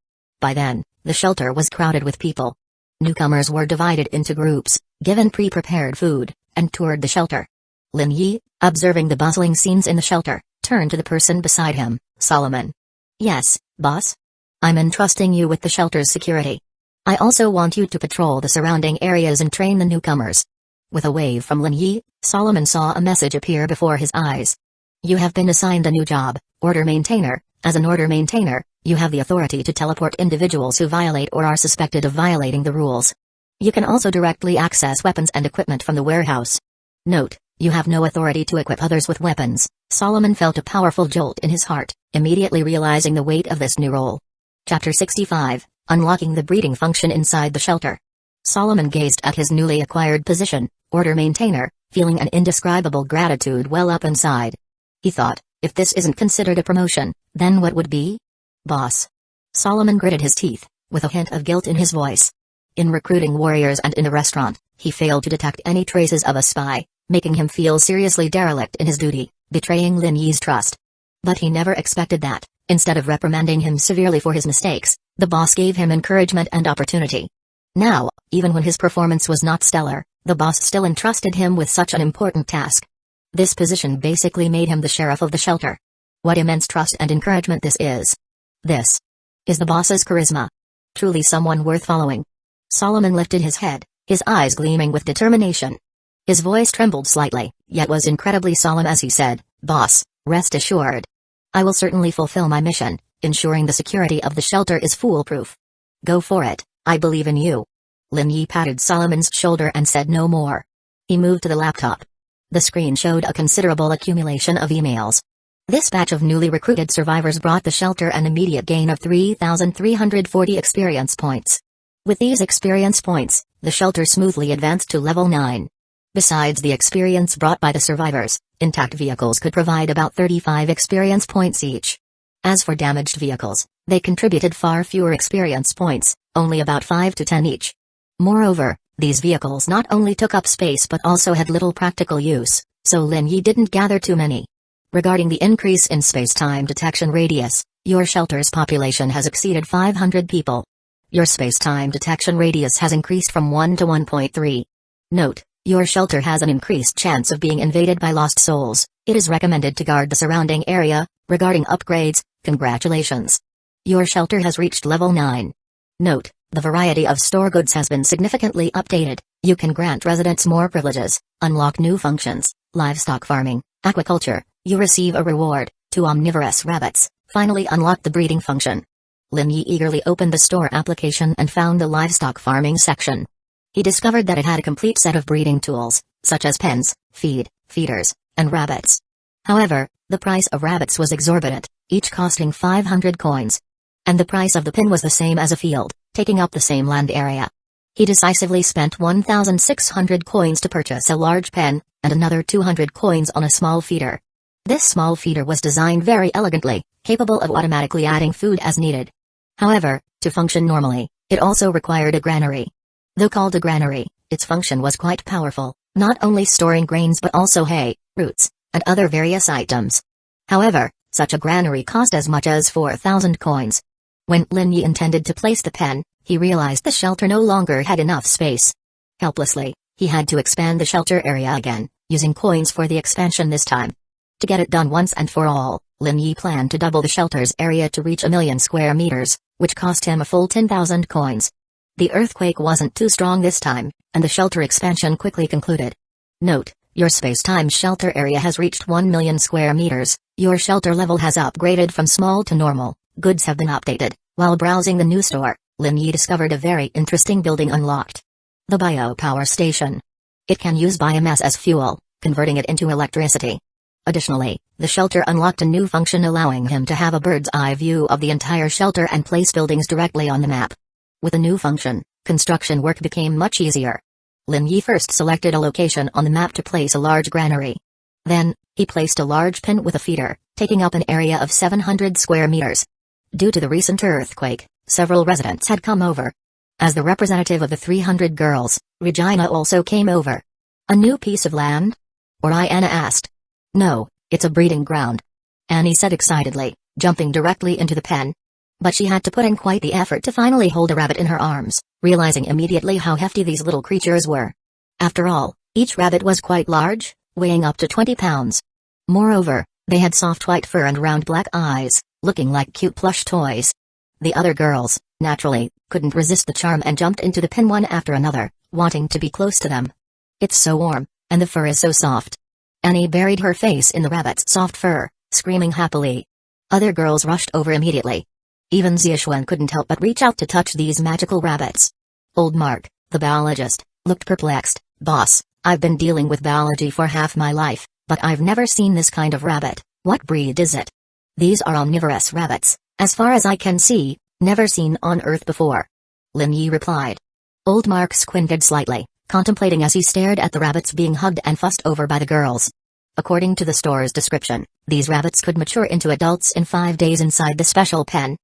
By then, the shelter was crowded with people. Newcomers were divided into groups, given pre-prepared food, and toured the shelter. Lin Yi, observing the bustling scenes in the shelter, turned to the person beside him, Solomon. "Yes, boss? I'm entrusting you with the shelter's security. I also want you to patrol the surrounding areas and train the newcomers." With a wave from Lin Yi, Solomon saw a message appear before his eyes. "You have been assigned a new job, Order Maintainer. As an Order Maintainer, you have the authority to teleport individuals who violate or are suspected of violating the rules. You can also directly access weapons and equipment from the warehouse. Note, you have no authority to equip others with weapons." Solomon felt a powerful jolt in his heart, immediately realizing the weight of this new role. Chapter 65, Unlocking the breeding function inside the shelter. Solomon gazed at his newly acquired position, Order Maintainer, feeling an indescribable gratitude well up inside. He thought, if this isn't considered a promotion, then what would be? "Boss." Solomon gritted his teeth, with a hint of guilt in his voice. In recruiting warriors and in the restaurant, he failed to detect any traces of a spy, making him feel seriously derelict in his duty, betraying Lin Yi's trust. But he never expected that, instead of reprimanding him severely for his mistakes, the boss gave him encouragement and opportunity. Now, even when his performance was not stellar, the boss still entrusted him with such an important task. This position basically made him the sheriff of the shelter. What immense trust and encouragement this is. This is the boss's charisma. Truly someone worth following. Solomon lifted his head, his eyes gleaming with determination. His voice trembled slightly, yet was incredibly solemn as he said, "Boss, rest assured. I will certainly fulfill my mission, ensuring the security of the shelter is foolproof. Go for it, I believe in you." Lin Yi patted Solomon's shoulder and said no more. He moved to the laptop. The screen showed a considerable accumulation of emails. This batch of newly recruited survivors brought the shelter an immediate gain of 3,340 experience points. With these experience points, the shelter smoothly advanced to level 9. Besides the experience brought by the survivors, intact vehicles could provide about 35 experience points each. As for damaged vehicles, they contributed far fewer experience points, only about 5 to 10 each. Moreover, these vehicles not only took up space but also had little practical use, so Lin Yi didn't gather too many. Regarding the increase in space-time detection radius, your shelter's population has exceeded 500 people. Your space-time detection radius has increased from 1 to 1.3. Note: your shelter has an increased chance of being invaded by lost souls. It is recommended to guard the surrounding area. Regarding upgrades, congratulations. Your shelter has reached level 9. Note: the variety of store goods has been significantly updated. You can grant residents more privileges, unlock new functions, livestock farming, aquaculture. You receive a reward, 2 omnivorous rabbits. Finally unlock the breeding function. Lin Yi eagerly opened the store application and found the livestock farming section. He discovered that it had a complete set of breeding tools, such as pens, feeders, and rabbits. However, the price of rabbits was exorbitant, each costing 500 coins. And the price of the pen was the same as a field, taking up the same land area. He decisively spent 1,600 coins to purchase a large pen, and another 200 coins on a small feeder. This small feeder was designed very elegantly, capable of automatically adding food as needed. However, to function normally, it also required a granary. Though called a granary, its function was quite powerful, not only storing grains but also hay, roots, and other various items. However, such a granary cost as much as 4,000 coins. When Lin Yi intended to place the pen, he realized the shelter no longer had enough space. Helplessly, he had to expand the shelter area again, using coins for the expansion this time. To get it done once and for all, Lin Yi planned to double the shelter's area to reach 1,000,000 square meters, which cost him a full 10,000 coins. The earthquake wasn't too strong this time, and the shelter expansion quickly concluded. Note: your space-time shelter area has reached 1,000,000 square meters. Your shelter level has upgraded from small to normal. Goods have been updated. While browsing the new store, Lin Yi discovered a very interesting building unlocked. The biopower station. It can use biomass as fuel, converting it into electricity. Additionally, the shelter unlocked a new function allowing him to have a bird's eye view of the entire shelter and place buildings directly on the map. With a new function, construction work became much easier. Lin Yi first selected a location on the map to place a large granary. Then, he placed a large pen with a feeder, taking up an area of 700 square meters. Due to the recent earthquake, several residents had come over. As the representative of the 300 girls, Regina also came over. A new piece of land? Oriana asked. No, it's a breeding ground. Annie said excitedly, jumping directly into the pen. But she had to put in quite the effort to finally hold a rabbit in her arms, realizing immediately how hefty these little creatures were. After all, each rabbit was quite large, weighing up to 20 pounds. Moreover, they had soft white fur and round black eyes, looking like cute plush toys. The other girls, naturally, couldn't resist the charm and jumped into the pen one after another, wanting to be close to them. It's so warm, and the fur is so soft. Annie buried her face in the rabbit's soft fur, screaming happily. Other girls rushed over immediately. Even Xiaoxuan couldn't help but reach out to touch these magical rabbits. Old Mark, the biologist, looked perplexed. Boss, I've been dealing with biology for half my life, but I've never seen this kind of rabbit. What breed is it? These are omnivorous rabbits, as far as I can see, never seen on Earth before. Lin Yi replied. Old Mark squinted slightly, contemplating as he stared at the rabbits being hugged and fussed over by the girls. According to the store's description, these rabbits could mature into adults in 5 days inside the special pen.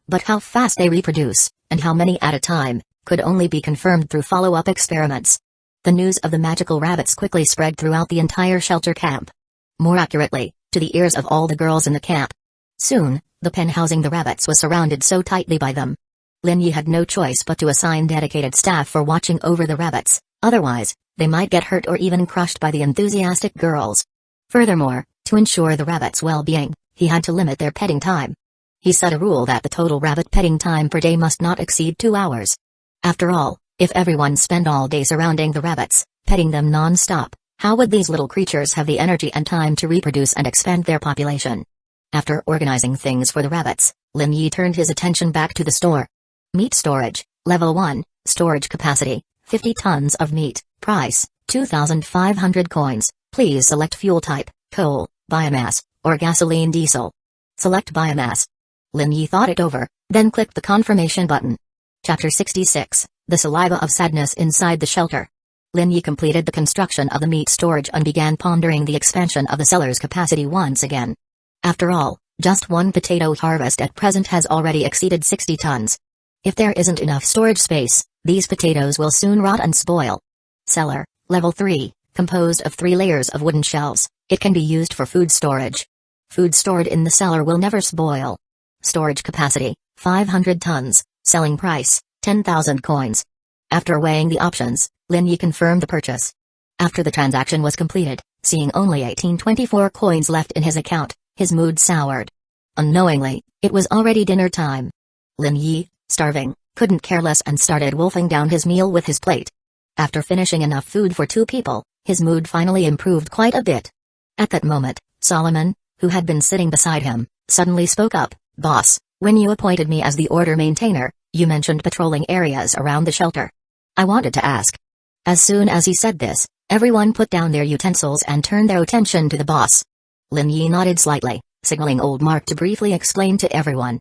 But how fast they reproduce, and how many at a time, could only be confirmed through follow-up experiments. The news of the magical rabbits quickly spread throughout the entire shelter camp. More accurately, to the ears of all the girls in the camp. Soon, the pen housing the rabbits was surrounded so tightly by them. Lin Yi had no choice but to assign dedicated staff for watching over the rabbits, otherwise, they might get hurt or even crushed by the enthusiastic girls. Furthermore, to ensure the rabbits' well-being, he had to limit their petting time. He set a rule that the total rabbit petting time per day must not exceed 2 hours. After all, if everyone spent all day surrounding the rabbits, petting them non-stop, how would these little creatures have the energy and time to reproduce and expand their population? After organizing things for the rabbits, Lin Yi turned his attention back to the store. Meat storage, level 1, storage capacity, 50 tons of meat, price, 2,500 coins, please select fuel type, coal, biomass, or gasoline diesel. Select biomass. Lin Yi thought it over, then clicked the confirmation button. Chapter 66, the saliva of sadness inside the shelter. Lin Yi completed the construction of the meat storage and began pondering the expansion of the cellar's capacity once again. After all, just one potato harvest at present has already exceeded 60 tons. If there isn't enough storage space, these potatoes will soon rot and spoil. Cellar, level 3, composed of 3 layers of wooden shelves, it can be used for food storage. Food stored in the cellar will never spoil. Storage capacity, 500 tons, selling price, 10,000 coins. After weighing the options, Lin Yi confirmed the purchase. After the transaction was completed, seeing only 1824 coins left in his account, his mood soured. Unknowingly, it was already dinner time. Lin Yi, starving, couldn't care less and started wolfing down his meal with his plate. After finishing enough food for 2 people, his mood finally improved quite a bit. At that moment, Solomon, who had been sitting beside him, suddenly spoke up. "Boss, when you appointed me as the order maintainer, you mentioned patrolling areas around the shelter. I wanted to ask." As soon as he said this, everyone put down their utensils and turned their attention to the boss. Lin Yi nodded slightly, signaling old Mark to briefly explain to everyone.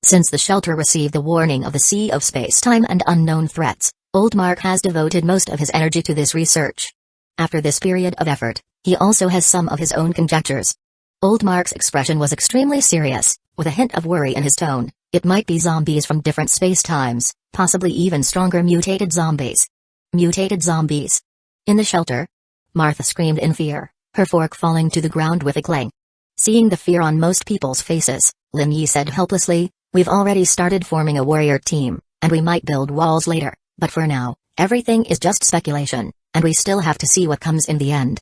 Since the shelter received the warning of the Sea of Space-Time and unknown threats, old Mark has devoted most of his energy to this research. After this period of effort, he also has some of his own conjectures. Old Mark's expression was extremely serious, with a hint of worry in his tone. It might be zombies from different space-times, possibly even stronger mutated zombies. Mutated zombies. In the shelter? Martha screamed in fear, her fork falling to the ground with a clang. Seeing the fear on most people's faces, Lin Yi said helplessly, "We've already started forming a warrior team, and we might build walls later, but for now, everything is just speculation, and we still have to see what comes in the end."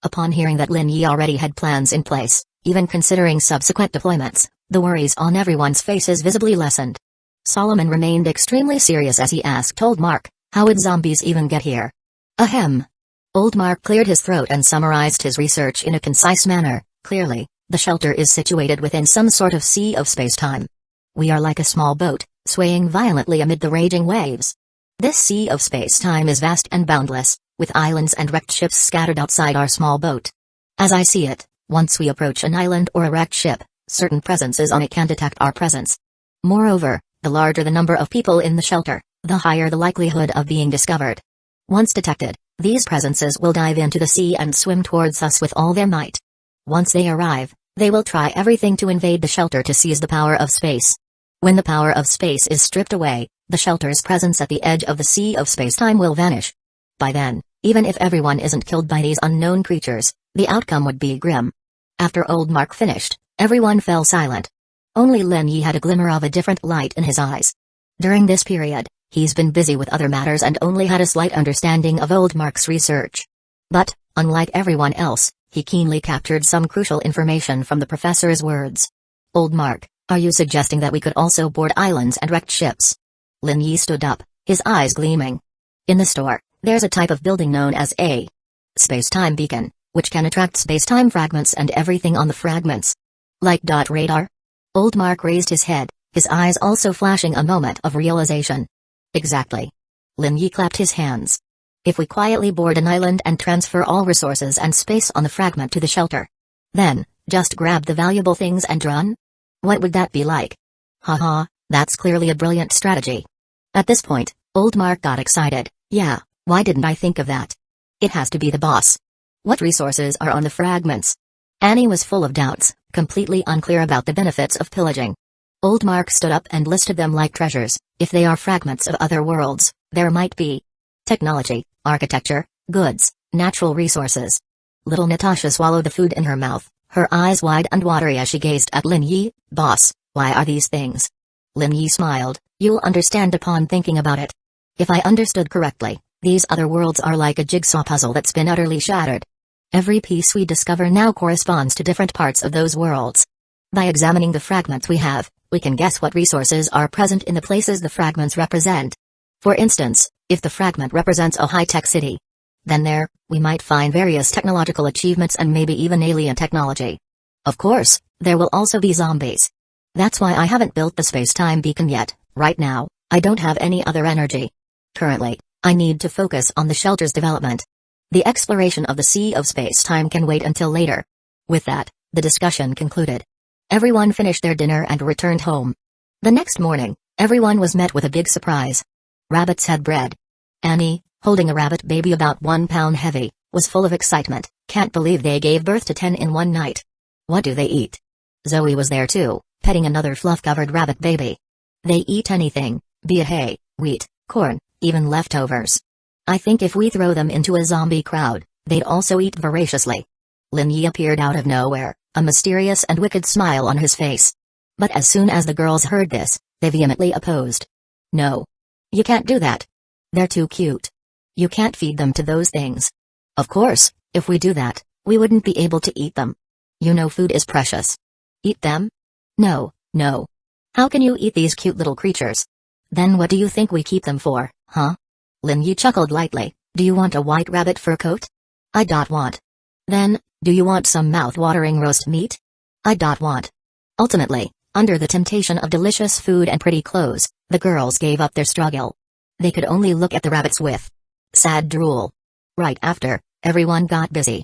Upon hearing that Lin Yi already had plans in place, even considering subsequent deployments, the worries on everyone's faces visibly lessened. Solomon remained extremely serious as he asked old Mark, "How would zombies even get here?" Ahem. Old Mark cleared his throat and summarized his research in a concise manner. "Clearly, the shelter is situated within some sort of sea of space-time. We are like a small boat, swaying violently amid the raging waves. This sea of space-time is vast and boundless, with islands and wrecked ships scattered outside our small boat. As I see it, once we approach an island or a wrecked ship, certain presences on it can detect our presence. Moreover, the larger the number of people in the shelter, the higher the likelihood of being discovered. Once detected, these presences will dive into the sea and swim towards us with all their might. Once they arrive, they will try everything to invade the shelter to seize the power of space. When the power of space is stripped away, the shelter's presence at the edge of the sea of space-time will vanish. By then, even if everyone isn't killed by these unknown creatures, the outcome would be grim." After old Mark finished, everyone fell silent. Only Lin Yi had a glimmer of a different light in his eyes. During this period, he's been busy with other matters and only had a slight understanding of old Mark's research. But, unlike everyone else, he keenly captured some crucial information from the professor's words. "Old Mark, are you suggesting that we could also board islands and wrecked ships?" Lin Yi stood up, his eyes gleaming. "In the store, there's a type of building known as a space-time beacon, which can attract space-time fragments and everything on the fragments. Like dot radar?" Old Mark raised his head, his eyes also flashing a moment of realization. "Exactly." Lin Yi clapped his hands. "If we quietly board an island and transfer all resources and space on the fragment to the shelter, then, just grab the valuable things and run? What would that be like?" "Haha, that's clearly a brilliant strategy." At this point, old Mark got excited. "Yeah, why didn't I think of that? It has to be the boss. What resources are on the fragments?" Annie was full of doubts, completely unclear about the benefits of pillaging. Old Mark stood up and listed them like treasures. If they are fragments of other worlds, there might be technology, architecture, goods, natural resources. Little Natasha swallowed the food in her mouth, her eyes wide and watery as she gazed at Lin Yi. "Boss, why are these things?" Lin Yi smiled. "You'll understand upon thinking about it. If I understood correctly, these other worlds are like a jigsaw puzzle that's been utterly shattered. Every piece we discover now corresponds to different parts of those worlds. By examining the fragments we have, we can guess what resources are present in the places the fragments represent. For instance, if the fragment represents a high-tech city, then there, we might find various technological achievements and maybe even alien technology. Of course, there will also be zombies. That's why I haven't built the space-time beacon yet. Right now, I don't have any other energy. Currently, I need to focus on the shelter's development. The exploration of the sea of space-time can wait until later." With that, the discussion concluded. Everyone finished their dinner and returned home. The next morning, everyone was met with a big surprise. Rabbits had bread. Annie, holding a rabbit baby about 1 pound heavy, was full of excitement. Can't believe they gave birth to 10 in one night. What do they eat? Zoe was there too, petting another fluff-covered rabbit baby. They eat anything, be it hay, wheat, corn, even leftovers. I think if we throw them into a zombie crowd, they'd also eat voraciously. Lin Yi appeared out of nowhere, a mysterious and wicked smile on his face. But as soon as the girls heard this, they vehemently opposed. No. You can't do that. They're too cute. You can't feed them to those things. Of course, if we do that, we wouldn't be able to eat them. You know food is precious. Eat them? No, no. How can you eat these cute little creatures? Then what do you think we keep them for, huh? Lin Yi chuckled lightly. Do you want a white rabbit fur coat? I don't want. Then, do you want some mouth-watering roast meat? I don't want. Ultimately, under the temptation of delicious food and pretty clothes, the girls gave up their struggle. They could only look at the rabbits with sad drool. Right after, everyone got busy.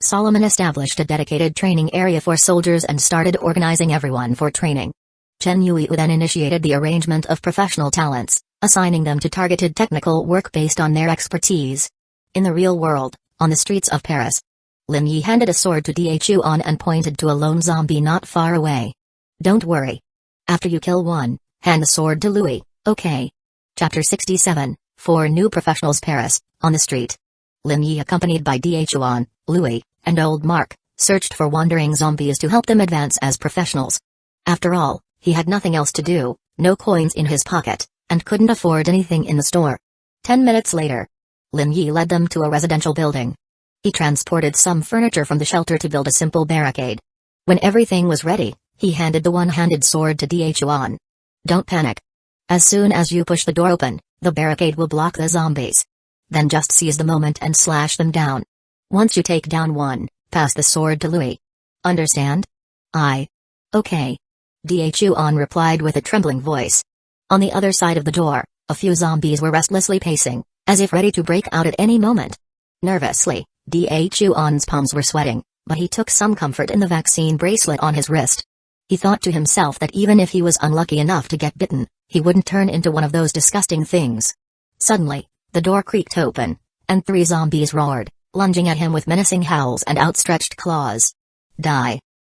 Solomon established a dedicated training area for soldiers and started organizing everyone for training. Chen Yui then initiated the arrangement of professional talents, assigning them to targeted technical work based on their expertise. In the real world, on the streets of Paris, Lin Yi handed a sword to Dhu and pointed to a lone zombie not far away. Don't worry. After you kill one, hand the sword to Louis, okay? Chapter 67, 4 New Professionals Paris, on the street. Lin Yi, accompanied by Dhu, Louis, and old Mark, searched for wandering zombies to help them advance as professionals. After all, he had nothing else to do, no coins in his pocket, and couldn't afford anything in the store. 10 minutes later, Lin Yi led them to a residential building. He transported some furniture from the shelter to build a simple barricade. When everything was ready, he handed the one-handed sword to Dhu. Don't panic. As soon as you push the door open, the barricade will block the zombies. Then just seize the moment and slash them down. Once you take down one, pass the sword to Louis. Understand? Aye. Okay. Dhu replied with a trembling voice. On the other side of the door, a few zombies were restlessly pacing, as if ready to break out at any moment. Nervously, Dhu's palms were sweating, but he took some comfort in the vaccine bracelet on his wrist. He thought to himself that even if he was unlucky enough to get bitten, he wouldn't turn into one of those disgusting things. Suddenly, the door creaked open, and 3 zombies roared, lunging at him with menacing howls and outstretched claws. Die!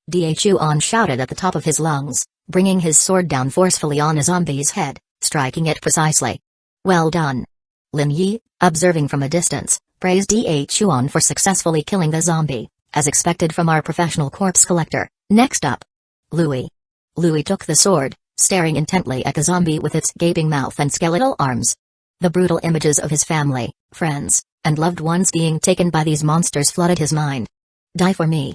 Dhu shouted at the top of his lungs, bringing his sword down forcefully on a zombie's head, striking it precisely. Well done. Lin Yi, observing from a distance, praised Dhu for successfully killing the zombie, as expected from our professional corpse collector. Next up, Louis. Louis took the sword, staring intently at the zombie with its gaping mouth and skeletal arms. The brutal images of his family, friends, and loved ones being taken by these monsters flooded his mind. Die for me.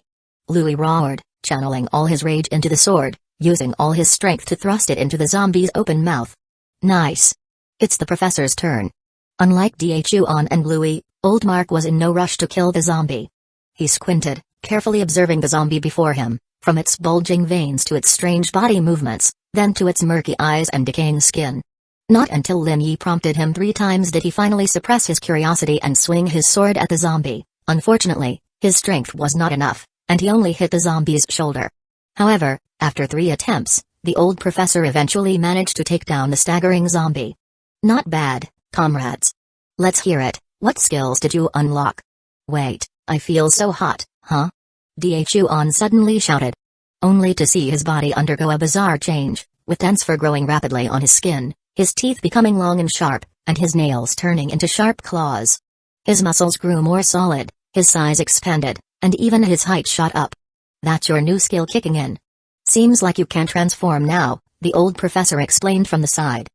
Louis roared, channeling all his rage into the sword, using all his strength to thrust it into the zombie's open mouth. Nice. It's the professor's turn. Unlike Dhu and Louis, old Mark was in no rush to kill the zombie. He squinted, carefully observing the zombie before him, from its bulging veins to its strange body movements, then to its murky eyes and decaying skin. Not until Lin Yi prompted him 3 times did he finally suppress his curiosity and swing his sword at the zombie. Unfortunately, his strength was not enough, and he only hit the zombie's shoulder. However, after 3 attempts, the old professor eventually managed to take down the staggering zombie. Not bad, comrades. Let's hear it. What skills did you unlock? Wait, I feel so hot, huh? Dhu suddenly shouted. Only to see his body undergo a bizarre change, with dense fur growing rapidly on his skin, his teeth becoming long and sharp, and his nails turning into sharp claws. His muscles grew more solid, his size expanded, and even his height shot up. That's your new skill kicking in. Seems like you can transform now, the old professor explained from the side.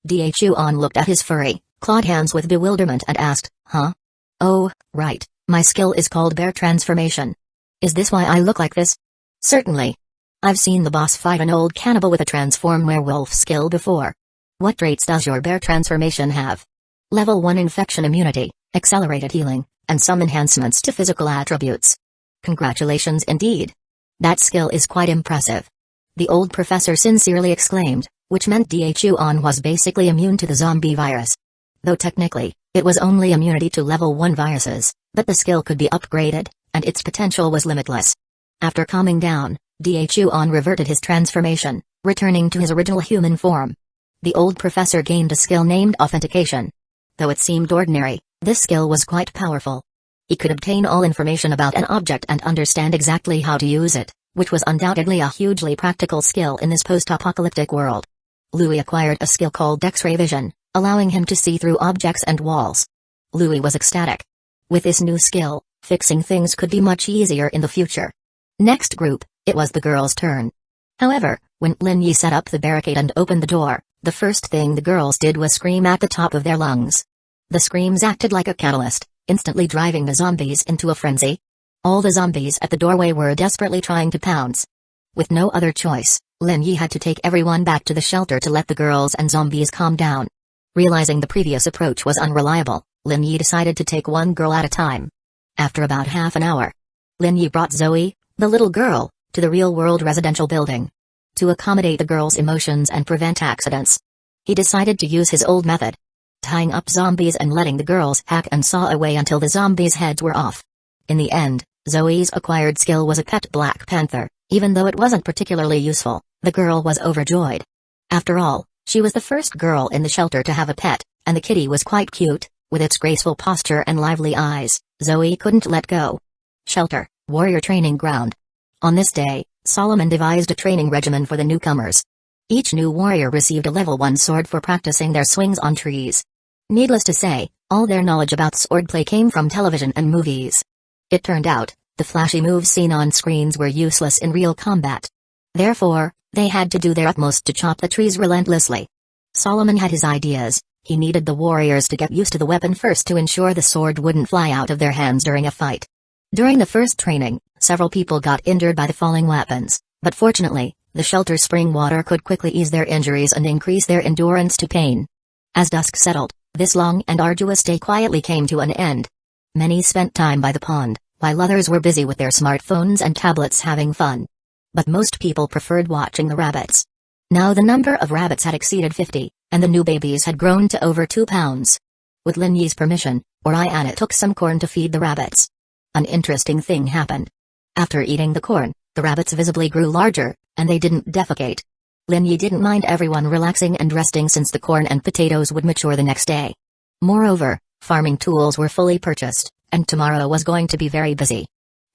Dhu looked at his furry, clawed hands with bewilderment and asked, huh? Oh, right, my skill is called bear transformation. Is this why I look like this? Certainly. I've seen the boss fight an old cannibal with a transform werewolf skill before. What traits does your bear transformation have? Level 1 infection immunity, accelerated healing, and some enhancements to physical attributes. Congratulations indeed. That skill is quite impressive. The old professor sincerely exclaimed, which meant Dhu was basically immune to the zombie virus. Though technically, it was only immunity to level 1 viruses, but the skill could be upgraded, and its potential was limitless. After calming down, Dhu reverted his transformation, returning to his original human form. The old professor gained a skill named authentication. Though it seemed ordinary, this skill was quite powerful. He could obtain all information about an object and understand exactly how to use it, which was undoubtedly a hugely practical skill in this post-apocalyptic world. Louis acquired a skill called X-ray vision, allowing him to see through objects and walls. Louis was ecstatic. With this new skill, fixing things could be much easier in the future. Next group, it was the girls' turn. However, when Lin Yi set up the barricade and opened the door, the first thing the girls did was scream at the top of their lungs. The screams acted like a catalyst, instantly driving the zombies into a frenzy. All the zombies at the doorway were desperately trying to pounce. With no other choice, Lin Yi had to take everyone back to the shelter to let the girls and zombies calm down. Realizing the previous approach was unreliable, Lin Yi decided to take one girl at a time. After about half an hour, Lin Yi brought Zoe, the little girl, to the real-world residential building. To accommodate the girl's emotions and prevent accidents, he decided to use his old method. Tying up zombies and letting the girls hack and saw away until the zombies' heads were off. In the end, Zoe's acquired skill was a pet black panther. Even though it wasn't particularly useful, the girl was overjoyed. After all, she was the first girl in the shelter to have a pet, and the kitty was quite cute, with its graceful posture and lively eyes. Zoe couldn't let go. Shelter, warrior training ground. On this day, Solomon devised a training regimen for the newcomers. Each new warrior received a level 1 sword for practicing their swings on trees. Needless to say, all their knowledge about swordplay came from television and movies. It turned out, the flashy moves seen on screens were useless in real combat. Therefore, they had to do their utmost to chop the trees relentlessly. Solomon had his ideas. He needed the warriors to get used to the weapon first to ensure the sword wouldn't fly out of their hands during a fight. During the first training, several people got injured by the falling weapons, but fortunately, the shelter spring water could quickly ease their injuries and increase their endurance to pain. As dusk settled, this long and arduous day quietly came to an end. Many spent time by the pond, while others were busy with their smartphones and tablets having fun. But most people preferred watching the rabbits. Now the number of rabbits had exceeded 50, and the new babies had grown to over 2 pounds. With Lin Yi's permission, Oriana took some corn to feed the rabbits. An interesting thing happened. After eating the corn, the rabbits visibly grew larger, and they didn't defecate. Lin Yi didn't mind everyone relaxing and resting since the corn and potatoes would mature the next day. Moreover, farming tools were fully purchased, and tomorrow was going to be very busy.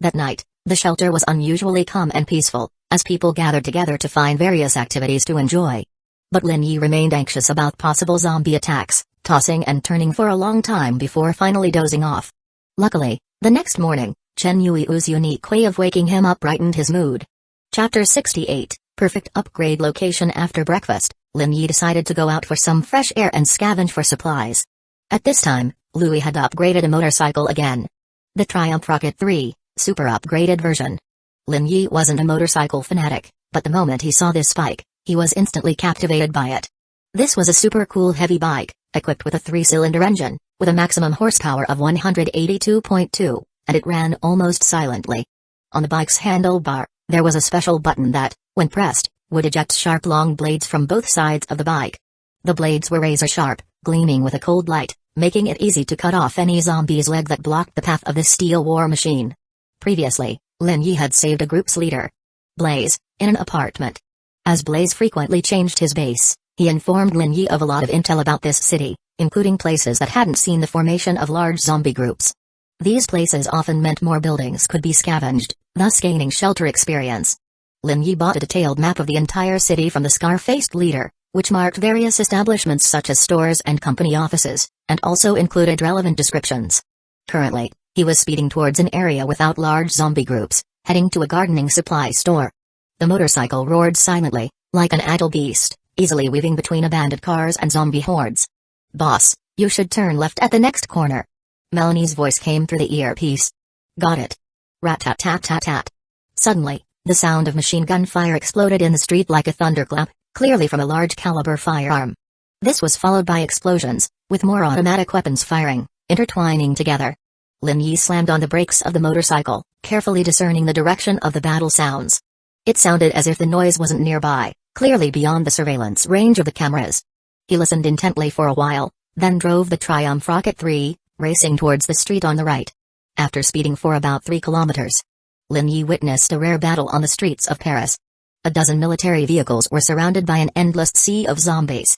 That night, the shelter was unusually calm and peaceful, as people gathered together to find various activities to enjoy. But Lin Yi remained anxious about possible zombie attacks, tossing and turning for a long time before finally dozing off. Luckily, the next morning, Chen Yui's unique way of waking him up brightened his mood. Chapter 68, Perfect Upgrade Location. After breakfast, Lin Yi decided to go out for some fresh air and scavenge for supplies. At this time, Louis had upgraded a motorcycle again. The Triumph Rocket 3, super upgraded version. Lin Yi wasn't a motorcycle fanatic, but the moment he saw this bike, he was instantly captivated by it. This was a super cool heavy bike, equipped with a 3-cylinder engine, with a maximum horsepower of 182.2, and it ran almost silently. On the bike's handlebar, there was a special button that, when pressed, would eject sharp long blades from both sides of the bike. The blades were razor sharp, gleaming with a cold light, making it easy to cut off any zombie's leg that blocked the path of this steel war machine. Previously, Lin Yi had saved a group's leader, Blaze, in an apartment. As Blaze frequently changed his base, he informed Lin Yi of a lot of intel about this city, including places that hadn't seen the formation of large zombie groups. These places often meant more buildings could be scavenged, thus gaining shelter experience. Lin Yi bought a detailed map of the entire city from the scar-faced leader, which marked various establishments such as stores and company offices, and also included relevant descriptions. Currently, he was speeding towards an area without large zombie groups, heading to a gardening supply store. The motorcycle roared silently, like an agile beast, easily weaving between abandoned cars and zombie hordes. "Boss, you should turn left at the next corner." Melanie's voice came through the earpiece. "Got it." Rat-tat-tat-tat-tat. Suddenly, the sound of machine gun fire exploded in the street like a thunderclap, clearly from a large-caliber firearm. This was followed by explosions, with more automatic weapons firing, intertwining together. Lin Yi slammed on the brakes of the motorcycle, carefully discerning the direction of the battle sounds. It sounded as if the noise wasn't nearby, clearly beyond the surveillance range of the cameras. He listened intently for a while, then drove the Triumph Rocket 3, racing towards the street on the right. After speeding for about 3 kilometers, Lin Yi witnessed a rare battle on the streets of Paris. A dozen military vehicles were surrounded by an endless sea of zombies.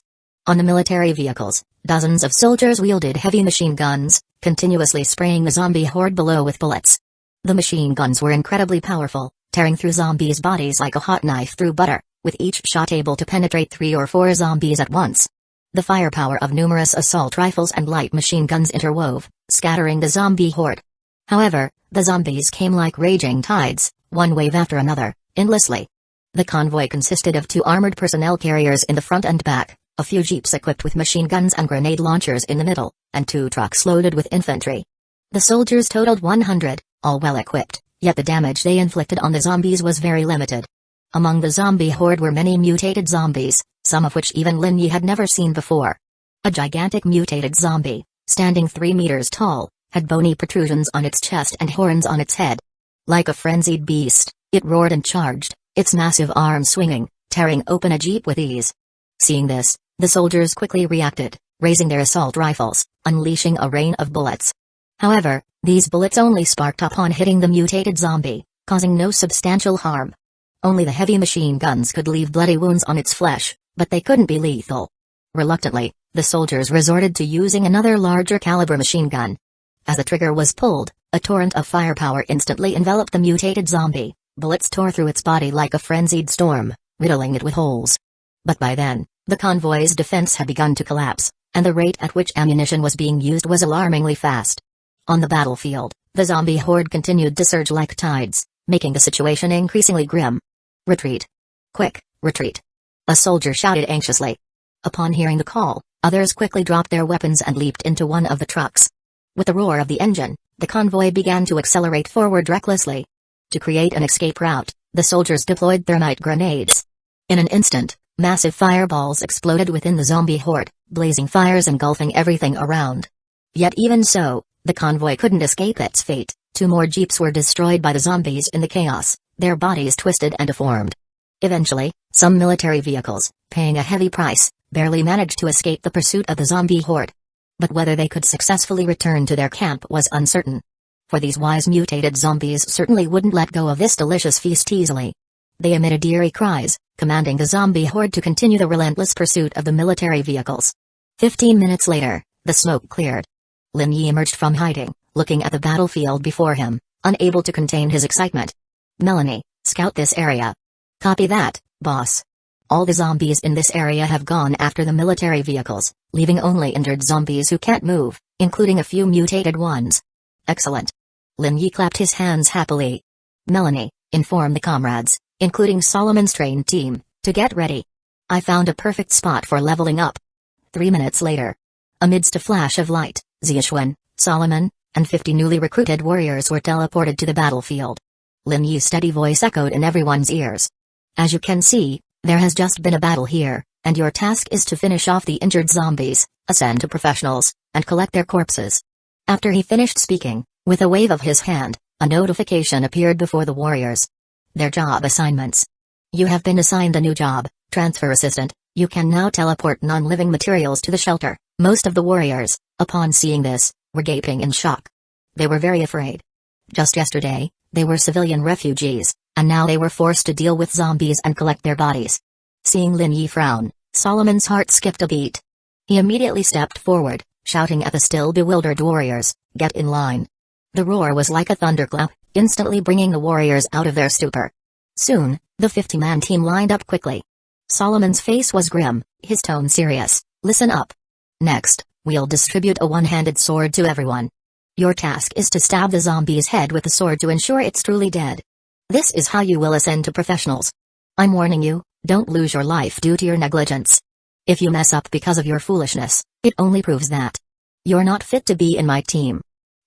On the military vehicles, dozens of soldiers wielded heavy machine guns, continuously spraying the zombie horde below with bullets. The machine guns were incredibly powerful, tearing through zombies' bodies like a hot knife through butter, with each shot able to penetrate 3 or 4 zombies at once. The firepower of numerous assault rifles and light machine guns interwove, scattering the zombie horde. However, the zombies came like raging tides, one wave after another, endlessly. The convoy consisted of 2 armored personnel carriers in the front and back, a few jeeps equipped with machine guns and grenade launchers in the middle, and 2 trucks loaded with infantry. The soldiers totaled 100, all well equipped, yet the damage they inflicted on the zombies was very limited. Among the zombie horde were many mutated zombies, some of which even Lin Yi had never seen before. A gigantic mutated zombie, standing 3 meters tall, had bony protrusions on its chest and horns on its head. Like a frenzied beast, it roared and charged, its massive arms swinging, tearing open a jeep with ease. Seeing this, the soldiers quickly reacted, raising their assault rifles, unleashing a rain of bullets. However, these bullets only sparked upon hitting the mutated zombie, causing no substantial harm. Only the heavy machine guns could leave bloody wounds on its flesh, but they couldn't be lethal. Reluctantly, the soldiers resorted to using another larger caliber machine gun. As the trigger was pulled, a torrent of firepower instantly enveloped the mutated zombie. Bullets tore through its body like a frenzied storm, riddling it with holes. But by then, the convoy's defense had begun to collapse, and the rate at which ammunition was being used was alarmingly fast. On the battlefield, the zombie horde continued to surge like tides, making the situation increasingly grim. Retreat. Quick, retreat. A soldier shouted anxiously. Upon hearing the call, others quickly dropped their weapons and leaped into one of the trucks. With the roar of the engine, the convoy began to accelerate forward recklessly. To create an escape route, the soldiers deployed thermite grenades. In an instant, massive fireballs exploded within the zombie horde, blazing fires engulfing everything around. Yet even so, the convoy couldn't escape its fate. 2 more jeeps were destroyed by the zombies in the chaos, their bodies twisted and deformed. Eventually, some military vehicles, paying a heavy price, barely managed to escape the pursuit of the zombie horde. But whether they could successfully return to their camp was uncertain. For these wise mutated zombies certainly wouldn't let go of this delicious feast easily. They emitted eerie cries, commanding the zombie horde to continue the relentless pursuit of the military vehicles. 15 minutes later, the smoke cleared. Lin Yi emerged from hiding, looking at the battlefield before him, unable to contain his excitement. Melanie, scout this area. Copy that, boss. All the zombies in this area have gone after the military vehicles, leaving only injured zombies who can't move, including a few mutated ones. Excellent. Lin Yi clapped his hands happily. Melanie, inform the comrades, including Solomon's trained team, to get ready. I found a perfect spot for leveling up. 3 minutes later. Amidst a flash of light, Ziyuan, Solomon, and 50 newly recruited warriors were teleported to the battlefield. Lin Yi's steady voice echoed in everyone's ears. As you can see, there has just been a battle here, and your task is to finish off the injured zombies, ascend to professionals, and collect their corpses. After he finished speaking, with a wave of his hand, a notification appeared before the warriors. Their job assignments. You have been assigned a new job, transfer assistant. You can now teleport non-living materials to the shelter. Most of the warriors, upon seeing this, were gaping in shock. They were very afraid. Just yesterday, they were civilian refugees, and now they were forced to deal with zombies and collect their bodies. Seeing Lin Yi frown, Solomon's heart skipped a beat. He immediately stepped forward, shouting at the still bewildered warriors, "Get in line." The roar was like a thunderclap, instantly bringing the warriors out of their stupor. Soon, the 50-man team lined up quickly. Solomon's face was grim, his tone serious. Listen up. Next, we'll distribute a one-handed sword to everyone. Your task is to stab the zombie's head with the sword to ensure it's truly dead. This is how you will ascend to professionals. I'm warning you, don't lose your life due to your negligence. If you mess up because of your foolishness, it only proves that you're not fit to be in my team.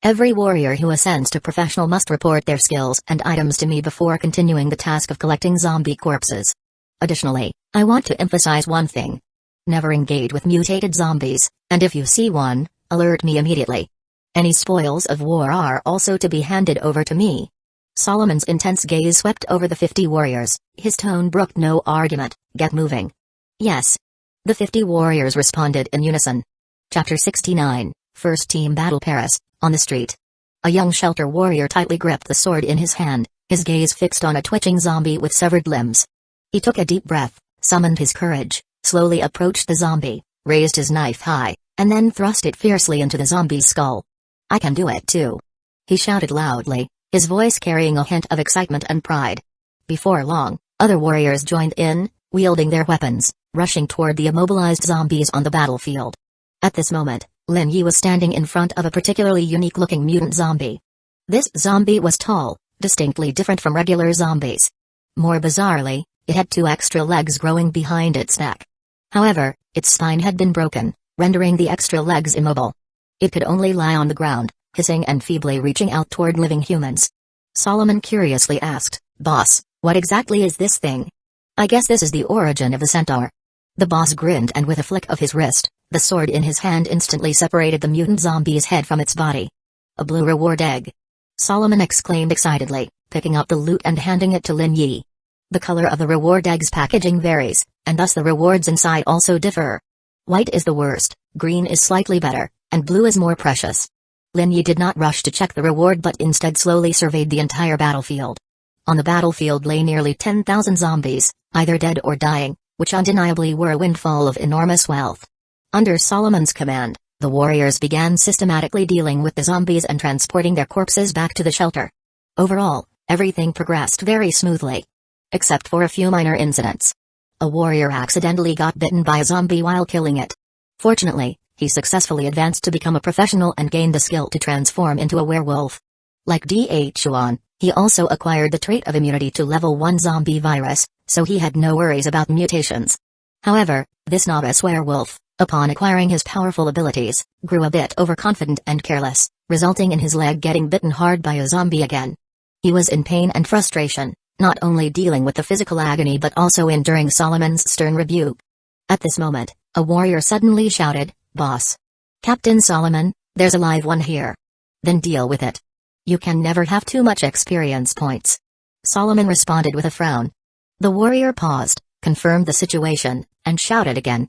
Every warrior who ascends to professional must report their skills and items to me before continuing the task of collecting zombie corpses. Additionally, I want to emphasize one thing. Never engage with mutated zombies, and if you see one, alert me immediately. Any spoils of war are also to be handed over to me. Solomon's intense gaze swept over the 50 warriors, his tone brooked no argument. Get moving. Yes. The 50 warriors responded in unison. Chapter 69, First Team Battle Paris, on the street. A young shelter warrior tightly gripped the sword in his hand, his gaze fixed on a twitching zombie with severed limbs. He took a deep breath, summoned his courage, slowly approached the zombie, raised his knife high, and then thrust it fiercely into the zombie's skull. "I can do it too!" he shouted loudly, his voice carrying a hint of excitement and pride. Before long, other warriors joined in, wielding their weapons, rushing toward the immobilized zombies on the battlefield. At this moment, Lin Yi was standing in front of a particularly unique-looking mutant zombie. This zombie was tall, distinctly different from regular zombies. More bizarrely, it had 2 extra legs growing behind its neck. However, its spine had been broken, rendering the extra legs immobile. It could only lie on the ground, hissing and feebly reaching out toward living humans. Solomon curiously asked, "Boss, what exactly is this thing?" "I guess this is the origin of the centaur." The boss grinned, and with a flick of his wrist, the sword in his hand instantly separated the mutant zombie's head from its body. "A blue reward egg!" Solomon exclaimed excitedly, picking up the loot and handing it to Lin Yi. The color of the reward egg's packaging varies, and thus the rewards inside also differ. White is the worst, green is slightly better, and blue is more precious. Lin Yi did not rush to check the reward but instead slowly surveyed the entire battlefield. On the battlefield lay nearly 10,000 zombies, either dead or dying, which undeniably were a windfall of enormous wealth. Under Solomon's command, the warriors began systematically dealing with the zombies and transporting their corpses back to the shelter. Overall, everything progressed very smoothly. Except for a few minor incidents. A warrior accidentally got bitten by a zombie while killing it. Fortunately, he successfully advanced to become a professional and gained the skill to transform into a werewolf. Like Chuan, he also acquired the trait of immunity to level 1 zombie virus, so he had no worries about mutations. However, this novice werewolf, upon acquiring his powerful abilities, grew a bit overconfident and careless, resulting in his leg getting bitten hard by a zombie again. He was in pain and frustration, not only dealing with the physical agony but also enduring Solomon's stern rebuke. At this moment, a warrior suddenly shouted, "Boss! Captain Solomon, there's a live one here. Then deal with it. You can never have too much experience points." Solomon responded with a frown. The warrior paused, confirmed the situation, and shouted again,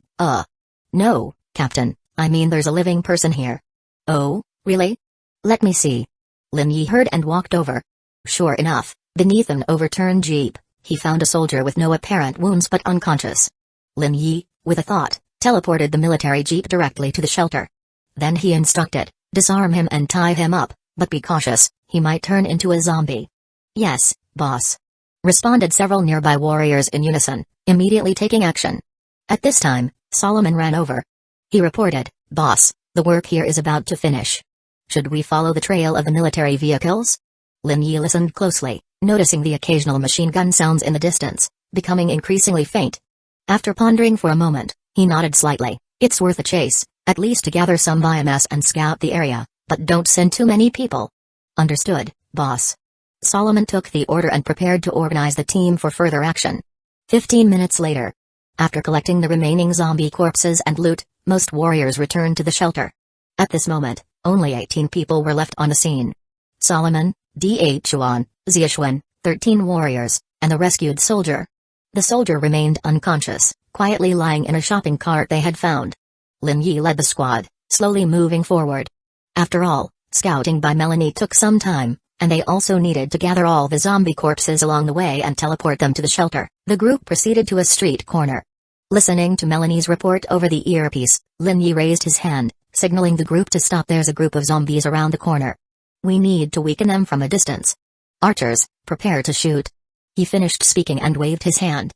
"No, Captain, I mean there's a living person here." "Oh, really? Let me see." Lin Yi heard and walked over. Sure enough, beneath an overturned jeep, he found a soldier with no apparent wounds but unconscious. Lin Yi, with a thought, teleported the military jeep directly to the shelter. Then he instructed, "Disarm him and tie him up, but be cautious, he might turn into a zombie." "Yes, boss," responded several nearby warriors in unison, immediately taking action. At this time, Solomon ran over. He reported, "Boss, the work here is about to finish. Should we follow the trail of the military vehicles?" Lin Yi listened closely, noticing the occasional machine gun sounds in the distance, becoming increasingly faint. After pondering for a moment, he nodded slightly. "It's worth a chase, at least to gather some biomass and scout the area, but don't send too many people." "Understood, boss." Solomon took the order and prepared to organize the team for further action. 15 minutes later, after collecting the remaining zombie corpses and loot, most warriors returned to the shelter. At this moment, only 18 people were left on the scene. Solomon, Chuan, Ziaxuan, 13 warriors, and the rescued soldier. The soldier remained unconscious, quietly lying in a shopping cart they had found. Lin Yi led the squad, slowly moving forward. After all, scouting by Melanie took some time, and they also needed to gather all the zombie corpses along the way and teleport them to the shelter. The group proceeded to a street corner. Listening to Melanie's report over the earpiece, Lin Yi raised his hand, signaling the group to stop. "There's a group of zombies around the corner. We need to weaken them from a distance. Archers, prepare to shoot." He finished speaking and waved his hand.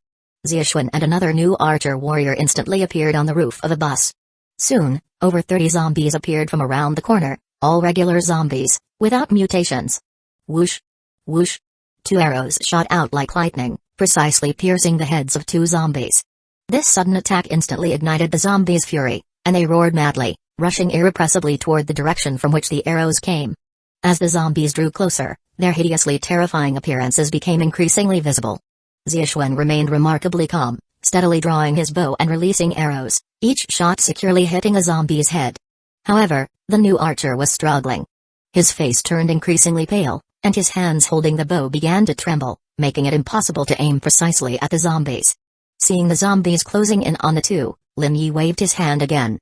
Ziaxuan and another new archer warrior instantly appeared on the roof of a bus. Soon, over 30 zombies appeared from around the corner, all regular zombies, without mutations. Whoosh! Whoosh! 2 arrows shot out like lightning, precisely piercing the heads of 2 zombies. This sudden attack instantly ignited the zombies' fury, and they roared madly, rushing irrepressibly toward the direction from which the arrows came. As the zombies drew closer, their hideously terrifying appearances became increasingly visible. Ziaxuan remained remarkably calm, steadily drawing his bow and releasing arrows, each shot securely hitting a zombie's head. However, the new archer was struggling. His face turned increasingly pale, and his hands holding the bow began to tremble, making it impossible to aim precisely at the zombies. Seeing the zombies closing in on the two, Lin Yi waved his hand again.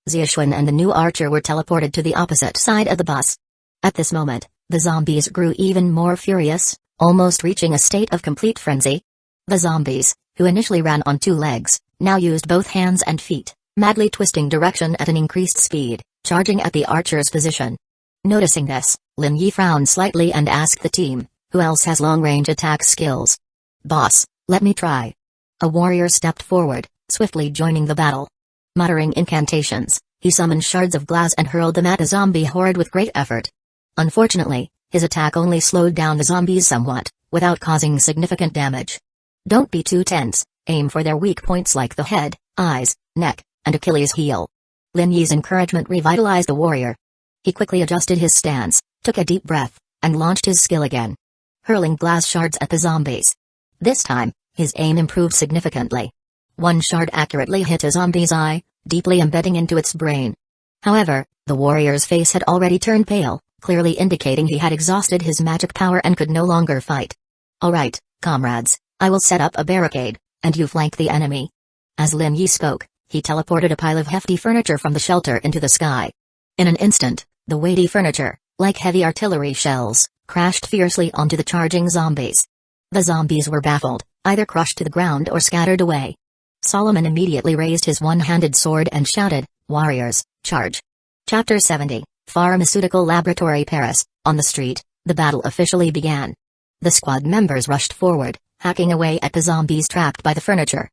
Ziaxuan and the new archer were teleported to the opposite side of the bus. At this moment, the zombies grew even more furious, almost reaching a state of complete frenzy. The zombies, who initially ran on 2 legs, now used both hands and feet, madly twisting direction at an increased speed, charging at the archer's position. Noticing this, Lin Yi frowned slightly and asked the team, "Who else has long-range attack skills?" "Boss, let me try." A warrior stepped forward, swiftly joining the battle. Muttering incantations, he summoned shards of glass and hurled them at the zombie horde with great effort. Unfortunately, his attack only slowed down the zombies somewhat, without causing significant damage. "Don't be too tense, aim for their weak points like the head, eyes, neck, and Achilles heel." Lin Yi's encouragement revitalized the warrior. He quickly adjusted his stance, took a deep breath, and launched his skill again. Hurling glass shards at the zombies. This time, his aim improved significantly. One shard accurately hit a zombie's eye, deeply embedding into its brain. However, the warrior's face had already turned pale, clearly indicating he had exhausted his magic power and could no longer fight. "All right, comrades, I will set up a barricade, and you flank the enemy." As Lin Yi spoke, he teleported a pile of hefty furniture from the shelter into the sky. In an instant, the weighty furniture, like heavy artillery shells, crashed fiercely onto the charging zombies. The zombies were baffled, either crushed to the ground or scattered away. Solomon immediately raised his one-handed sword and shouted, "Warriors, charge!" Chapter 70, Pharmaceutical Laboratory Paris. On the street, the battle officially began. The squad members rushed forward, hacking away at the zombies trapped by the furniture.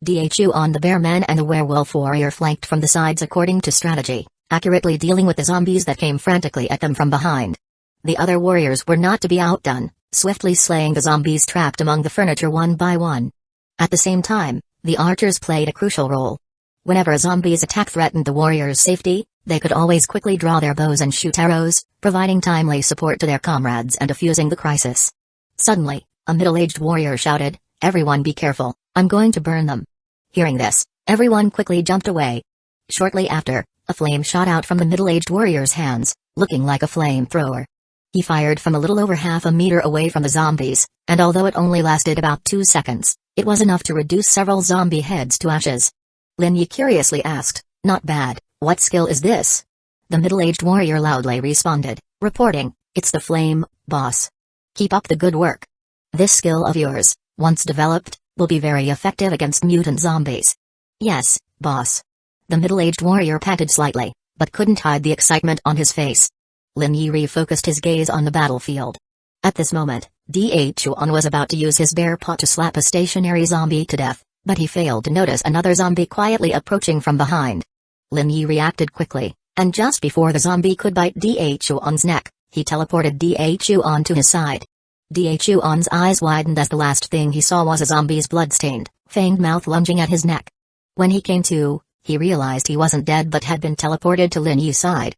Dhu on the bearman and the werewolf warrior flanked from the sides according to strategy, accurately dealing with the zombies that came frantically at them from behind. The other warriors were not to be outdone, swiftly slaying the zombies trapped among the furniture one by one. At the same time, the archers played a crucial role. Whenever a zombie's attack threatened the warriors' safety, they could always quickly draw their bows and shoot arrows, providing timely support to their comrades and defusing the crisis. Suddenly, a middle-aged warrior shouted, "Everyone be careful, I'm going to burn them." Hearing this, everyone quickly jumped away. Shortly after, a flame shot out from the middle-aged warrior's hands, looking like a flamethrower. He fired from a little over half a meter away from the zombies, and although it only lasted about 2 seconds, it was enough to reduce several zombie heads to ashes. Lin Yi curiously asked, "Not bad, what skill is this?" The middle-aged warrior loudly responded, reporting, "It's the flame, boss. Keep up the good work. This skill of yours, once developed, will be very effective against mutant zombies." "Yes, boss." The middle-aged warrior panted slightly, but couldn't hide the excitement on his face. Lin Yi refocused his gaze on the battlefield. At this moment, Dhu was about to use his bear paw to slap a stationary zombie to death, but he failed to notice another zombie quietly approaching from behind. Lin Yi reacted quickly, and just before the zombie could bite Dhu's neck, he teleported Dhu to his side. Dhu's eyes widened as the last thing he saw was a zombie's blood-stained, fanged mouth lunging at his neck. When he came to, he realized he wasn't dead but had been teleported to Lin Yi's side.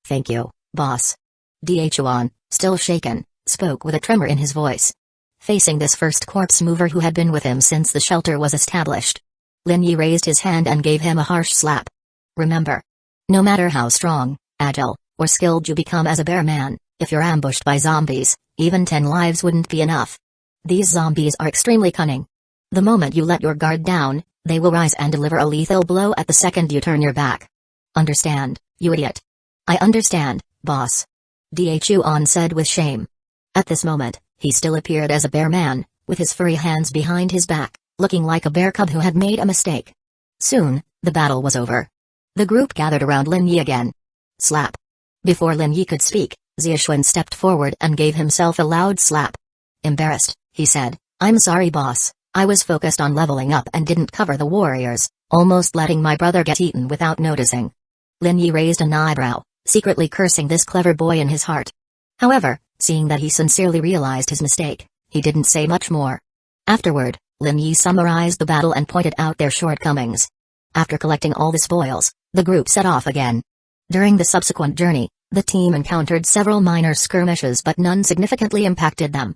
"Thank you, boss." Dhu, still shaken, spoke with a tremor in his voice. Facing this first corpse mover who had been with him since the shelter was established, Lin Yi raised his hand and gave him a harsh slap. "Remember, no matter how strong, agile, or skilled you become as a bear man, if you're ambushed by zombies, even 10 lives wouldn't be enough. These zombies are extremely cunning. The moment you let your guard down, they will rise and deliver a lethal blow at the second you turn your back. Understand, you idiot?" "I understand, boss," Dhu said with shame. At this moment, he still appeared as a bear man, with his furry hands behind his back, looking like a bear cub who had made a mistake. Soon, the battle was over. The group gathered around Lin Yi again. Slap. Before Lin Yi could speak, Ziyuan stepped forward and gave himself a loud slap. "Embarrassed," he said, "I'm sorry boss, I was focused on leveling up and didn't cover the warriors, almost letting my brother get eaten without noticing." Lin Yi raised an eyebrow, secretly cursing this clever boy in his heart. However, seeing that he sincerely realized his mistake, he didn't say much more. Afterward, Lin Yi summarized the battle and pointed out their shortcomings. After collecting all the spoils, the group set off again. During the subsequent journey, the team encountered several minor skirmishes but none significantly impacted them.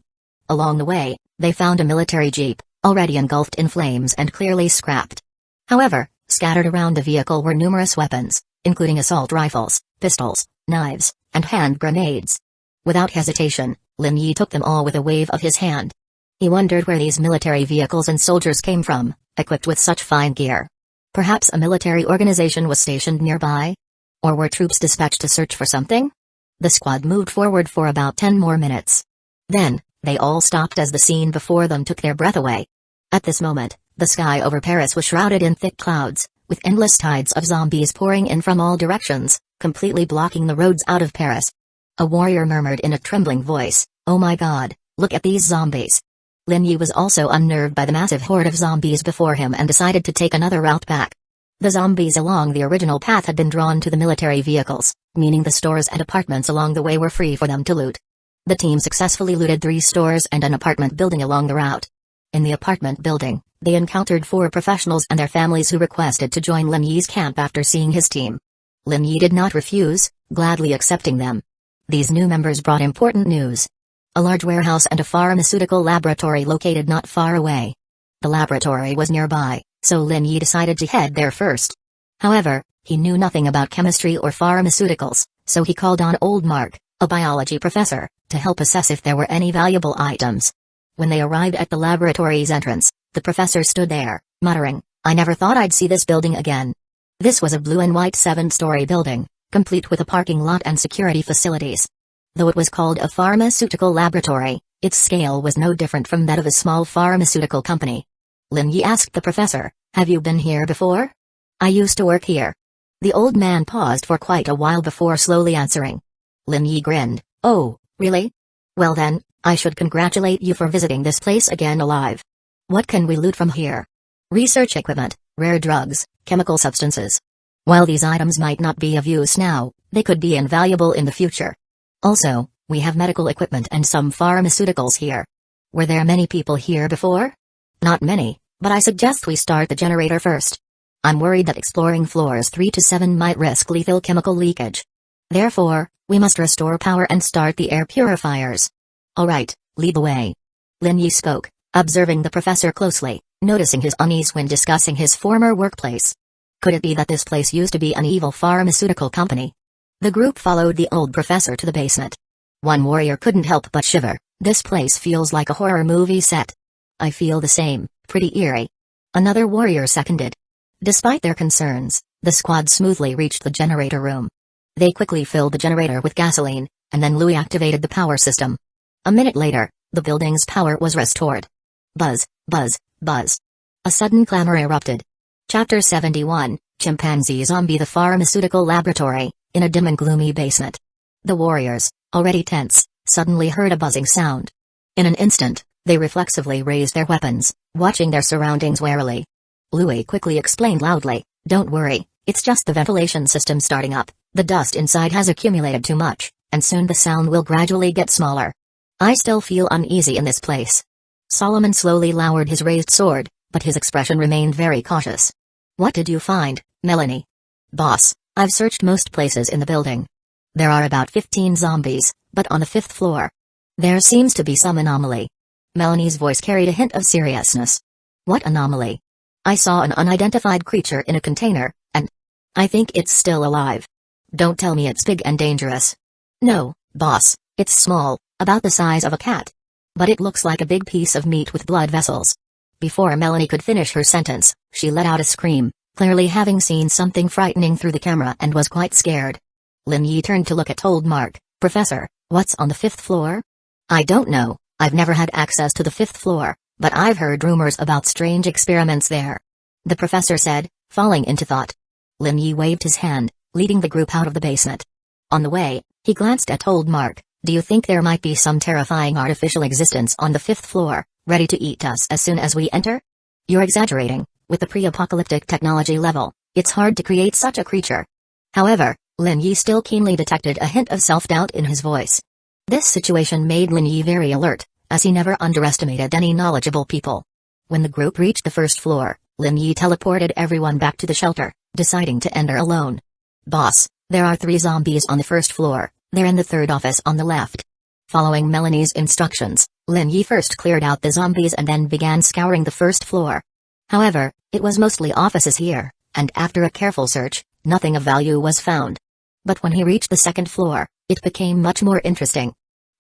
Along the way, they found a military jeep, already engulfed in flames and clearly scrapped. However, scattered around the vehicle were numerous weapons, including assault rifles, pistols, knives, and hand grenades. Without hesitation, Lin Yi took them all with a wave of his hand. He wondered where these military vehicles and soldiers came from, equipped with such fine gear. Perhaps a military organization was stationed nearby? Or were troops dispatched to search for something? The squad moved forward for about 10 more minutes. Then, they all stopped as the scene before them took their breath away. At this moment, The sky over Paris was shrouded in thick clouds, with endless tides of zombies pouring in from all directions, completely blocking the roads out of Paris. A warrior murmured in a trembling voice, "Oh my god, look at these zombies." Lin Yi was also unnerved by the massive horde of zombies before him and decided to take another route back. The zombies along the original path had been drawn to the military vehicles, meaning the stores and apartments along the way were free for them to loot. The team successfully looted 3 stores and an apartment building along the route. In the apartment building, they encountered 4 professionals and their families who requested to join Lin Yi's camp after seeing his team. Lin Yi did not refuse, gladly accepting them. These new members brought important news. A large warehouse and a pharmaceutical laboratory located not far away. The laboratory was nearby, so Lin Yi decided to head there first. However, he knew nothing about chemistry or pharmaceuticals, so he called on old Mark, a biology professor, to help assess if there were any valuable items. When they arrived at the laboratory's entrance, the professor stood there, muttering, "I never thought I'd see this building again." This was a blue and white 7-story building, complete with a parking lot and security facilities. Though it was called a pharmaceutical laboratory, its scale was no different from that of a small pharmaceutical company. Lin Yi asked the professor, "Have you been here before?" "I used to work here." The old man paused for quite a while before slowly answering. Lin Yi grinned, "Oh, really? Well then, I should congratulate you for visiting this place again alive. What can we loot from here?" "Research equipment, rare drugs, chemical substances. While these items might not be of use now, they could be invaluable in the future. Also, we have medical equipment and some pharmaceuticals here." "Were there many people here before?" "Not many, but I suggest we start the generator first. I'm worried that exploring floors 3 to 7 might risk lethal chemical leakage. Therefore, we must restore power and start the air purifiers." "All right, lead the way." Lin Yi spoke, observing the professor closely, noticing his unease when discussing his former workplace. Could it be that this place used to be an evil pharmaceutical company? The group followed the old professor to the basement. One warrior couldn't help but shiver. "This place feels like a horror movie set." "I feel the same, pretty eerie." Another warrior seconded. Despite their concerns, the squad smoothly reached the generator room. They quickly filled the generator with gasoline, and then Louis activated the power system. A minute later, the building's power was restored. Buzz, buzz, buzz. A sudden clamor erupted. Chapter 71, Chimpanzee Zombie. The pharmaceutical laboratory, in a dim and gloomy basement. The warriors, already tense, suddenly heard a buzzing sound. In an instant, they reflexively raised their weapons, watching their surroundings warily. Louis quickly explained loudly, "Don't worry, it's just the ventilation system starting up. The dust inside has accumulated too much, and soon the sound will gradually get smaller. I still feel uneasy in this place." Solomon slowly lowered his raised sword, but his expression remained very cautious. "What did you find, Melanie?" "Boss, I've searched most places in the building. There are about 15 zombies, but on the 5th floor. There seems to be some anomaly." Melanie's voice carried a hint of seriousness. "What anomaly?" "I saw an unidentified creature in a container, and I think it's still alive." "Don't tell me it's big and dangerous." "No, boss, it's small, about the size of a cat. But it looks like a big piece of meat with blood vessels." Before Melanie could finish her sentence, she let out a scream, clearly having seen something frightening through the camera and was quite scared. Lin Yi turned to look at old Mark. "Professor, what's on the 5th floor?" "I don't know, I've never had access to the 5th floor, but I've heard rumors about strange experiments there," the professor said, falling into thought. Lin Yi waved his hand, leading the group out of the basement. On the way, he glanced at old Mark. "Do you think there might be some terrifying artificial existence on the 5th floor, ready to eat us as soon as we enter?" "You're exaggerating. With the pre-apocalyptic technology level, it's hard to create such a creature." However, Lin Yi still keenly detected a hint of self-doubt in his voice. This situation made Lin Yi very alert, as he never underestimated any knowledgeable people. When the group reached the 1st floor, Lin Yi teleported everyone back to the shelter, deciding to enter alone. "Boss, there are 3 zombies on the 1st floor. They're in the 3rd office on the left." Following Melanie's instructions, Lin Yi first cleared out the zombies and then began scouring the 1st floor. However, it was mostly offices here, and after a careful search, nothing of value was found. But when he reached the 2nd floor, it became much more interesting.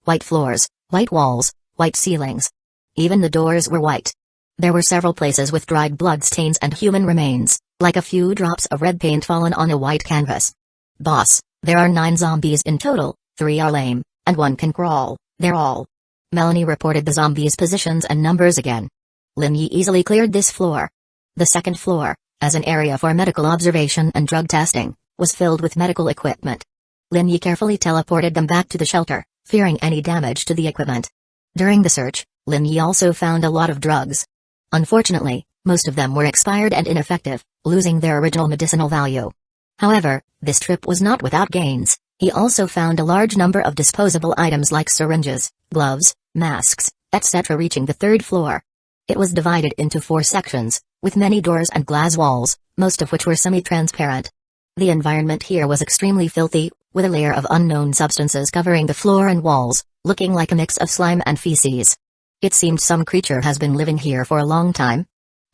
White floors, white walls, white ceilings. Even the doors were white. There were several places with dried blood stains and human remains, like a few drops of red paint fallen on a white canvas. "Boss, there are 9 zombies in total, 3 are lame, and 1 can crawl. They're all." Melanie reported the zombies' positions and numbers again. Lin Yi easily cleared this floor. The second floor, as an area for medical observation and drug testing, was filled with medical equipment. Lin Yi carefully teleported them back to the shelter, fearing any damage to the equipment. During the search, Lin Yi also found a lot of drugs. Unfortunately, most of them were expired and ineffective, losing their original medicinal value. However, this trip was not without gains. He also found a large number of disposable items like syringes, gloves, masks, etc. reaching the third floor. It was divided into 4 sections, with many doors and glass walls, most of which were semi-transparent. The environment here was extremely filthy, with a layer of unknown substances covering the floor and walls, looking like a mix of slime and feces. It seemed some creature has been living here for a long time.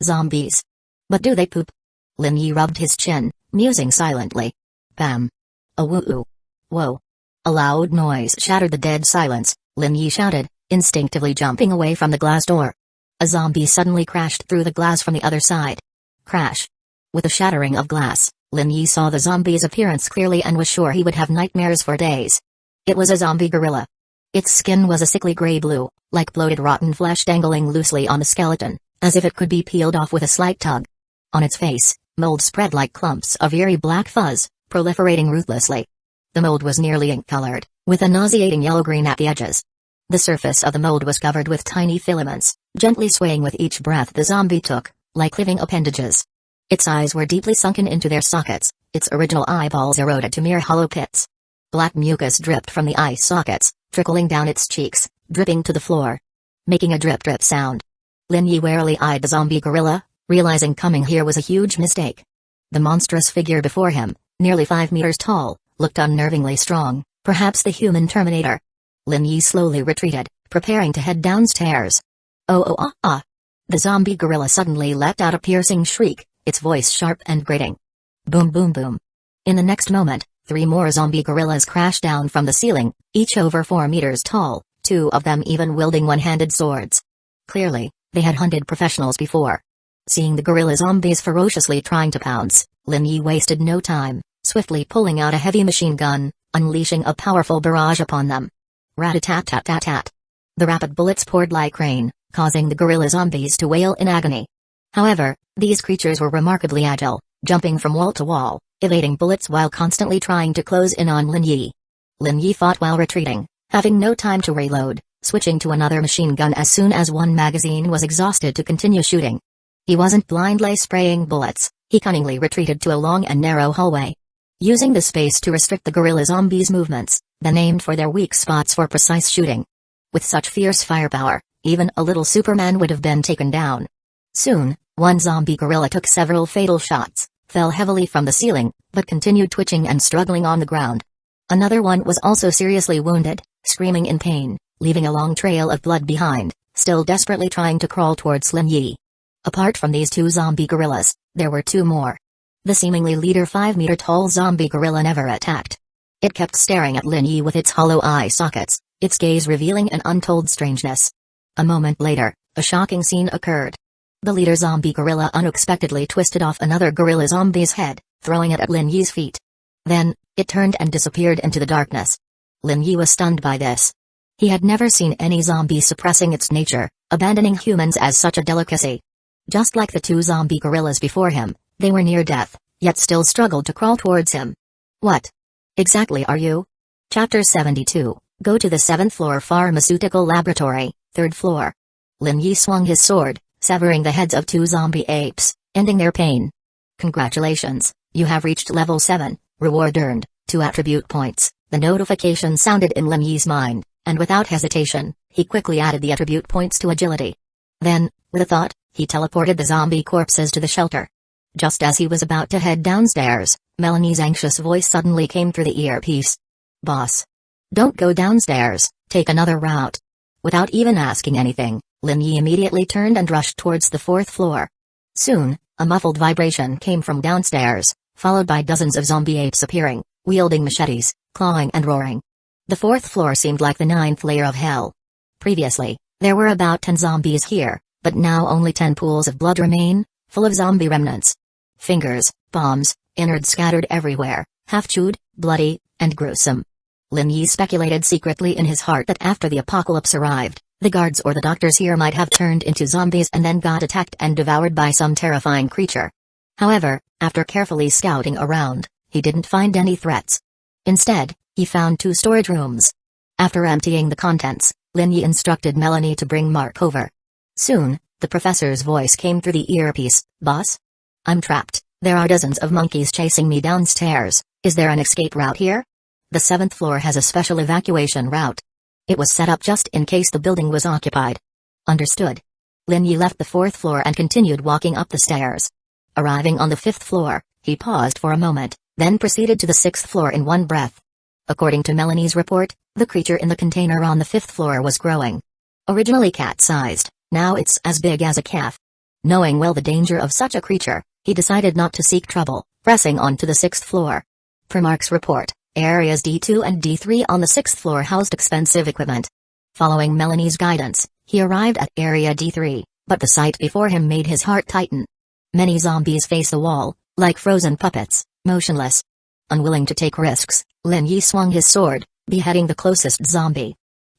Zombies. But do they poop? Lin Yi rubbed his chin, musing silently. Bam. A woo-oo. Whoa. A loud noise shattered the dead silence. Lin Yi shouted, instinctively jumping away from the glass door. A zombie suddenly crashed through the glass from the other side. Crash. With the shattering of glass, Lin Yi saw the zombie's appearance clearly and was sure he would have nightmares for days. It was a zombie gorilla. Its skin was a sickly gray-blue, like bloated rotten flesh dangling loosely on the skeleton, as if it could be peeled off with a slight tug. On its face, mold spread like clumps of eerie black fuzz, proliferating ruthlessly. The mold was nearly ink-colored, with a nauseating yellow-green at the edges. The surface of the mold was covered with tiny filaments, gently swaying with each breath the zombie took, like living appendages. Its eyes were deeply sunken into their sockets, its original eyeballs eroded to mere hollow pits. Black mucus dripped from the eye sockets, trickling down its cheeks, dripping to the floor, making a drip-drip sound. Lin Yi warily eyed the zombie gorilla, realizing coming here was a huge mistake. The monstrous figure before him, nearly 5 meters tall, looked unnervingly strong, perhaps the human Terminator. Lin Yi slowly retreated, preparing to head downstairs. Oh. The zombie gorilla suddenly let out a piercing shriek, its voice sharp and grating. Boom boom boom. In the next moment, 3 more zombie gorillas crashed down from the ceiling, each over 4 meters tall, 2 of them even wielding one-handed swords. Clearly, they had hunted professionals before. Seeing the gorilla zombies ferociously trying to pounce, Lin Yi wasted no time, swiftly pulling out a heavy machine gun, unleashing a powerful barrage upon them. Rat-a-tat-tat-tat-tat. The rapid bullets poured like rain, causing the gorilla zombies to wail in agony. However, these creatures were remarkably agile, jumping from wall to wall, evading bullets while constantly trying to close in on Lin Yi. Lin Yi fought while retreating, having no time to reload, switching to another machine gun as soon as one magazine was exhausted to continue shooting. He wasn't blindly spraying bullets, he cunningly retreated to a long and narrow hallway. Using the space to restrict the gorilla zombies' movements, then aimed for their weak spots for precise shooting. With such fierce firepower, even a little Superman would have been taken down. Soon, one zombie gorilla took several fatal shots, fell heavily from the ceiling, but continued twitching and struggling on the ground. Another one was also seriously wounded, screaming in pain, leaving a long trail of blood behind, still desperately trying to crawl towards Lin Yi. Apart from these 2 zombie gorillas, there were 2 more. The seemingly leader 5-meter-tall zombie gorilla never attacked. It kept staring at Lin Yi with its hollow eye sockets, its gaze revealing an untold strangeness. A moment later, a shocking scene occurred. The leader zombie gorilla unexpectedly twisted off another gorilla zombie's head, throwing it at Lin Yi's feet. Then, it turned and disappeared into the darkness. Lin Yi was stunned by this. He had never seen any zombie suppressing its nature, abandoning humans as such a delicacy. Just like the 2 zombie gorillas before him, they were near death, yet still struggled to crawl towards him. What exactly are you? Chapter 72, Go to the 7th floor pharmaceutical laboratory, 3rd floor. Lin Yi swung his sword, severing the heads of 2 zombie apes, ending their pain. Congratulations, you have reached level 7, reward earned, 2 attribute points. The notification sounded in Lin Yi's mind, and without hesitation, he quickly added the attribute points to agility. Then, with a thought, he teleported the zombie corpses to the shelter. Just as he was about to head downstairs, Melanie's anxious voice suddenly came through the earpiece. Boss. Don't go downstairs, take another route. Without even asking anything, Lin Yi immediately turned and rushed towards the 4th floor. Soon, a muffled vibration came from downstairs, followed by dozens of zombie apes appearing, wielding machetes, clawing and roaring. The 4th floor seemed like the 9th layer of hell. Previously, there were about 10 zombies here, but now only 10 pools of blood remain, full of zombie remnants. Fingers, palms, innards scattered everywhere, half-chewed, bloody, and gruesome. Lin Yi speculated secretly in his heart that after the apocalypse arrived, The guards or the doctors here might have turned into zombies and then got attacked and devoured by some terrifying creature. However, after carefully scouting around, he didn't find any threats. Instead, he found 2 storage rooms. After emptying the contents, Lin Yi instructed Melanie to bring Mark over. Soon, the professor's voice came through the earpiece. "Boss? I'm trapped. There are dozens of monkeys chasing me downstairs. Is there an escape route here?" The 7th floor has a special evacuation route. It was set up just in case the building was occupied. Understood. Lin Yi left the 4th floor and continued walking up the stairs. Arriving on the 5th floor, he paused for a moment, then proceeded to the 6th floor in one breath. According to Melanie's report, the creature in the container on the 5th floor was growing. Originally cat-sized, now it's as big as a calf. Knowing well the danger of such a creature, he decided not to seek trouble, pressing on to the 6th floor. Per Mark's report, areas D2 and D3 on the 6th floor housed expensive equipment. Following Melanie's guidance, he arrived at area D3, but the sight before him made his heart tighten. Many zombies face the wall, like frozen puppets, motionless. Unwilling to take risks, Lin Yi swung his sword, beheading the closest zombie.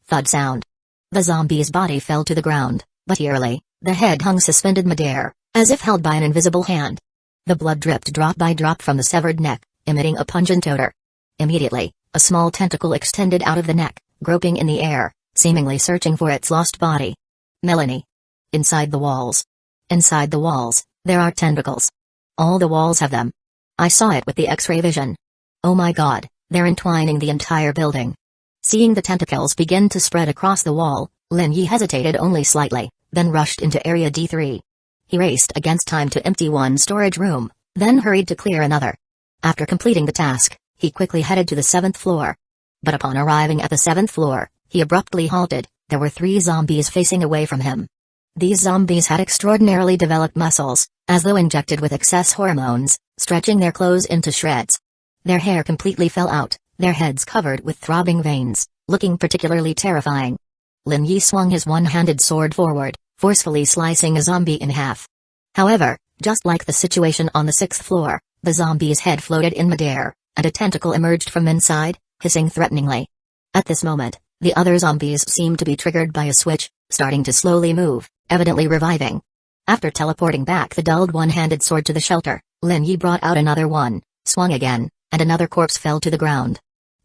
Thud sound. The zombie's body fell to the ground, but eerily, the head hung suspended midair, as if held by an invisible hand. The blood dripped drop by drop from the severed neck, emitting a pungent odor. Immediately, a small tentacle extended out of the neck, groping in the air, seemingly searching for its lost body. Melanie. Inside the walls. Inside the walls, there are tentacles. All the walls have them. I saw it with the X-ray vision. Oh my god, they're entwining the entire building. Seeing the tentacles begin to spread across the wall, Lin Yi hesitated only slightly, then rushed into area D3. He raced against time to empty one storage room, then hurried to clear another. After completing the task, he quickly headed to the 7th floor. But upon arriving at the 7th floor, he abruptly halted. There were 3 zombies facing away from him. These zombies had extraordinarily developed muscles, as though injected with excess hormones, stretching their clothes into shreds. Their hair completely fell out, their heads covered with throbbing veins, looking particularly terrifying. Lin Yi swung his one-handed sword forward, forcefully slicing a zombie in half. However, just like the situation on the 6th floor, the zombie's head floated in midair, and a tentacle emerged from inside, hissing threateningly. At this moment, the other zombies seemed to be triggered by a switch, starting to slowly move, evidently reviving. After teleporting back the dulled one-handed sword to the shelter, Lin Yi brought out another one, swung again, and another corpse fell to the ground.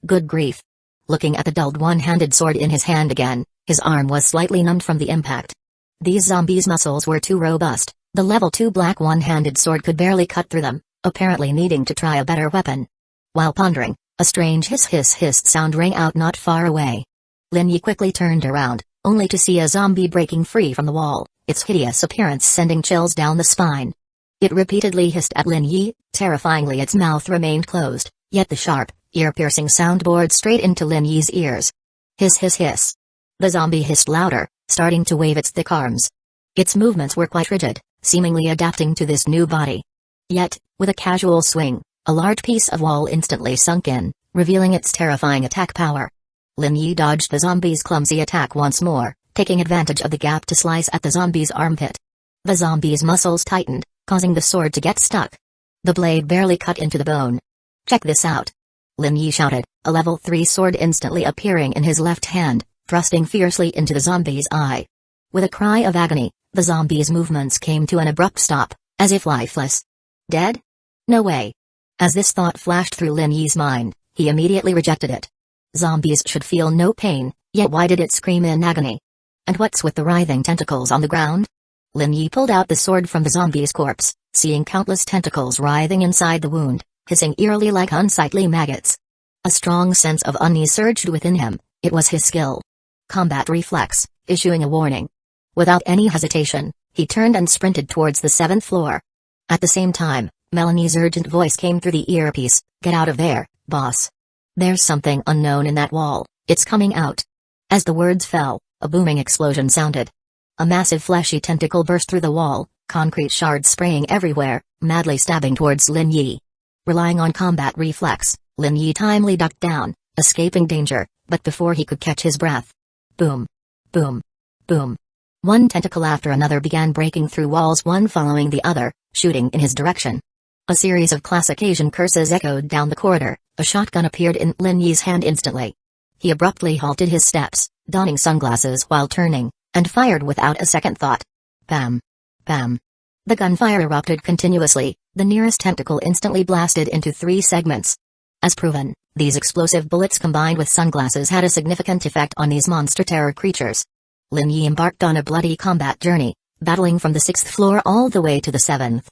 Good grief. Looking at the dulled one-handed sword in his hand again, his arm was slightly numbed from the impact. These zombies' muscles were too robust, the level 2 black one-handed sword could barely cut through them, apparently needing to try a better weapon. While pondering, a strange hiss sound rang out not far away. Lin Yi quickly turned around, only to see a zombie breaking free from the wall, its hideous appearance sending chills down the spine. It repeatedly hissed at Lin Yi, terrifyingly its mouth remained closed, yet the sharp, ear-piercing sound bored straight into Lin Yi's ears. Hiss hiss hiss. The zombie hissed louder, starting to wave its thick arms. Its movements were quite rigid, seemingly adapting to this new body. Yet, with a casual swing, a large piece of wall instantly sunk in, revealing its terrifying attack power. Lin Yi dodged the zombie's clumsy attack once more, taking advantage of the gap to slice at the zombie's armpit. The zombie's muscles tightened, causing the sword to get stuck. The blade barely cut into the bone. Check this out. Lin Yi shouted, a level 3 sword instantly appearing in his left hand, thrusting fiercely into the zombie's eye. With a cry of agony, the zombie's movements came to an abrupt stop, as if lifeless. Dead? No way. As this thought flashed through Lin Yi's mind, he immediately rejected it. Zombies should feel no pain, yet why did it scream in agony? And what's with the writhing tentacles on the ground? Lin Yi pulled out the sword from the zombie's corpse, seeing countless tentacles writhing inside the wound, hissing eerily like unsightly maggots. A strong sense of unease surged within him. It was his skill. Combat reflex, issuing a warning. Without any hesitation, he turned and sprinted towards the 7th floor. At the same time, Melanie's urgent voice came through the earpiece, "Get out of there, boss. There's something unknown in that wall, it's coming out." As the words fell, a booming explosion sounded. A massive fleshy tentacle burst through the wall, concrete shards spraying everywhere, madly stabbing towards Lin Yi. Relying on combat reflex, Lin Yi timely ducked down, escaping danger, but before he could catch his breath. Boom. Boom. Boom. One tentacle after another began breaking through walls, one following the other, shooting in his direction. A series of classic Asian curses echoed down the corridor. A shotgun appeared in Lin Yi's hand instantly. He abruptly halted his steps, donning sunglasses while turning, and fired without a second thought. Bam! Bam! The gunfire erupted continuously, the nearest tentacle instantly blasted into 3 segments. As proven, these explosive bullets combined with sunglasses had a significant effect on these monster terror creatures. Lin Yi embarked on a bloody combat journey, battling from the 6th floor all the way to the 7th.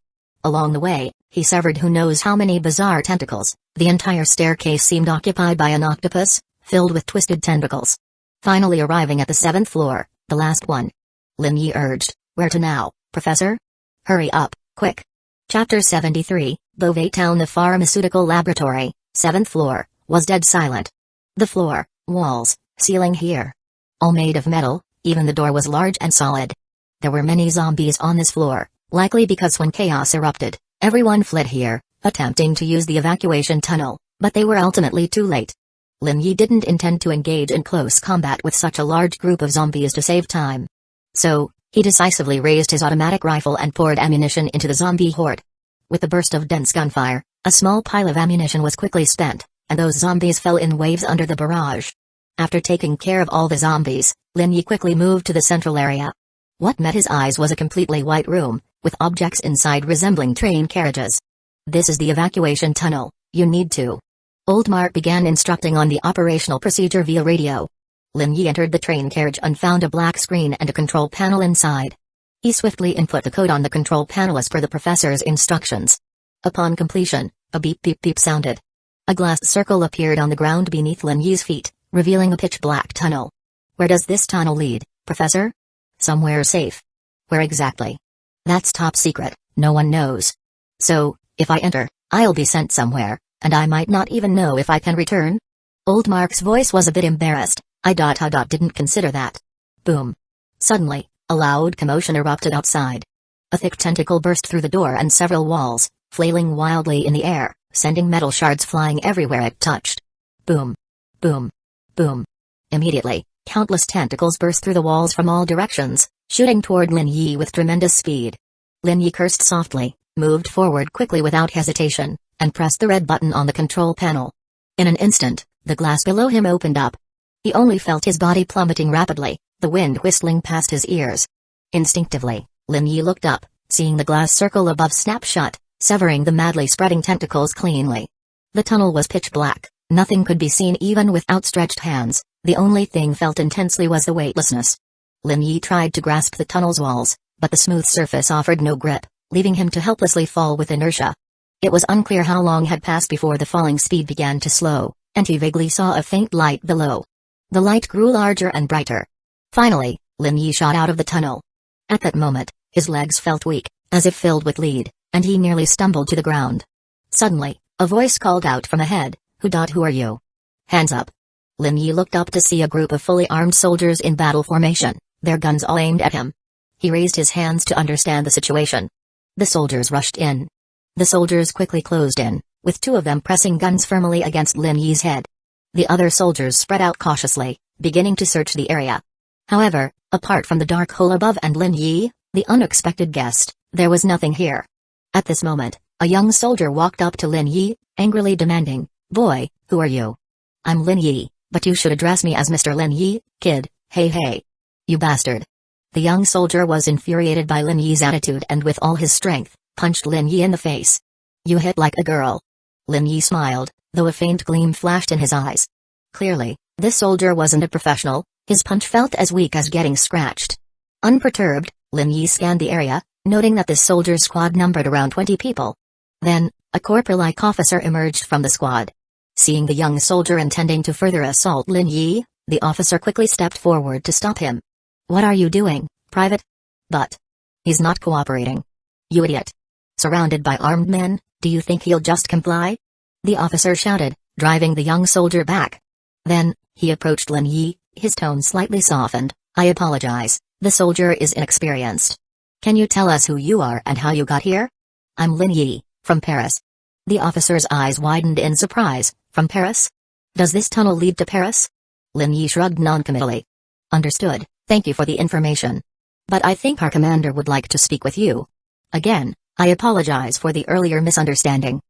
Along the way, he severed who knows how many bizarre tentacles. The entire staircase seemed occupied by an octopus, filled with twisted tentacles. Finally arriving at the 7th floor, the last one. Lin Yi urged, "Where to now, Professor? Hurry up, quick." Chapter 73, Beauvais Town. The pharmaceutical laboratory, 7th floor, was dead silent. The floor, walls, ceiling here, all made of metal, even the door was large and solid. There were many zombies on this floor, likely because when chaos erupted, everyone fled here, attempting to use the evacuation tunnel, but they were ultimately too late. Lin Yi didn't intend to engage in close combat with such a large group of zombies to save time. So, he decisively raised his automatic rifle and poured ammunition into the zombie horde. With a burst of dense gunfire, a small pile of ammunition was quickly spent, and those zombies fell in waves under the barrage. After taking care of all the zombies, Lin Yi quickly moved to the central area. What met his eyes was a completely white room, with objects inside resembling train carriages. "This is the evacuation tunnel, you need to." Old Mark began instructing on the operational procedure via radio. Lin Yi entered the train carriage and found a black screen and a control panel inside. He swiftly input the code on the control panel as per the professor's instructions. Upon completion, a beep beep beep sounded. A glass circle appeared on the ground beneath Lin Yi's feet, revealing a pitch-black tunnel. "Where does this tunnel lead, Professor?" "Somewhere safe." "Where exactly?" "That's top secret, no one knows. So, if I enter, I'll be sent somewhere, and I might not even know if I can return?" Old Mark's voice was a bit embarrassed. I didn't consider that." Boom. Suddenly, a loud commotion erupted outside. A thick tentacle burst through the door and several walls, flailing wildly in the air, sending metal shards flying everywhere it touched. Boom. Boom. Boom. Immediately, countless tentacles burst through the walls from all directions, shooting toward Lin Yi with tremendous speed. Lin Yi cursed softly, moved forward quickly without hesitation, and pressed the red button on the control panel. In an instant, the glass below him opened up. He only felt his body plummeting rapidly, the wind whistling past his ears. Instinctively, Lin Yi looked up, seeing the glass circle above snap shut, severing the madly spreading tentacles cleanly. The tunnel was pitch black, nothing could be seen even with outstretched hands, the only thing felt intensely was the weightlessness. Lin Yi tried to grasp the tunnel's walls, but the smooth surface offered no grip, leaving him to helplessly fall with inertia. It was unclear how long had passed before the falling speed began to slow, and he vaguely saw a faint light below. The light grew larger and brighter. Finally, Lin Yi shot out of the tunnel. At that moment, his legs felt weak, as if filled with lead, and he nearly stumbled to the ground. Suddenly, a voice called out from ahead, Who are you?" "Hands up." Lin Yi looked up to see a group of fully armed soldiers in battle formation, their guns all aimed at him. He raised his hands to understand the situation. The soldiers rushed in. The soldiers quickly closed in, with 2 of them pressing guns firmly against Lin Yi's head. The other soldiers spread out cautiously, beginning to search the area. However, apart from the dark hole above and Lin Yi, the unexpected guest, there was nothing here. At this moment, a young soldier walked up to Lin Yi, angrily demanding, "Boy, who are you?" "I'm Lin Yi, but you should address me as Mr. Lin Yi, kid, hey. You bastard." The young soldier was infuriated by Lin Yi's attitude and with all his strength, punched Lin Yi in the face. "You hit like a girl." Lin Yi smiled, though a faint gleam flashed in his eyes. Clearly, this soldier wasn't a professional, his punch felt as weak as getting scratched. Unperturbed, Lin Yi scanned the area, noting that this soldier's squad numbered around 20 people. Then, a corporal-like officer emerged from the squad. Seeing the young soldier intending to further assault Lin Yi, the officer quickly stepped forward to stop him. "What are you doing, Private?" "But he's not cooperating." "You idiot. Surrounded by armed men, do you think he'll just comply?" the officer shouted, driving the young soldier back. Then, he approached Lin Yi, his tone slightly softened. "I apologize, the soldier is inexperienced. Can you tell us who you are and how you got here?" "I'm Lin Yi, from Paris." The officer's eyes widened in surprise. "From Paris? Does this tunnel lead to Paris?" Lin Yi shrugged noncommittally. "Understood, thank you for the information. But I think our commander would like to speak with you." "Again, I apologize for the earlier misunderstanding."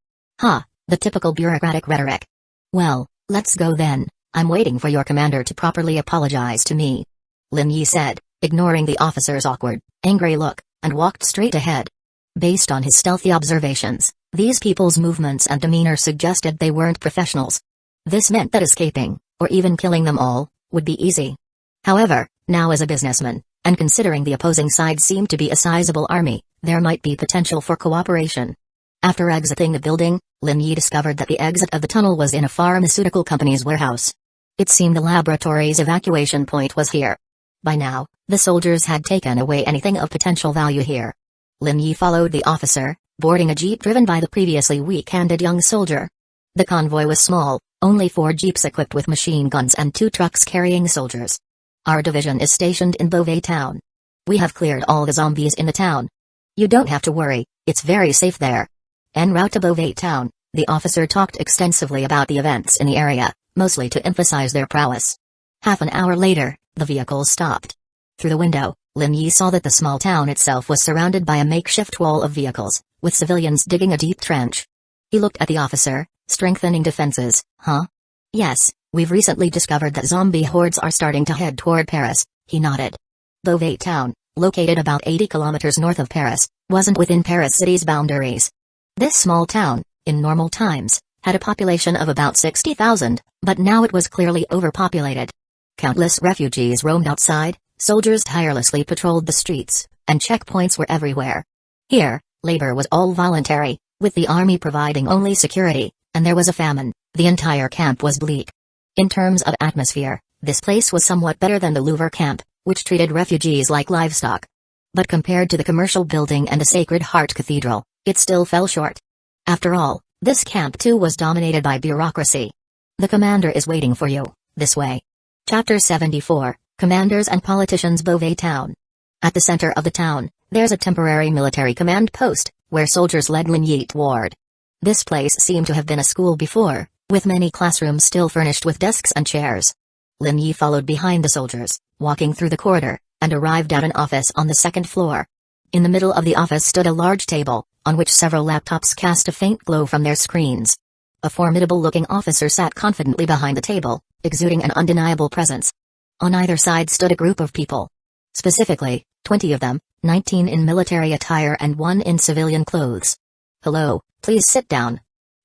"Ha, the typical bureaucratic rhetoric. Well, let's go then, I'm waiting for your commander to properly apologize to me," Lin Yi said, ignoring the officer's awkward, angry look, and walked straight ahead. Based on his stealthy observations, these people's movements and demeanor suggested they weren't professionals. This meant that escaping, or even killing them all, would be easy. However, now as a businessman, and considering the opposing side seemed to be a sizable army, there might be potential for cooperation. After exiting the building, Lin Yi discovered that the exit of the tunnel was in a pharmaceutical company's warehouse. It seemed the laboratory's evacuation point was here. By now, the soldiers had taken away anything of potential value here. Lin Yi followed the officer, boarding a jeep driven by the previously weak-handed young soldier. The convoy was small, only 4 jeeps equipped with machine guns and 2 trucks carrying soldiers. Our division is stationed in Beauvais town. We have cleared all the zombies in the town. You don't have to worry, it's very safe there. En route to Beauvais town, the officer talked extensively about the events in the area, mostly to emphasize their prowess. Half an hour later, the vehicles stopped. Through the window, Lin Yi saw that the small town itself was surrounded by a makeshift wall of vehicles, with civilians digging a deep trench. He looked at the officer, strengthening defenses. Huh? Yes, we've recently discovered that zombie hordes are starting to head toward Paris, he nodded. Beauvais town, located about 80 kilometers north of Paris, wasn't within Paris city's boundaries. This small town, in normal times, had a population of about 60,000, but now it was clearly overpopulated. Countless refugees roamed outside, soldiers tirelessly patrolled the streets, and checkpoints were everywhere. Here, labor was all voluntary, with the army providing only security, and there was a famine. The entire camp was bleak. In terms of atmosphere, this place was somewhat better than the Louvre camp, which treated refugees like livestock. But compared to the commercial building and the Sacred Heart Cathedral, it still fell short. After all, this camp too was dominated by bureaucracy. The commander is waiting for you, this way. Chapter 74, Commanders and Politicians. Beauvais town. At the center of the town, there's a temporary military command post, where soldiers led Lin Yi toward. This place seemed to have been a school before, with many classrooms still furnished with desks and chairs. Lin Yi followed behind the soldiers, walking through the corridor, and arrived at an office on the 2nd floor. In the middle of the office stood a large table, on which several laptops cast a faint glow from their screens. A formidable-looking officer sat confidently behind the table, exuding an undeniable presence. On either side stood a group of people. Specifically, 20 of them, 19 in military attire and 1 in civilian clothes. "Hello, please sit down."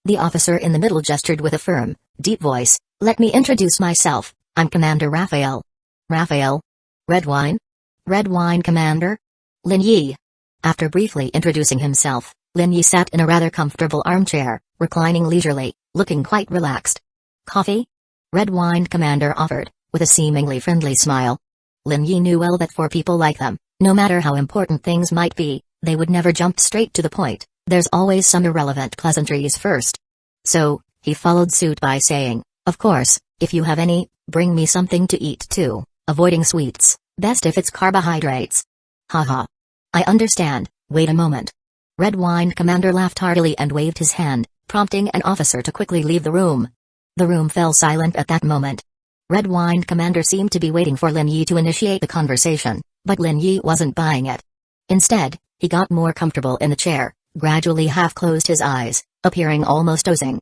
The officer in the middle gestured with a firm, deep voice. "Let me introduce myself, I'm Commander Raphael." "Raphael? Red wine? Red wine, Commander?" "Lin Yi." After briefly introducing himself, Lin Yi sat in a rather comfortable armchair, reclining leisurely, looking quite relaxed. "Coffee?" Red wine, Commander offered, with a seemingly friendly smile. Lin Yi knew well that for people like them, no matter how important things might be, they would never jump straight to the point. There's always some irrelevant pleasantries first. So, he followed suit by saying, "Of course, if you have any, bring me something to eat too, avoiding sweets, best if it's carbohydrates." "Haha. I understand, wait a moment." Red wine Commander laughed heartily and waved his hand, prompting an officer to quickly leave the room. The room fell silent at that moment. Red wine Commander seemed to be waiting for Lin Yi to initiate the conversation, but Lin Yi wasn't buying it. Instead, he got more comfortable in the chair, gradually half-closed his eyes, appearing almost dozing.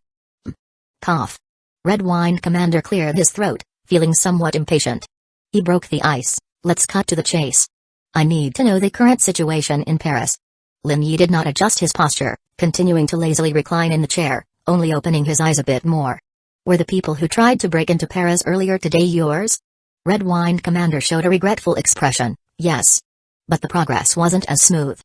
Cough. Red wine Commander cleared his throat, feeling somewhat impatient. He broke the ice. "Let's cut to the chase. I need to know the current situation in Paris." Lin Yi did not adjust his posture, continuing to lazily recline in the chair, only opening his eyes a bit more. "Were the people who tried to break into Paris earlier today yours?" Red wine Commander showed a regretful expression. "Yes. But the progress wasn't as smooth.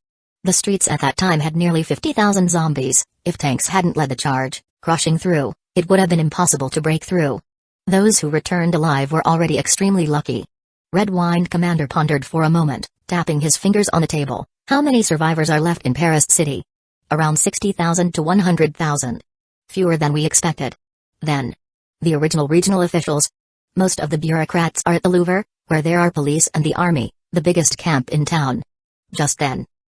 The streets at that time had nearly 50,000 zombies. If tanks hadn't led the charge, crushing through, it would have been impossible to break through. Those who returned alive were already extremely lucky." Red wine Commander pondered for a moment, tapping his fingers on the table. "How many survivors are left in Paris city?" "Around 60,000 to 100,000. Fewer than we expected." "Then, the original regional officials? Most of the bureaucrats are at the Louvre, where there are police and the army, the biggest camp in town." Just then,